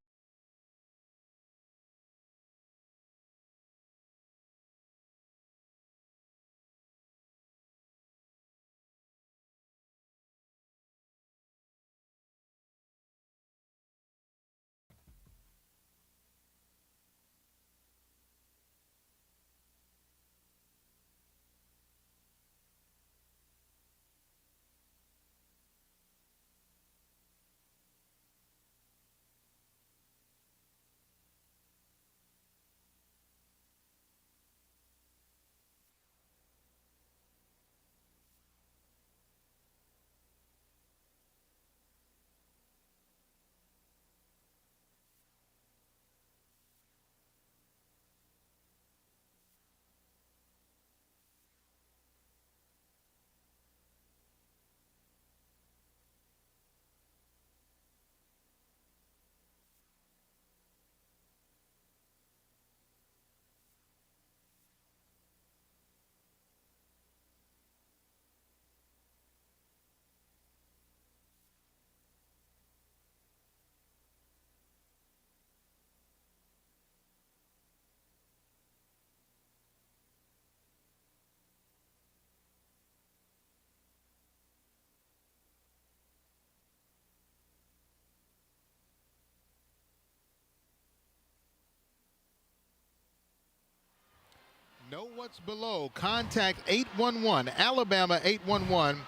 Know what's below. Contact 811. Alabama 811.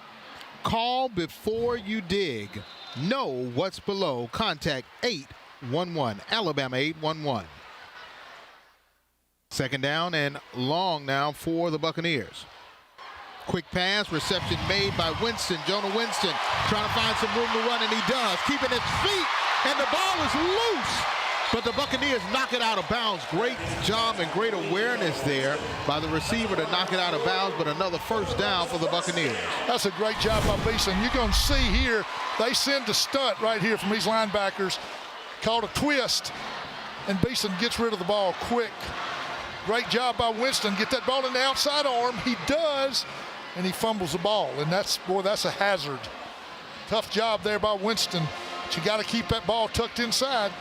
Call before you dig. Know what's below. Contact 811. Alabama 811. Second down and long now for the Buccaneers. Quick pass, reception made by Winston. Jonah Winston trying to find some room to run, and he does. Keeping his feet, and the ball is loose. But the Buccaneers knock it out of bounds. Great job and great awareness there by the receiver to knock it out of bounds, but another first down for the Buccaneers. That's a great job by Beeson. You're going to see here, they send a stunt right here from these linebackers called a twist, and Beeson gets rid of the ball quick. Great job by Winston. Get that ball in the outside arm. He does, and he fumbles the ball, and that's a hazard. Tough job there by Winston, but you got to keep that ball tucked inside.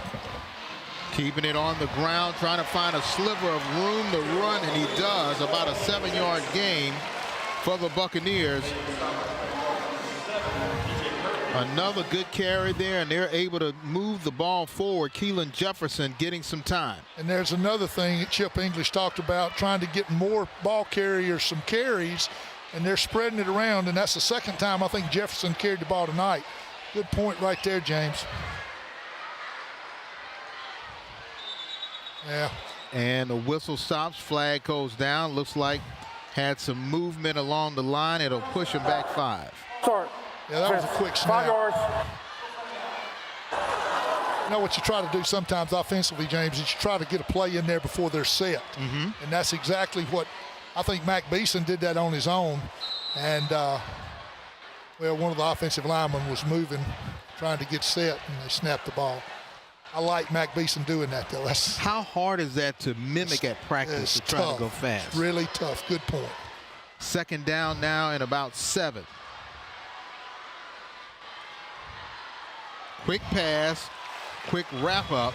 Keeping it on the ground, trying to find a sliver of room to run, and he does. About a 7-yard gain for the Buccaneers. Another good carry there, and they're able to move the ball forward. Keelan Jefferson getting some time. And there's another thing that Chip English talked about, trying to get more ball carriers some carries, and they're spreading it around, and that's the second time I think Jefferson carried the ball tonight. Good point right there, James. Yeah. And the whistle stops, flag goes down. Looks like had some movement along the line. It'll push him back 5. Sorry. Yeah, that was a quick snap. 5 yards. You know what you try to do sometimes offensively, James, is you try to get a play in there before they're set. And that's exactly what I think Mac Beeson did that on his own. And Well, one of the offensive linemen was moving, trying to get set, and they snapped the ball. I like Mac Beeson doing that, though. How hard is that to mimic at practice to try to go fast? It's really tough. Good point. Second down now and about 7. Quick pass, quick wrap up,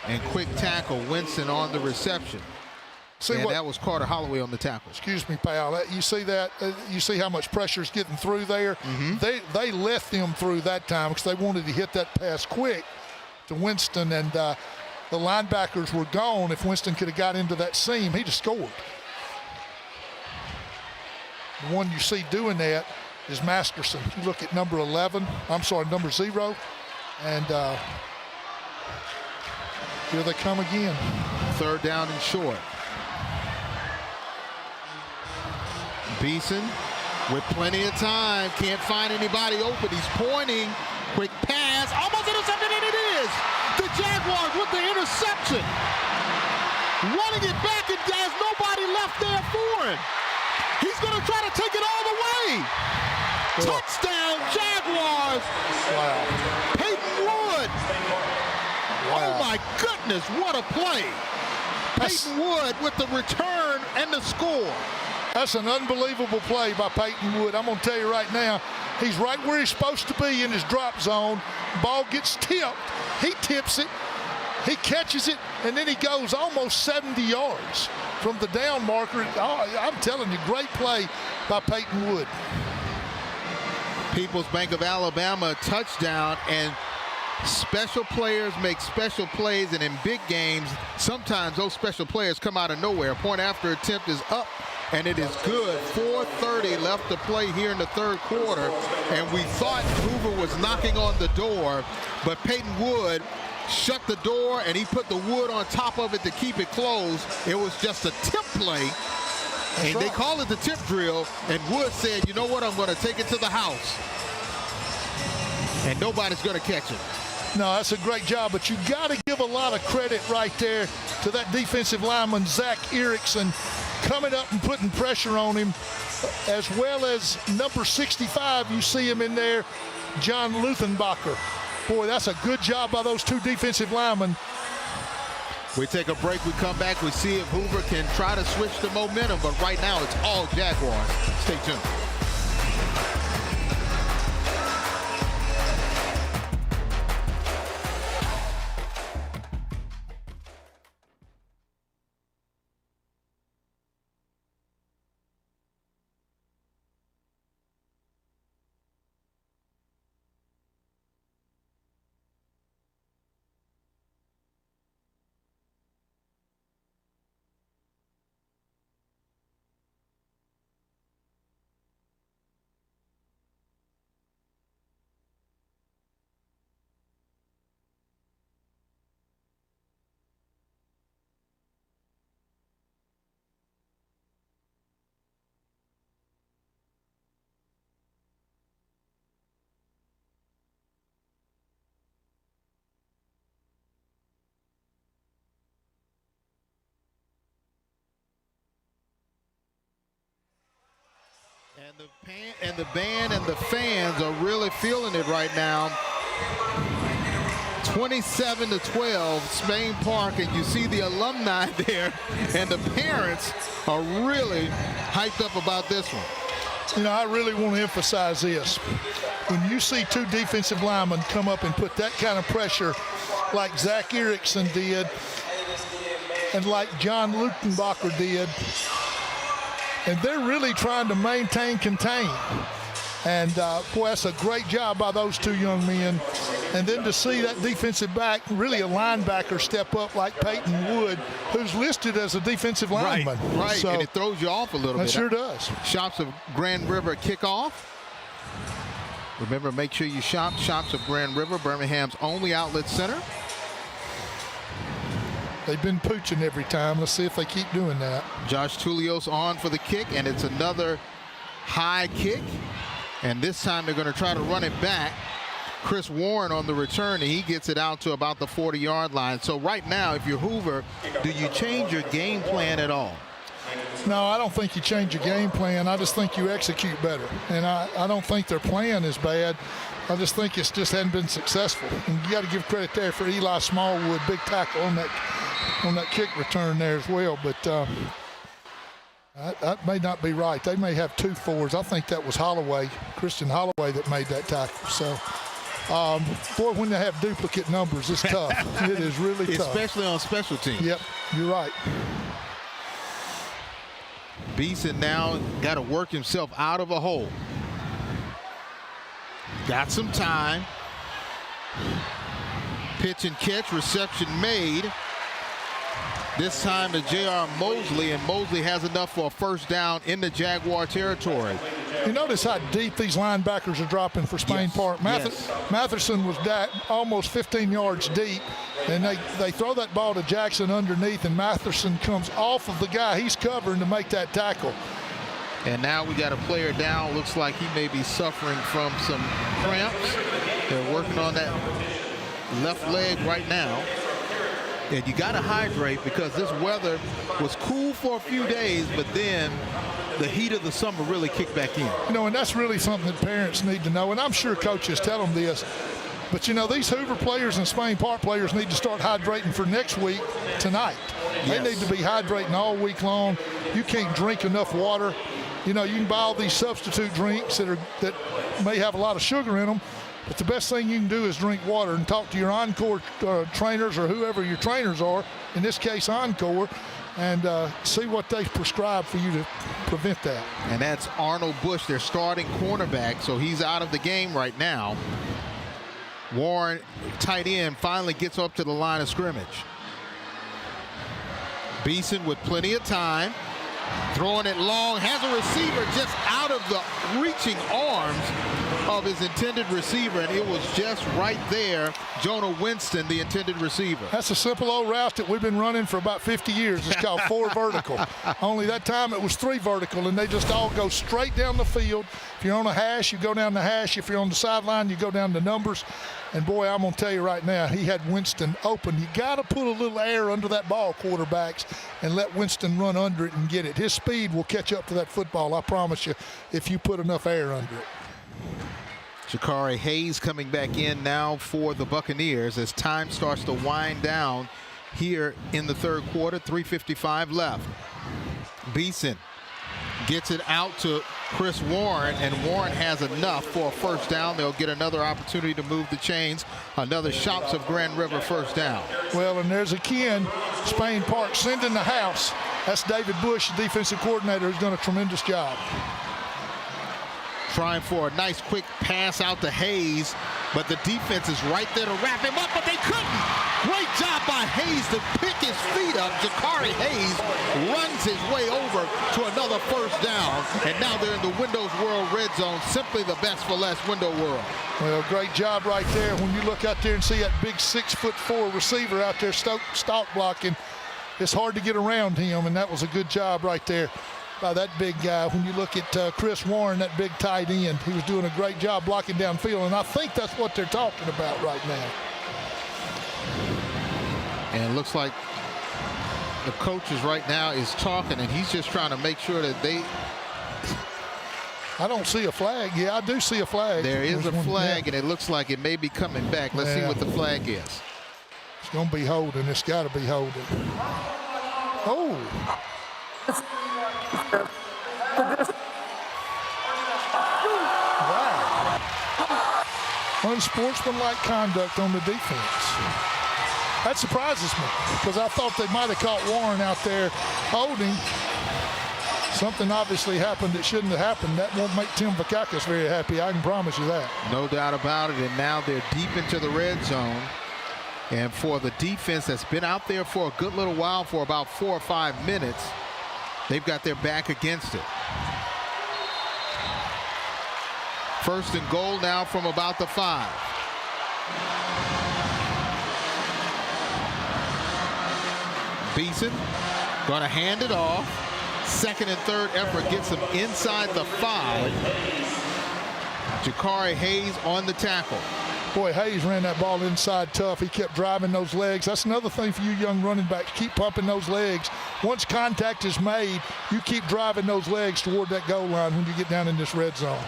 and quick tackle. Winston on the reception. And that was Carter Holloway on the tackle. Excuse me, pal. You see that? You see how much pressure is getting through there? Mm-hmm. They let them through that time because they wanted to hit that pass quick to Winston, and the linebackers were gone. If Winston could have got into that seam, he'd have scored. The one you see doing that is Masterson. You look at number 11. I'm sorry, number 0, and here they come again. Third down and short. Beeson with plenty of time, can't find anybody open. He's pointing, quick pass, almost intercepted, and it is. The Jaguars with the interception. Running it back, and there's nobody left there for him. He's going to try to take it all the way. Touchdown, Jaguars. Wow. Peyton Wood. Wow. Oh, my goodness, what a play. Peyton Wood with the return and the score. That's an unbelievable play by Peyton Wood. I'm going to tell you right now, he's right where he's supposed to be in his drop zone. Ball gets tipped. He tips it. He catches it, and then he goes almost 70 yards from the down marker. Oh, I'm telling you, great play by Peyton Wood. People's Bank of Alabama touchdown, and special players make special plays, and in big games, sometimes those special players come out of nowhere. Point after attempt is up, and it is good. 4:30 left to play here in the third quarter, and we thought Hoover was knocking on the door, but Peyton Wood shut the door, and he put the wood on top of it to keep it closed. It was just a tip play, and they call it the tip drill, and Wood said, you know what, I'm going to take it to the house, and nobody's going to catch it. No, that's a great job, but you got to give a lot of credit right there to that defensive lineman, Zach Erickson, coming up and putting pressure on him, as well as number 65, you see him in there, John Luthenbacher. Boy, that's a good job by those two defensive linemen. We take a break, we come back, we see if Hoover can try to switch the momentum, but right now it's all Jaguars. Stay tuned. And the band and the fans are really feeling it right now. 27-12, Spain Park, and you see the alumni there, and the parents are really hyped up about this one. You know, I really want to emphasize this. When you see two defensive linemen come up and put that kind of pressure like Zach Erickson did and like John Luthenbacher did, and they're really trying to maintain, contain. And, boy, that's a great job by those two young men. And then to see that defensive back, really a linebacker, step up like Peyton Wood, who's listed as a defensive lineman. Right, so, and it throws you off a little bit. It sure does. Shops of Grand River kickoff. Remember, make sure you shop Shops of Grand River, Birmingham's only outlet center. They've been pooching every time. Let's see if they keep doing that. Josh Tulios on for the kick, and it's another high kick. And this time they're going to try to run it back. Chris Warren on the return, and he gets it out to about the 40-yard line. So right now, if you're Hoover, do you change your game plan at all? No, I don't think you change your game plan. I just think you execute better. And I don't think their plan is bad. I just think it's just hadn't been successful. And you got to give credit there for Eli Smallwood, big tackle on that kick return there as well. But that may not be right. They may have 2 forwards. I think that was Christian Holloway, that made that tackle. So, boy, when they have duplicate numbers, it's tough. It is really tough. Especially on special teams. Yep, you're right. Beeson now got to work himself out of a hole. Got some time. Pitch and catch, reception made. This time to J.R. Mosley, and Mosley has enough for a first down in the Jaguar territory. You notice how deep these linebackers are dropping for Spain Park. Matherson was almost 15 yards deep, and they throw that ball to Jackson underneath, and Matherson comes off of the guy he's covering to make that tackle. And now we got a player down. Looks like he may be suffering from some cramps. They're working on that left leg right now. And you got to hydrate, because this weather was cool for a few days, but then the heat of the summer really kicked back in. You know, and that's really something that parents need to know. And I'm sure coaches tell them this. But, you know, these Hoover players and Spain Park players need to start hydrating for next week tonight. They need to be hydrating all week long. You can't drink enough water. You know, you can buy all these substitute drinks that may have a lot of sugar in them. But the best thing you can do is drink water and talk to your Encore trainers, or whoever your trainers are, in this case Encore, and see what they prescribe for you to prevent that. And that's Arnold Bush, their starting cornerback, so he's out of the game right now. Warren, tight end, finally gets up to the line of scrimmage. Beeson with plenty of time, throwing it long, has a receiver just out of the reaching arms of his intended receiver, and it was just right there. Jonah Winston, the intended receiver. That's a simple old route that we've been running for about 50 years. It's called 4 vertical. Only that time it was 3 vertical, and they just all go straight down the field. If you're on a hash, you go down the hash. If you're on the sideline, you go down the numbers. And boy, I'm going to tell you right now, he had Winston open. You got to put a little air under that ball, quarterbacks, and let Winston run under it and get it. His speed will catch up to that football, I promise you, if you put enough air under it. Jakari Hayes coming back in now for the Buccaneers as time starts to wind down here in the third quarter. 3:55 left. Beeson gets it out to Chris Warren, and Warren has enough for a first down. They'll get another opportunity to move the chains. Another Shops of Grand River first down. Well, and there's again Spain Park sending the house. That's David Bush, the defensive coordinator, who's done a tremendous job. Trying for a nice quick pass out to Hayes, but the defense is right there to wrap him up, but they couldn't. Great job by Hayes to pick his feet up. Jakari Hayes runs his way over to another first down, and now they're in the Windows World red zone. Simply the best for less Window World. Well, great job right there. When you look out there and see that big 6'4" receiver out there stalk blocking, it's hard to get around him, and that was a good job right there by that big guy. When you look at Chris Warren, that big tight end, he was doing a great job blocking downfield, and I think that's what they're talking about right now. And it looks like the coaches right now is talking, and he's just trying to make sure that they... I don't see a flag. Yeah, I do see a flag. There is a flag, and it looks like it may be coming back. Let's see what the flag is. It's going to be holding. It's got to be holding. Oh. Wow. Unsportsmanlike conduct on the defense. That surprises me, because I thought they might have caught Warren out there holding. Something obviously happened that shouldn't have happened. That won't make Tim Vakakis very happy, I can promise you that. No doubt about it, and now they're deep into the red zone. And for the defense that's been out there for a good little while, for about 4 or 5 minutes, they've got their back against it. First and goal now from about the 5. Beeson going to hand it off. Second and third effort gets him inside the 5. Jakari Hayes on the tackle. Boy, Hayes ran that ball inside tough. He kept driving those legs. That's another thing for you young running backs. Keep pumping those legs. Once contact is made, you keep driving those legs toward that goal line when you get down in this red zone.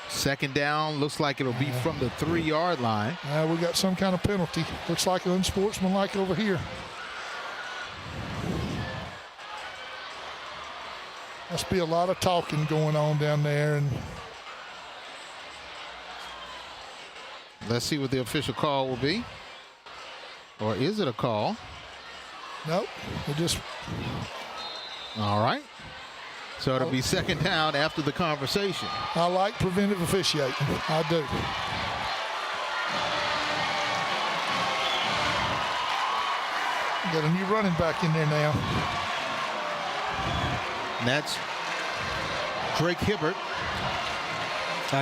Second down, looks like it'll be from the 3-yard line. We got some kind of penalty. Looks like unsportsmanlike over here. Must be a lot of talking going on down there. And let's see what the official call will be. Or is it a call? Nope. It just. All right. So it'll be second down after the conversation. I like preventive officiating. I do. Got a new running back in there now. And that's Drake Hibbert.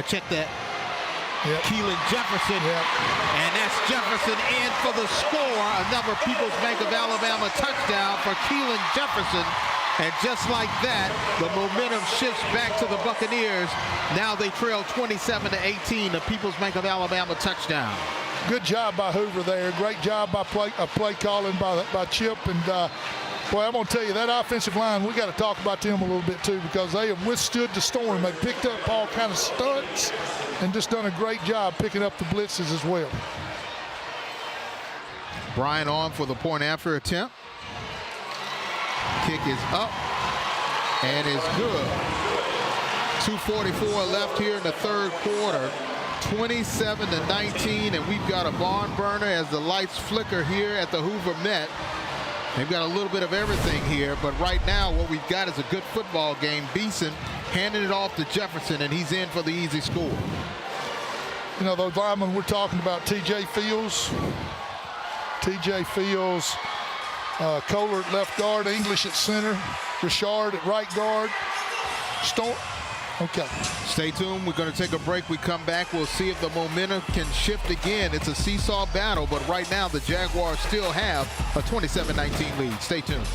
Check that. Yep. Keelan Jefferson. Yep. And that's Jefferson in for the score. Another People's Bank of Alabama touchdown for Keelan Jefferson. And just like that, the momentum shifts back to the Buccaneers. Now they trail 27-18. The People's Bank of Alabama touchdown. Good job by Hoover there. Great job by play calling by Chip. And boy, I'm going to tell you, that offensive line, we got to talk about them a little bit too, because they have withstood the storm. They picked up all kind of stunts and just done a great job picking up the blitzes as well. Bryant on for the point after attempt. Kick is up and is good. 2:44 left here in the third quarter. 27-19, and we've got a barn burner as the lights flicker here at the Hoover Met. They've got a little bit of everything here, but right now what we've got is a good football game. Beeson handing it off to Jefferson, and he's in for the easy score. You know, those linemen we're talking about, T.J. Fields, Kohler at left guard, English at center, Richard at right guard, Storm. Okay. Stay tuned. We're going to take a break. We come back. We'll see if the momentum can shift again. It's a seesaw battle, but right now the Jaguars still have a 27-19 lead. Stay tuned.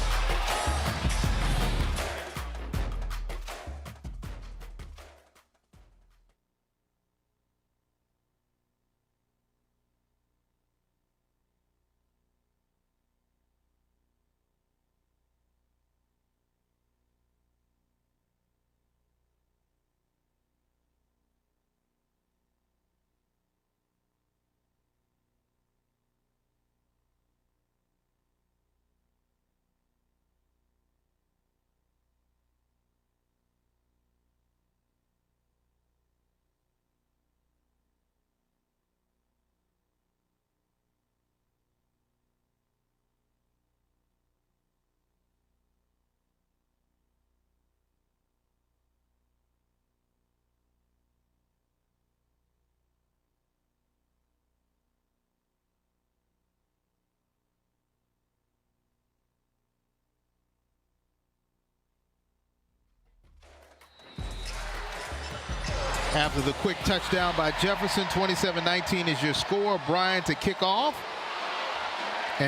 After the quick touchdown by Jefferson, 27-19 is your score. Bryant to kick off.